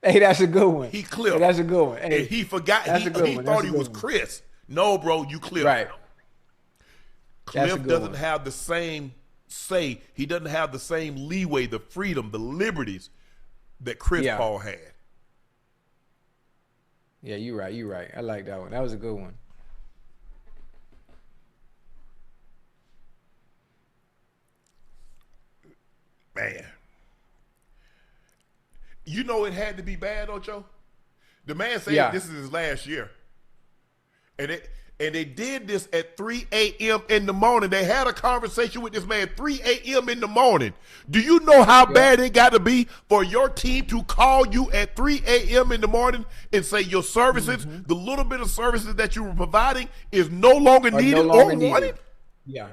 [SPEAKER 2] Hey, that's a good one.
[SPEAKER 1] He Cliff.
[SPEAKER 2] Hey, that's a good one. Hey,
[SPEAKER 1] and he forgot. He thought he was Chris. No, bro, you Cliff.
[SPEAKER 2] Right.
[SPEAKER 1] Cliff doesn't have the same say. He doesn't have the same leeway, the freedom, the liberties that Chris Paul had.
[SPEAKER 2] Yeah, you're right. You're right. I like that one. That was a good one.
[SPEAKER 1] Man. You know it had to be bad, Ocho? The man said this is his last year. And they did this at 3 a.m. in the morning. They had a conversation with this man 3 a.m. in the morning. Do you know how bad it got to be for your team to call you at 3 a.m. in the morning and say your services, the little bit of services that you were providing is no longer needed or wanted?
[SPEAKER 2] Yeah.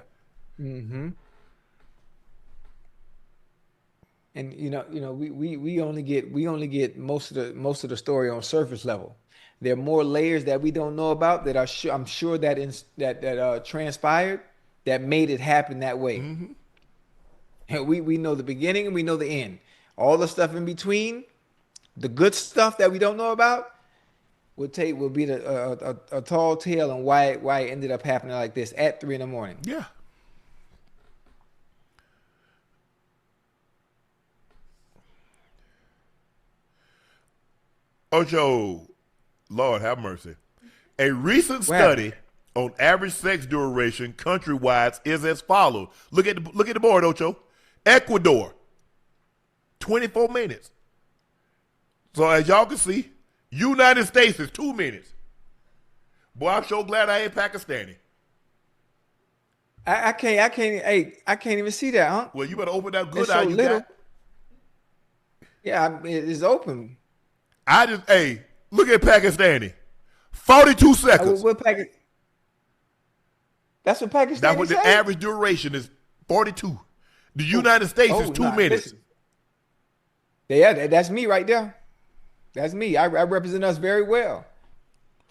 [SPEAKER 2] And we only get most of the story on surface level. There are more layers that we don't know about that I'm sure that transpired that made it happen that way. And we know the beginning and we know the end. All the stuff in between, the good stuff that we don't know about, will be a tall tale on why it ended up happening like this at 3 a.m.
[SPEAKER 1] Yeah. Ocho, Lord have mercy. A recent study on average sex duration countrywide is as follows. Look at the board, Ocho. Ecuador, 24 minutes. So as y'all can see, United States is 2 minutes. Boy, I'm so glad I ain't Pakistani.
[SPEAKER 2] I can't even see that, huh?
[SPEAKER 1] Well, you better open that good eye you got.
[SPEAKER 2] Yeah, it's open.
[SPEAKER 1] Look at Pakistani. 42 seconds.
[SPEAKER 2] That's what Pakistani
[SPEAKER 1] That's what the average duration is, 42. The United States is 2 minutes.
[SPEAKER 2] Yeah, that's me right there. That's me. I represent us very well.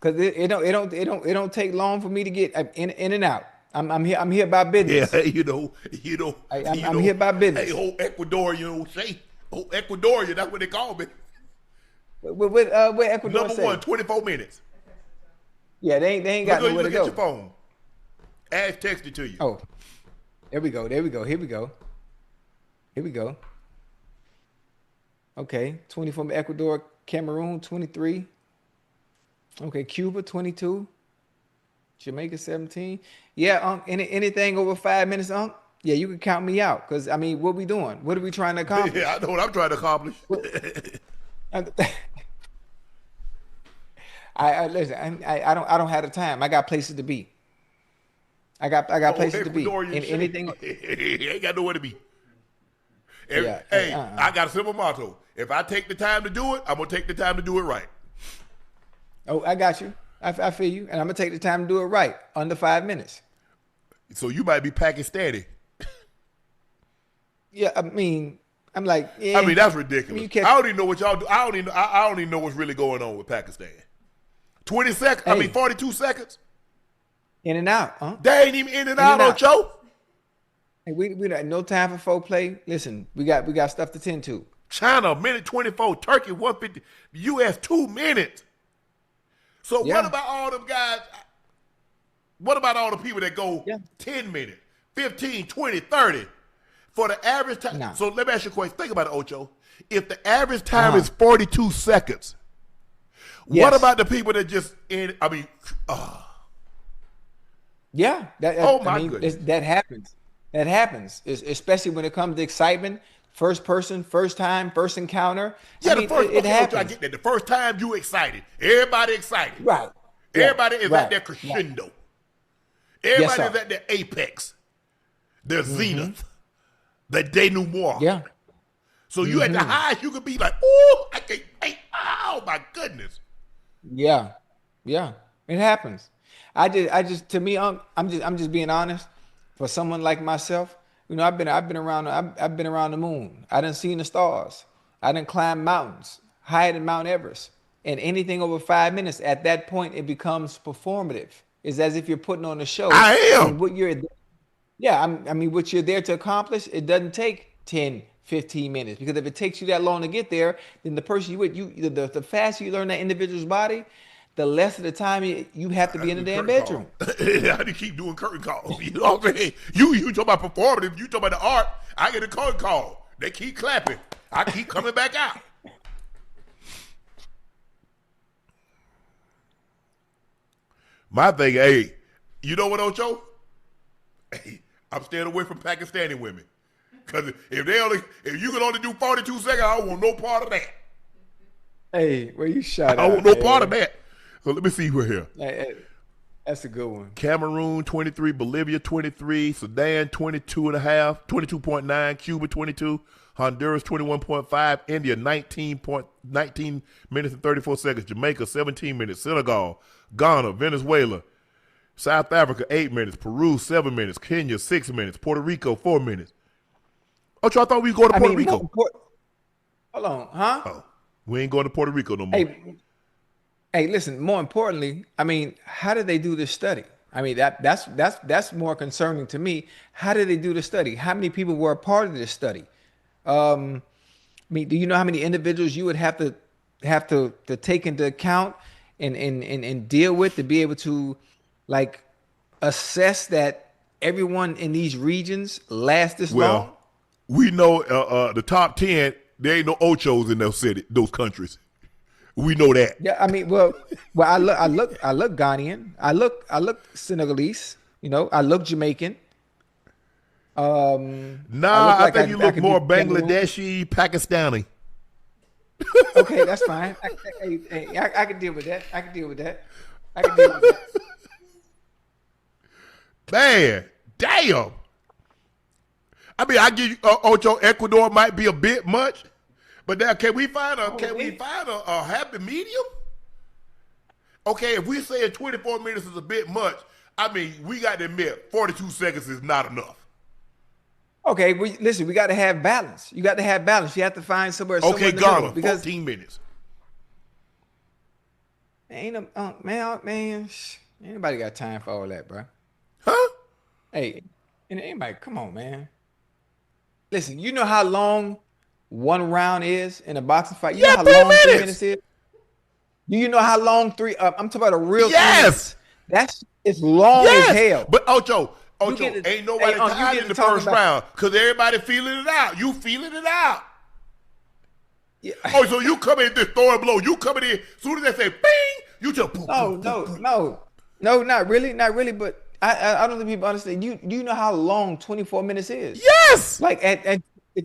[SPEAKER 2] Cause it don't take long for me to get in and out. I'm here by business.
[SPEAKER 1] Yeah,
[SPEAKER 2] I'm here by business.
[SPEAKER 1] Hey, whole Ecuadorian, Ecuadorian, that's what they call me.
[SPEAKER 2] Where Ecuador
[SPEAKER 1] Number one, 24 minutes.
[SPEAKER 2] Yeah, they ain't got nowhere to go.
[SPEAKER 1] Look at your phone. Ash texted to you.
[SPEAKER 2] Oh, there we go. Here we go. Okay, 24 Ecuador, Cameroon 23. Okay, Cuba 22. Jamaica 17. Yeah, anything over 5 minutes, yeah, you can count me out. Because, I mean, what we doing? What are we trying to accomplish?
[SPEAKER 1] Yeah, I know what I'm trying to accomplish.
[SPEAKER 2] Listen. I don't have the time. I got places to be. I got places to be. Anything.
[SPEAKER 1] Ain't got nowhere to be. I got a simple motto. If I take the time to do it, I'm gonna take the time to do it right.
[SPEAKER 2] Oh, I got you. I feel you, and I'm gonna take the time to do it right under 5 minutes.
[SPEAKER 1] So you might be Pakistani.
[SPEAKER 2] Yeah, I mean, I'm like,
[SPEAKER 1] I mean, that's ridiculous.
[SPEAKER 2] I
[SPEAKER 1] don't even know what y'all do. I don't even know what's really going on with Pakistan. 20 seconds.
[SPEAKER 2] Hey.
[SPEAKER 1] 42 seconds.
[SPEAKER 2] In and out, huh?
[SPEAKER 1] They ain't even in and out, Ocho.
[SPEAKER 2] Hey, we got no time for folk play. Listen, we got stuff to tend to.
[SPEAKER 1] China, minute 24. Turkey, 150. U.S., 2 minutes. So what about all them guys? What about all the people that go 10 minutes, 15, 20, 30 for the average time?
[SPEAKER 2] Nah.
[SPEAKER 1] So let me ask you a question. Think about it, Ocho. If the average time is 42 seconds, what about the people that just
[SPEAKER 2] Yeah.
[SPEAKER 1] Goodness.
[SPEAKER 2] That happens. That happens, especially when it comes to excitement. First person, first time, first encounter.
[SPEAKER 1] Yeah,
[SPEAKER 2] it happens.
[SPEAKER 1] I get that. The first time you excited. Everybody excited.
[SPEAKER 2] Right.
[SPEAKER 1] Everybody is at their crescendo.
[SPEAKER 2] Right.
[SPEAKER 1] Everybody is at their apex. Their zenith. The denouement.
[SPEAKER 2] Yeah.
[SPEAKER 1] So you at the highest, you could be like, oh, I can't, oh my goodness.
[SPEAKER 2] Yeah. Yeah. It happens. I just to me, I'm just being honest. For someone like myself, you know, I've been around the moon. I done seen the stars. I done climbed mountains, higher than Mount Everest. And anything over 5 minutes, at that point, it becomes performative. It's as if you're putting on a show.
[SPEAKER 1] I am.
[SPEAKER 2] And what you're there to accomplish, it doesn't take 10, 15 minutes. Because if it takes you that long to get there, then the person the faster you learn that individual's body, the less of the time you have to be in the damn bedroom.
[SPEAKER 1] I to keep doing curtain calls. You know what I'm saying? You talk about performative, you talk about the art, I get a curtain call. They keep clapping. I keep coming back out. My thing, hey, you know what, Ocho? Hey, I'm staying away from Pakistani women. Because if you can only do 42 seconds, I don't want no part of that.
[SPEAKER 2] Hey, where you shot
[SPEAKER 1] I want no part of that. So let me see who here.
[SPEAKER 2] Hey, that's a good one.
[SPEAKER 1] Cameroon 23, Bolivia 23, Sudan 22.5, Cuba 22, Honduras 21.5, India 19 minutes and 34 seconds, Jamaica 17 minutes, Senegal, Ghana, Venezuela, South Africa 8 minutes, Peru 7 minutes, Kenya 6 minutes, Puerto Rico 4 minutes. Ocho, I thought we were going to Puerto Rico.
[SPEAKER 2] Hold on, huh?
[SPEAKER 1] Oh, we ain't going to Puerto Rico no more.
[SPEAKER 2] Hey, listen, more importantly, I mean, how did they do this study? I mean, that's more concerning to me. How did they do the study? How many people were a part of this study? I mean, do you know how many individuals you would have to take into account and deal with to be able to like assess that everyone in these regions lasts this long?
[SPEAKER 1] We know the top 10, there ain't no Ochos in those countries. We know that.
[SPEAKER 2] Yeah, I mean, well, I look Ghanaian. I look Senegalese. You know, I look Jamaican.
[SPEAKER 1] I think you look more Bangladeshi, Pakistani.
[SPEAKER 2] Okay, that's fine. I can deal with that. I can deal with that.
[SPEAKER 1] Man, damn. I mean, I give you Ocho. Ecuador might be a bit much. But now, can we find a happy medium? Okay, if we say 24 minutes is a bit much, I mean, we got to admit 42 seconds is not enough.
[SPEAKER 2] Okay, listen, we got to have balance. You got to have balance. You have to find somewhere.
[SPEAKER 1] Okay, Ghana, 14 minutes.
[SPEAKER 2] Man, ain't nobody got time for all that, bro.
[SPEAKER 1] Huh?
[SPEAKER 2] Hey, anybody, come on, man. Listen, you know how long one round is in a boxing fight? You know how long 3 minutes is? Do you know how long I'm talking about a real 3 minutes. It's long as hell.
[SPEAKER 1] But Ocho, ain't nobody tied in the first round because everybody feeling it out. You feeling it out.
[SPEAKER 2] Yeah.
[SPEAKER 1] Oh, so you come in this throwing blow. You coming in, as soon as they say bing, you just boom,
[SPEAKER 2] No, not really, but I don't think people understand. You know how long 24 minutes is?
[SPEAKER 1] Yes.
[SPEAKER 2] Like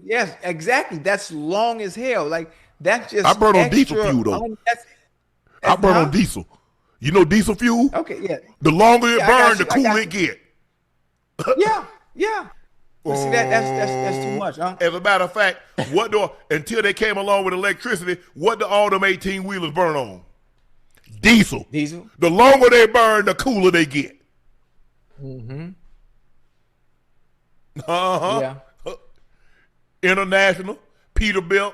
[SPEAKER 2] yes, exactly. That's long as hell. Like that's just
[SPEAKER 1] I burn on diesel fuel though. I burn on diesel. You know diesel fuel?
[SPEAKER 2] Okay, yeah.
[SPEAKER 1] The longer it burns, the cooler it get.
[SPEAKER 2] Yeah. But see, that's too much, huh?
[SPEAKER 1] As a matter of fact, until they came along with electricity, what do all them 18-wheelers burn on? Diesel.
[SPEAKER 2] Diesel.
[SPEAKER 1] The longer they burn, the cooler they get.
[SPEAKER 2] Mm-hmm.
[SPEAKER 1] Uh-huh.
[SPEAKER 2] Yeah.
[SPEAKER 1] International, Peterbilt.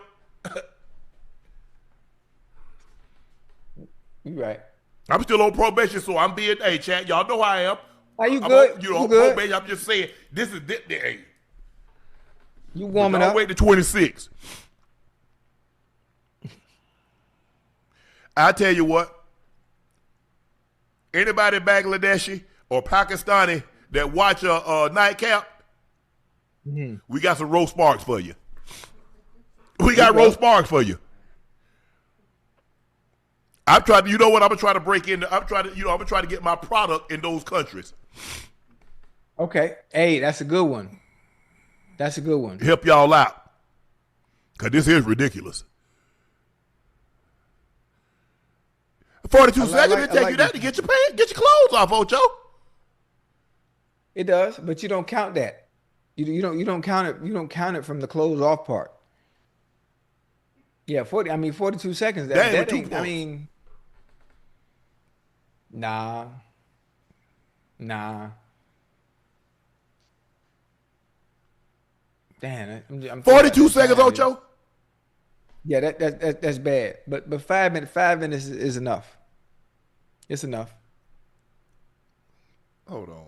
[SPEAKER 2] You right.
[SPEAKER 1] I'm still on probation, so I'm being, hey, Chad, y'all know how I am.
[SPEAKER 2] Are you
[SPEAKER 1] I'm
[SPEAKER 2] good?
[SPEAKER 1] On,
[SPEAKER 2] you
[SPEAKER 1] on
[SPEAKER 2] good?
[SPEAKER 1] probation. I'm just saying, this is, hey.
[SPEAKER 2] You warming up?
[SPEAKER 1] Wait to 26. I tell you what, anybody Bangladeshi or Pakistani that watch a Nightcap, we got some roast sparks for you. We got roast sparks for you. I'm trying to, you know what? I'm gonna try to break into. I'm gonna try to get my product in those countries.
[SPEAKER 2] Okay. Hey, that's a good one. That's a good one.
[SPEAKER 1] Help y'all out, cause this is ridiculous. 42 seconds it take you that to get your clothes off, Ocho.
[SPEAKER 2] It does, but you don't count that. You don't count it. You don't count it from the clothes off part. Yeah, 42 seconds. That ain't. I mean, nah. Damn, I'm
[SPEAKER 1] 42 seconds, Ocho.
[SPEAKER 2] Yeah, that's bad. But 5 minutes is enough. It's enough.
[SPEAKER 1] Hold on.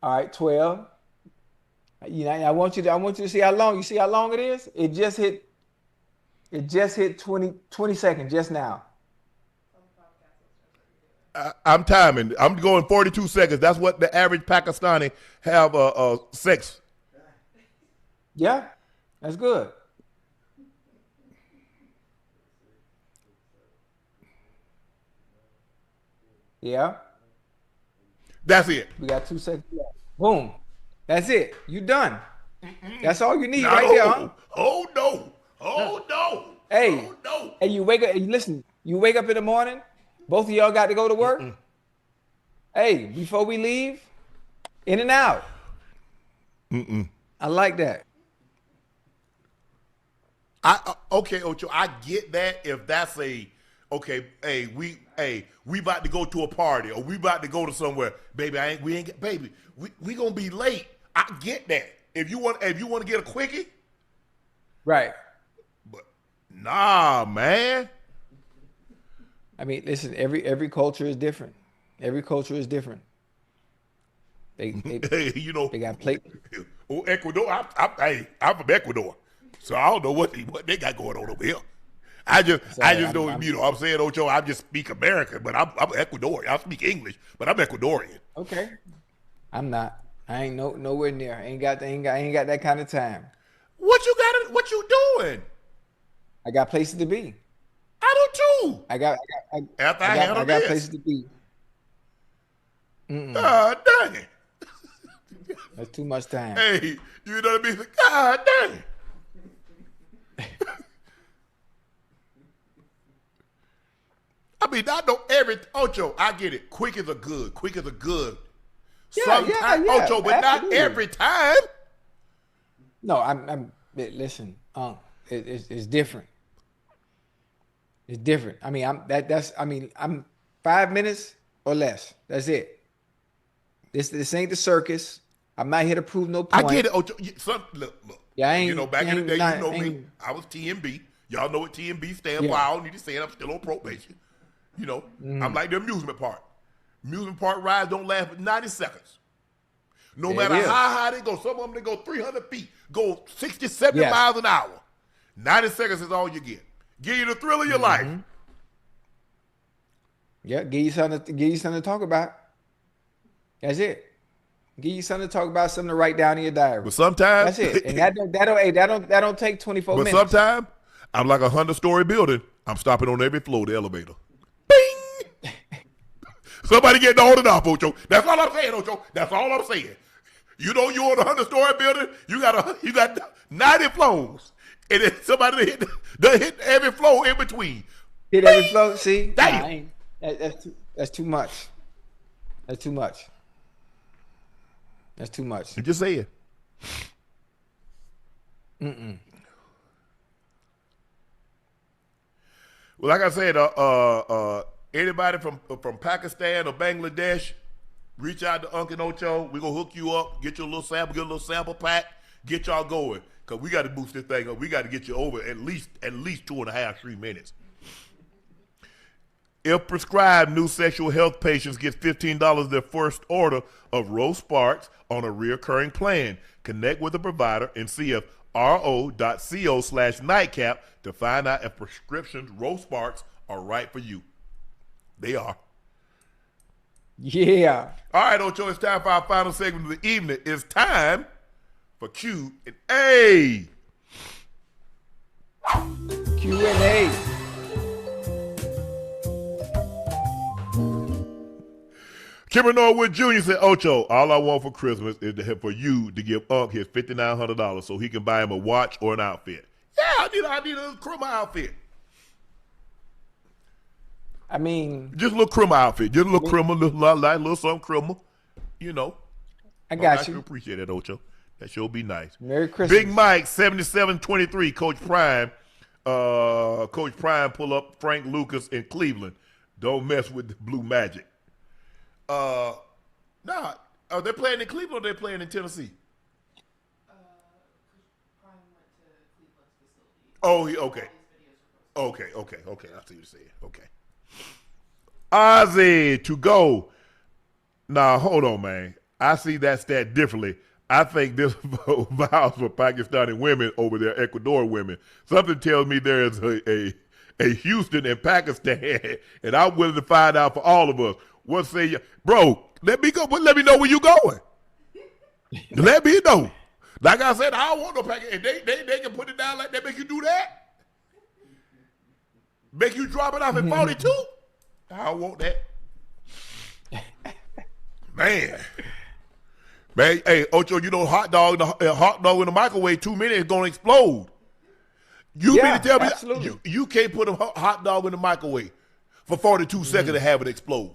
[SPEAKER 2] All right, 12. I want you to see how long. You see how long it is? It just hit 20 seconds just now.
[SPEAKER 1] I'm timing. I'm going 42 seconds. That's what the average Pakistani have sex.
[SPEAKER 2] Yeah, that's good. Yeah.
[SPEAKER 1] That's it.
[SPEAKER 2] We got 2 seconds left. Boom. That's it. You done. That's all you need right there, huh?
[SPEAKER 1] Oh no. Oh no.
[SPEAKER 2] Hey.
[SPEAKER 1] Oh no.
[SPEAKER 2] Hey, you wake up. Listen, you wake up in the morning. Both of y'all got to go to work. Hey, before we leave, in and out. I like that.
[SPEAKER 1] Okay, Ocho, I get that if that's we about to go to a party or we about to go to somewhere, baby. We gonna be late. I get that. If you want to get a quickie,
[SPEAKER 2] right?
[SPEAKER 1] But nah, man.
[SPEAKER 2] I mean, listen. Every culture is different. Every culture is different. They they got plate.
[SPEAKER 1] Oh, Ecuador. I'm from Ecuador, so I don't know what they got going on over here. I just don't, I'm saying, Ocho, I just speak American, but I'm Ecuadorian. I speak English, but I'm Ecuadorian.
[SPEAKER 2] Okay. I'm not. I ain't nowhere near. I ain't got that kind of time.
[SPEAKER 1] What you doing?
[SPEAKER 2] I got places to be.
[SPEAKER 1] I do too.
[SPEAKER 2] I got places to be.
[SPEAKER 1] Dang it.
[SPEAKER 2] That's too much time.
[SPEAKER 1] Hey, you know what I mean? God dang. I mean, I know Ocho, I get it. Quick is a good.
[SPEAKER 2] Yeah,
[SPEAKER 1] sometimes, Ocho, but
[SPEAKER 2] absolutely.
[SPEAKER 1] not every time.
[SPEAKER 2] No, I'm listen, it's different. It's different. I mean, I'm 5 minutes or less. That's it. This ain't the circus. I'm not here to prove no point.
[SPEAKER 1] I get it, Ocho. Look.
[SPEAKER 2] Yeah,
[SPEAKER 1] Back in the day, me. I was TMB. Y'all know what TMB stands for. I don't need to say it. I'm still on probation. I'm like the amusement park. Amusement park rides don't last but 90 seconds. No matter how high they go, some of them they go 300 feet, go 60, 70 miles an hour. 90 seconds is all you get. Give you the thrill of your life.
[SPEAKER 2] Yeah, give you something to talk about. That's it. Give you something to talk about, something to write down in your diary.
[SPEAKER 1] But sometimes
[SPEAKER 2] that's it. And that don't take 24 minutes.
[SPEAKER 1] But sometimes I'm like a 100-story building. I'm stopping on every floor of the elevator. Bing! Somebody getting on and off, Ocho. That's all I'm saying, Ocho. That's all I'm saying. You're on a 100-story building. You got 90 floors, and then somebody hit every floor in between.
[SPEAKER 2] Hit every floor. See,
[SPEAKER 1] damn.
[SPEAKER 2] That's too much. That's too much. That's too much.
[SPEAKER 1] You just say it. Well, like I said, anybody from Pakistan or Bangladesh, reach out to Unc and Ocho. We're going to hook you up, get you a little sample pack, get y'all going. Because we got to boost this thing up. We got to get you over at least 2.5, 3 minutes. If prescribed, new sexual health patients get $15 their first order of Rose Sparks on a reoccurring plan. Connect with a provider and see if ro.co/nightcap to find out if prescriptions Rose Sparks are right for you. They are.
[SPEAKER 2] Yeah.
[SPEAKER 1] All right, Ocho, it's time for our final segment of the evening. It's time for Q and A.
[SPEAKER 2] Q&A.
[SPEAKER 1] Kimber Norwood Jr. said, Ocho, all I want for Christmas is for you to give Unc his $5,900 so he can buy him a watch or an outfit. Yeah, I need a Krumma outfit.
[SPEAKER 2] I mean,
[SPEAKER 1] just a little Krumma outfit. Just a little Krumma, little something Krumma. You know.
[SPEAKER 2] I got you.
[SPEAKER 1] I appreciate that, Ocho. That sure be nice.
[SPEAKER 2] Merry Christmas.
[SPEAKER 1] Big Mike, 7723, Coach Prime. Coach Prime pull up Frank Lucas in Cleveland. Don't mess with the Blue Magic. Are they playing in Cleveland or they playing in Tennessee?
[SPEAKER 4] Prime went to Cleveland's facility.
[SPEAKER 1] Oh, okay. Okay. I see what you're saying. Okay. Ozzy to go. Nah, hold on, man. I see that stat differently. I think this vows for Pakistani women over their Ecuador women. Something tells me there is a Houston and Pakistan, and I'm willing to find out for all of us. What say you? Bro, let me go, but let me know where you going. Let me know. Like I said, I don't want no Pakistan. They can put it down like that, make you do that? Make you drop it off at 42? I don't want that. Man, hey, Ocho, you know hot dog in the microwave 2 minutes is gonna explode. You mean to tell me you can't put a hot dog in the microwave for 42 seconds and have it explode?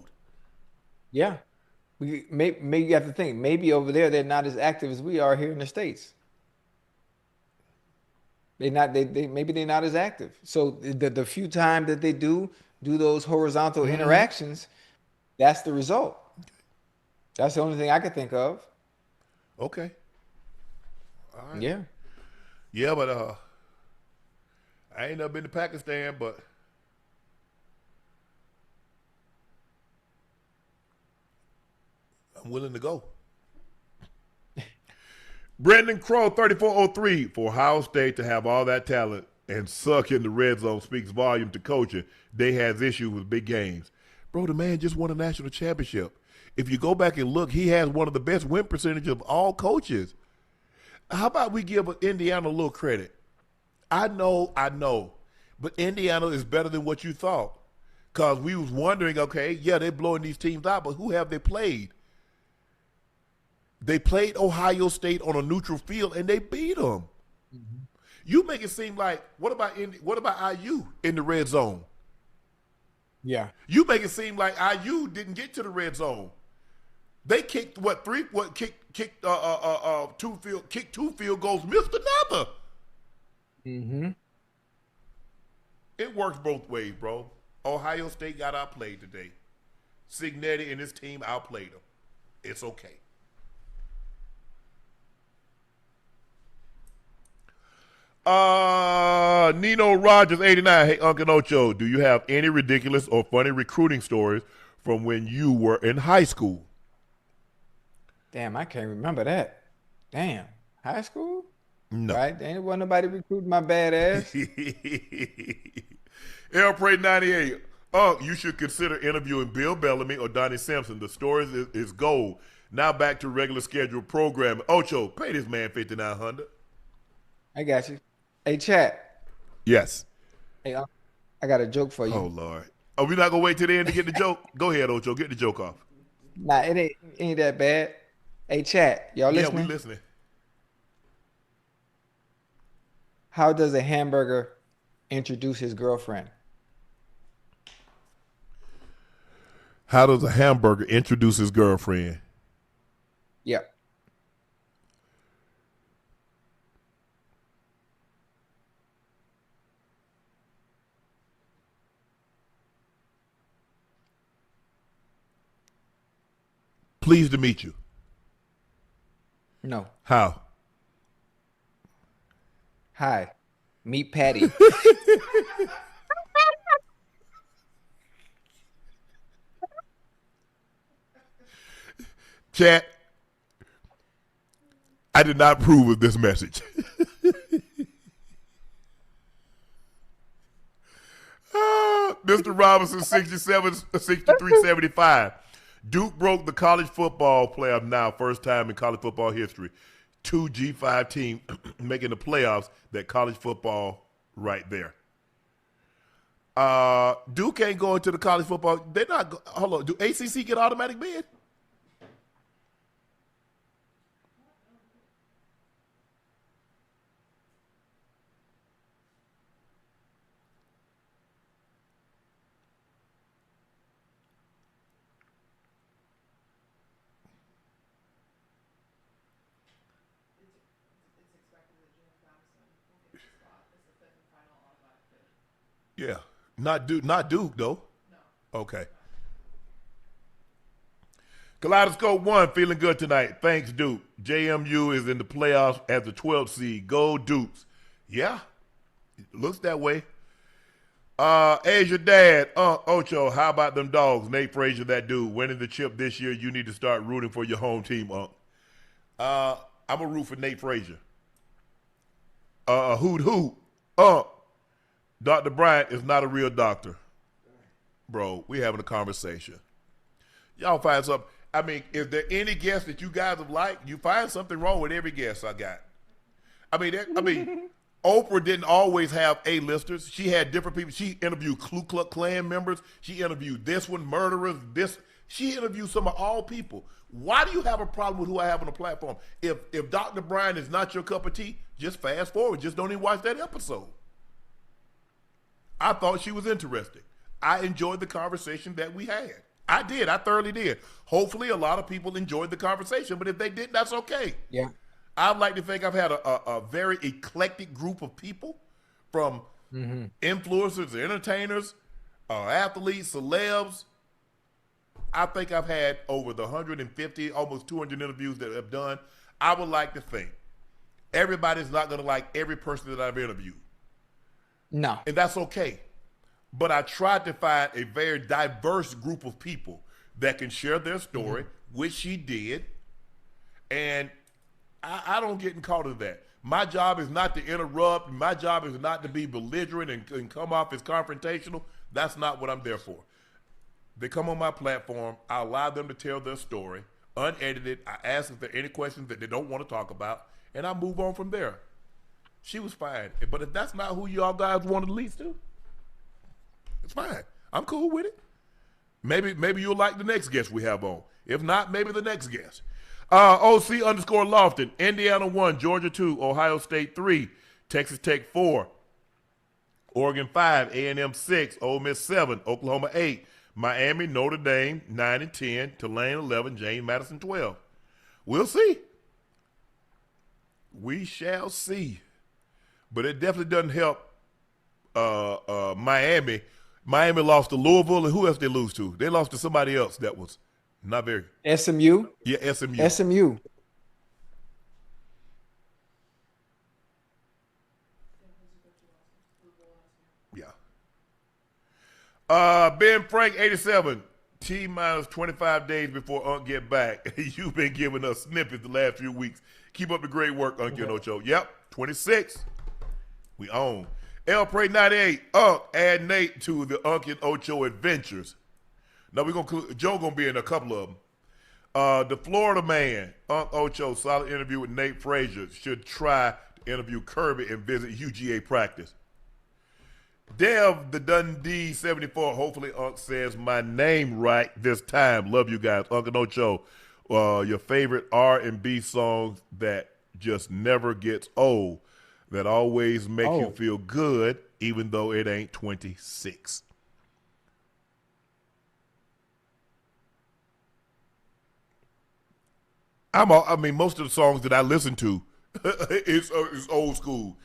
[SPEAKER 2] Yeah, maybe you have to think. Maybe over there they're not as active as we are here in the States. Maybe they're not as active. So the few time that they do those horizontal interactions, that's the result. That's the only thing I could think of.
[SPEAKER 1] Okay. All right.
[SPEAKER 2] Yeah.
[SPEAKER 1] Yeah, but I ain't never been to Pakistan, but I'm willing to go. Brendan Crow, 3403, for Ohio State to have all that talent and suck in the red zone speaks volume to coaching. They has issues with big games. Bro, the man just won a national championship. If you go back and look, he has one of the best win percentage of all coaches. How about we give Indiana a little credit? I know, but Indiana is better than what you thought. Because we was wondering, okay, yeah, they're blowing these teams out, but who have they played? They played Ohio State on a neutral field, and they beat them. Mm-hmm. You make it seem like, what about IU in the red zone?
[SPEAKER 2] Yeah.
[SPEAKER 1] You make it seem like IU didn't get to the red zone. They kicked kicked two field goals, missed another.
[SPEAKER 2] Mm-hmm.
[SPEAKER 1] It works both ways, bro. Ohio State got outplayed today. Signetti and his team outplayed them. It's okay. Nino Rogers, 89. Hey, Unc and Ocho, do you have any ridiculous or funny recruiting stories from when you were in high school?
[SPEAKER 2] Damn, I can't remember that. Damn, high school?
[SPEAKER 1] No.
[SPEAKER 2] Right? There ain't nobody recruiting my bad ass.
[SPEAKER 1] Airpray 98. You should consider interviewing Bill Bellamy or Donnie Simpson. The story is gold. Now back to regular scheduled programming. Ocho, pay this man $5,900.
[SPEAKER 2] I got you. Hey, Chad.
[SPEAKER 1] Yes.
[SPEAKER 2] Hey, I got a joke for you.
[SPEAKER 1] Oh, Lord. Are we not going to wait till the end to get the joke? Go ahead, Ocho. Get the joke off.
[SPEAKER 2] Nah, it ain't that bad. Hey, Chad. Y'all listening?
[SPEAKER 1] Yeah, we listening.
[SPEAKER 2] How does a hamburger introduce his girlfriend?
[SPEAKER 1] How does a hamburger introduce his girlfriend?
[SPEAKER 2] Yeah.
[SPEAKER 1] Pleased to meet you.
[SPEAKER 2] No.
[SPEAKER 1] How?
[SPEAKER 2] Hi. Meet Patty.
[SPEAKER 1] Chat, I did not approve of this message. Mr. Robinson, 67, 63, 75. Duke broke the college football playoff now, first time in college football history. 2 G5 team making the playoffs, that college football right there. Duke ain't going to the college football. They're not. Hold on. Do ACC get automatic bid? Yeah, not Duke though. No. Okay. Kaleidoscope 1 feeling good tonight. Thanks, Duke. JMU is in the playoffs as the 12th seed. Go Dukes. Yeah, looks that way. As your dad, Ocho, how about them dogs? Nate Frazier, that dude, winning the chip this year. You need to start rooting for your home team, I'm a root for Nate Frazier. Hoot. Dr. Bryant is not a real doctor. Bro, we having a conversation. Y'all find something. I mean, is there any guest that you guys have liked? You find something wrong with every guest I got. I mean, Oprah didn't always have A-listers. She had different people. She interviewed Ku Klux Klan members. She interviewed this one, murderers, this. She interviewed some of all people. Why do you have a problem with who I have on the platform? If Dr. Bryant is not your cup of tea, just fast forward. Just don't even watch that episode. I thought she was interesting. I enjoyed the conversation that we had. I did. I thoroughly did. Hopefully a lot of people enjoyed the conversation, but if they didn't, that's okay.
[SPEAKER 2] Yeah.
[SPEAKER 1] I'd like to think I've had a very eclectic group of people, from influencers, entertainers, athletes, celebs. I think I've had over the 150, almost 200 interviews that I've done. I would like to think everybody's not going to like every person that I've interviewed.
[SPEAKER 2] No.
[SPEAKER 1] And that's okay. But I tried to find a very diverse group of people that can share their story, which she did. And I don't get caught in that. My job is not to interrupt. My job is not to be belligerent and come off as confrontational. That's not what I'm there for. They come on my platform. I allow them to tell their story, unedited. I ask if there are any questions that they don't want to talk about, and I move on from there. She was fine. But if that's not who y'all guys wanted to lead to, it's fine. I'm cool with it. Maybe you'll like the next guest we have on. If not, maybe the next guest. OC_Lofton, Indiana 1, Georgia 2, Ohio State 3, Texas Tech 4, Oregon 5, A&M 6, Ole Miss 7, Oklahoma 8, Miami, Notre Dame 9 and 10, Tulane 11, James Madison 12. We'll see. We shall see. But it definitely doesn't help Miami. Miami lost to Louisville, and who else they lose to? They lost to somebody else that was not very.
[SPEAKER 2] SMU?
[SPEAKER 1] Yeah, SMU.
[SPEAKER 2] SMU.
[SPEAKER 1] Yeah. Ben Frank, 87. T-minus 25 days before Unc get back. You've been giving us snippets the last few weeks. Keep up the great work, Unc and Ocho. Yep, 26. We own. El Prey 98. Unc, add Nate to the Unc and Ocho adventures. Now Joe gonna be in a couple of them. The Florida man, Unc Ocho, solid interview with Nate Frazier. Should try to interview Kirby and visit UGA practice. Dev, the Dundee 74. Hopefully Unc says my name right this time. Love you guys. Unc and Ocho, your favorite R&B songs that just never gets old, that always make you feel good, even though it ain't 26. I mean, most of the songs that I listen to is old school.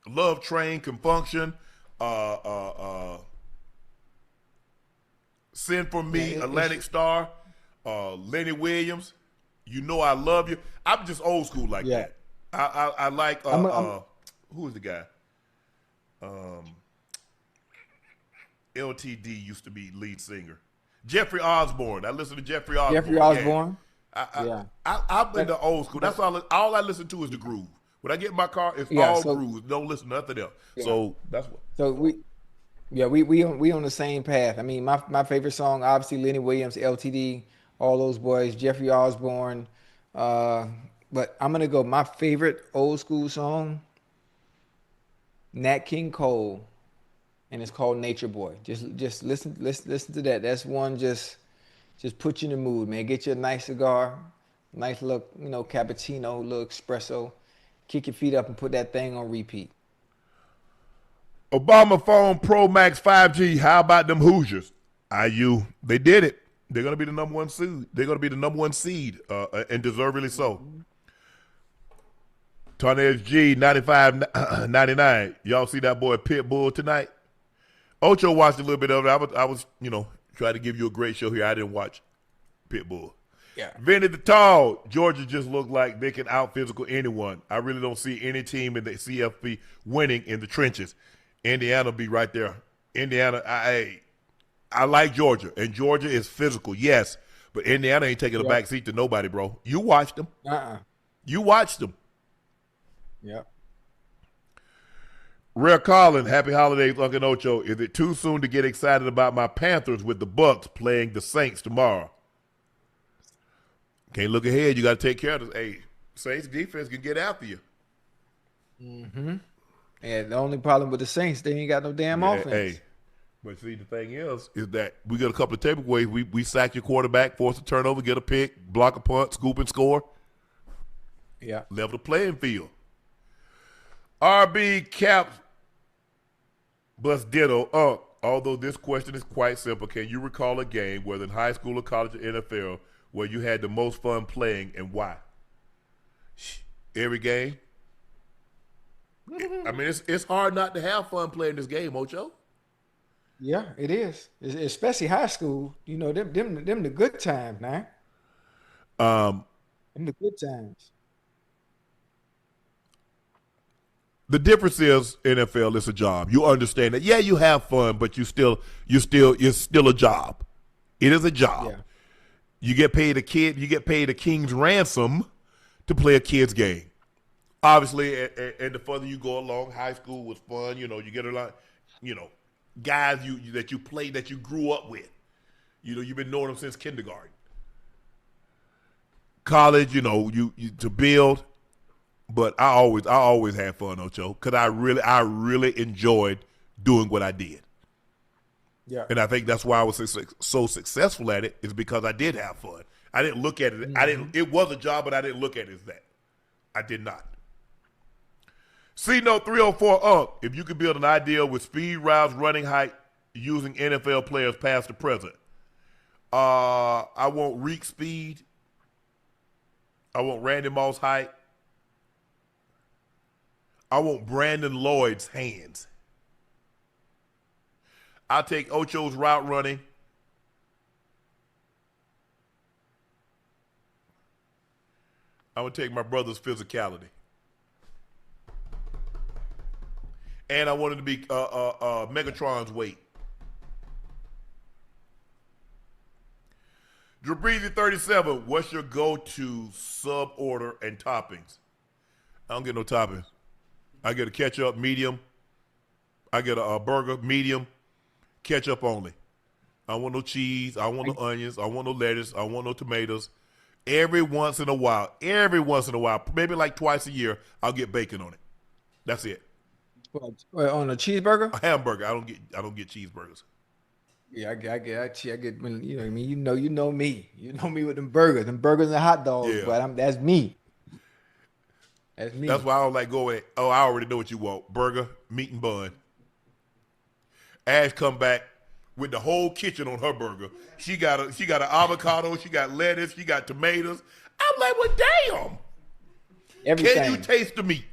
[SPEAKER 1] Love Train, Confunction, Send for Me, Atlantic Star, Lenny Williams. You Know I Love You. I'm just old school like that. I like who is the guy? LTD used to be lead singer. Jeffrey Osborne. I listen to Jeffrey Osborne.
[SPEAKER 2] Jeffrey Osborne.
[SPEAKER 1] I'm in the old school. That's all I listen to is the groove. When I get in my car, it's all groove. Don't listen to nothing else. Yeah. So that's what.
[SPEAKER 2] So we on the same path. I mean, my favorite song, obviously Lenny Williams, LTD, all those boys, Jeffrey Osborne. But I'm gonna go my favorite old school song, Nat King Cole, and it's called Nature Boy. Just listen to that. That's one just put you in the mood, man. Get you a nice cigar, nice little, cappuccino, little espresso. Kick your feet up and put that thing on repeat.
[SPEAKER 1] Obama Phone Pro Max 5G. How about them Hoosiers? Ayyyyy. They did it. They're going to be the number one seed. They're going to be the number one seed, and deservedly so. Tony SG 95-99. Y'all see that boy Pitbull tonight? Ocho watched a little bit of it. I was trying to give you a great show here. I didn't watch Pitbull.
[SPEAKER 2] Yeah.
[SPEAKER 1] Vinny the Tall. Georgia just looked like they can out-physical anyone. I really don't see any team in the CFP winning in the trenches. Indiana be right there. Indiana, I like Georgia, and Georgia is physical, yes, but Indiana ain't taking a back seat to nobody, bro. You watched them. You watched them.
[SPEAKER 2] Yeah.
[SPEAKER 1] Rare Collin, happy holidays, Unc and Ocho. Is it too soon to get excited about my Panthers with the Bucks playing the Saints tomorrow? Can't look ahead. You got to take care of this. Hey, Saints defense can get after you.
[SPEAKER 2] Mm-hmm. And the only problem with the Saints, they ain't got no damn offense.
[SPEAKER 1] Hey, but see, the thing is that we got a couple of takeaways. We sack your quarterback, force a turnover, get a pick, block a punt, scoop and score.
[SPEAKER 2] Yeah.
[SPEAKER 1] Level the playing field. RB Cap Bus Ditto. Although this question is quite simple, can you recall a game, whether in high school or college or NFL, where you had the most fun playing and why? Every game. I mean, it's hard not to have fun playing this game, Ocho.
[SPEAKER 2] Yeah, it is. Especially high school. Them the good times, man. Them the good times.
[SPEAKER 1] The difference is NFL is a job. You understand that. Yeah, you have fun, but it's still a job. It is a job.
[SPEAKER 2] Yeah.
[SPEAKER 1] You get paid a king's ransom to play a kid's game. Obviously, and the further you go along, high school was fun. You get a lot, guys that you play that you grew up with. You've been knowing them since kindergarten. College, you to build, but I always had fun, Ocho, because I really enjoyed doing what I did.
[SPEAKER 2] Yeah.
[SPEAKER 1] And I think that's why I was so successful at it, is because I did have fun. I didn't look at it.
[SPEAKER 2] Mm-hmm.
[SPEAKER 1] It was a job, but I didn't look at it as that. I did not. C-Note 304 if you could build an ideal with speed, routes, running height using NFL players past to present. I want Reek speed. I want Randy Moss height. I want Brandon Lloyd's hands. I'll take Ocho's route running. I would take my brother's physicality. And I wanted to be Megatron's weight. Drew-Breezy 37, what's your go-to sub-order and toppings? I don't get no toppings. I get a ketchup, medium. I get a burger, medium. Ketchup only. I don't want no cheese. I don't want no onions. I don't want no lettuce. I don't want no tomatoes. Every once in a while, maybe like twice a year, I'll get bacon on it. That's it.
[SPEAKER 2] On a cheeseburger?
[SPEAKER 1] A hamburger. I don't get cheeseburgers.
[SPEAKER 2] Yeah, I get when you know me. You know me with them burgers and hot dogs.
[SPEAKER 1] Yeah.
[SPEAKER 2] But that's me. That's me.
[SPEAKER 1] That's why I don't like going. Oh, I already know what you want: burger, meat and bun. Ash come back with the whole kitchen on her burger. She got an avocado, she got lettuce, she got tomatoes. I'm like, well, damn.
[SPEAKER 2] Everything.
[SPEAKER 1] Can you taste the meat?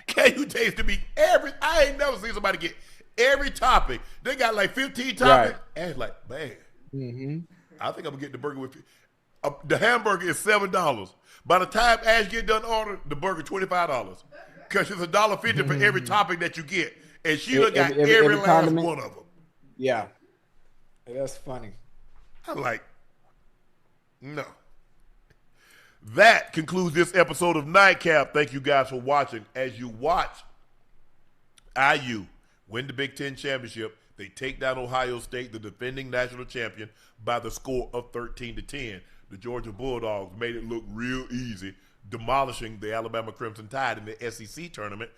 [SPEAKER 1] Can you taste the meat? I ain't never seen somebody get every topping. They got like 15 toppings.
[SPEAKER 2] Right.
[SPEAKER 1] And it's like, man,
[SPEAKER 2] Mm-hmm.
[SPEAKER 1] I think I'm gonna get the burger with the hamburger is $7. By the time Ash get done ordering, the burger $25. Because it's $1.50 for every topping that you get. And she done got every last
[SPEAKER 2] condiment.
[SPEAKER 1] one of them.
[SPEAKER 2] Yeah. That's funny.
[SPEAKER 1] I'm like, no. That concludes this episode of Nightcap. Thank you guys for watching. As you watch IU win the Big Ten championship, they take down Ohio State, the defending national champion, by the score of 13-10. The Georgia Bulldogs made it look real easy, demolishing the Alabama Crimson Tide in the SEC tournament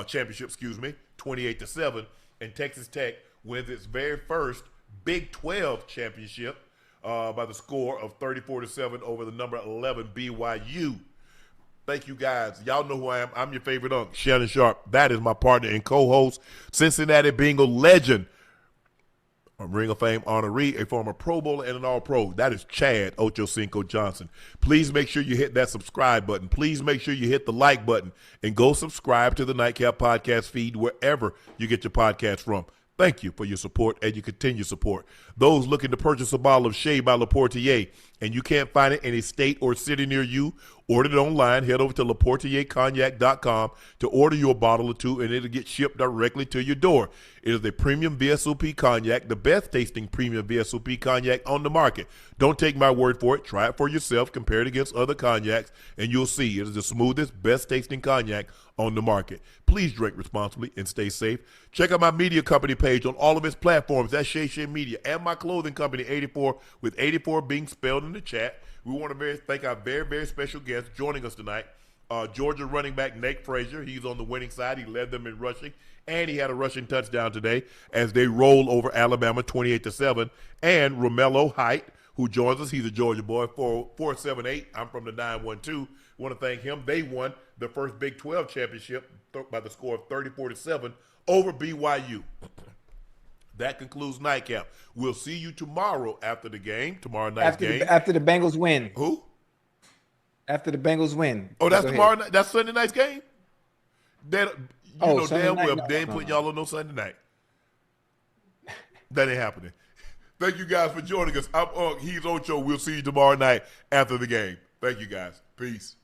[SPEAKER 1] championship, 28-7. And Texas Tech wins its very first Big 12 championship by the score of 34-7 over the number 11 BYU. Thank you guys. Y'all know who I am. I'm your favorite Unc, Shannon Sharpe. That is my partner and co-host, Cincinnati Bengal legend, a Ring of Fame honoree, a former Pro Bowler and an All-Pro. That is Chad Ochocinco Johnson. Please make sure you hit that subscribe button. Please make sure you hit the like button and go subscribe to the Nightcap podcast feed wherever you get your podcast from. Thank you for your support and your continued support. Those looking to purchase a bottle of Shea by Laportier and you can't find it in a state or city near you, order it online. Head over to LaportierCognac.com to order your bottle or two, and it'll get shipped directly to your door. It is a premium VSOP cognac, the best tasting premium VSOP cognac on the market. Don't take my word for it. Try it for yourself. Compare it against other cognacs, and you'll see it is the smoothest, best tasting cognac on the market. Please drink responsibly and stay safe. Check out my media company page on all of its platforms. That's Shay Shay Media, and my clothing company, 84, with 84 being spelled in the chat. We want to thank our very, very special guest joining us tonight, Georgia running back Nate Frazier. He's on the winning side. He led them in rushing, and he had a rushing touchdown today as they roll over Alabama 28-7. And Romello Height, who joins us. He's a Georgia boy, 478. I'm from the 912. Want to thank him. They won the first Big 12 championship by the score of 34-7 over BYU. That concludes Nightcap. We'll see you tomorrow after the game, tomorrow night's game.
[SPEAKER 2] After the Bengals win.
[SPEAKER 1] Who?
[SPEAKER 2] After the Bengals win.
[SPEAKER 1] Oh, that's tomorrow night? That's Sunday night's game? You know damn well they ain't putting y'all on no Sunday night. That ain't happening. Thank you guys for joining us. I'm Unc. He's Ocho. We'll see you tomorrow night after the game. Thank you guys. Peace.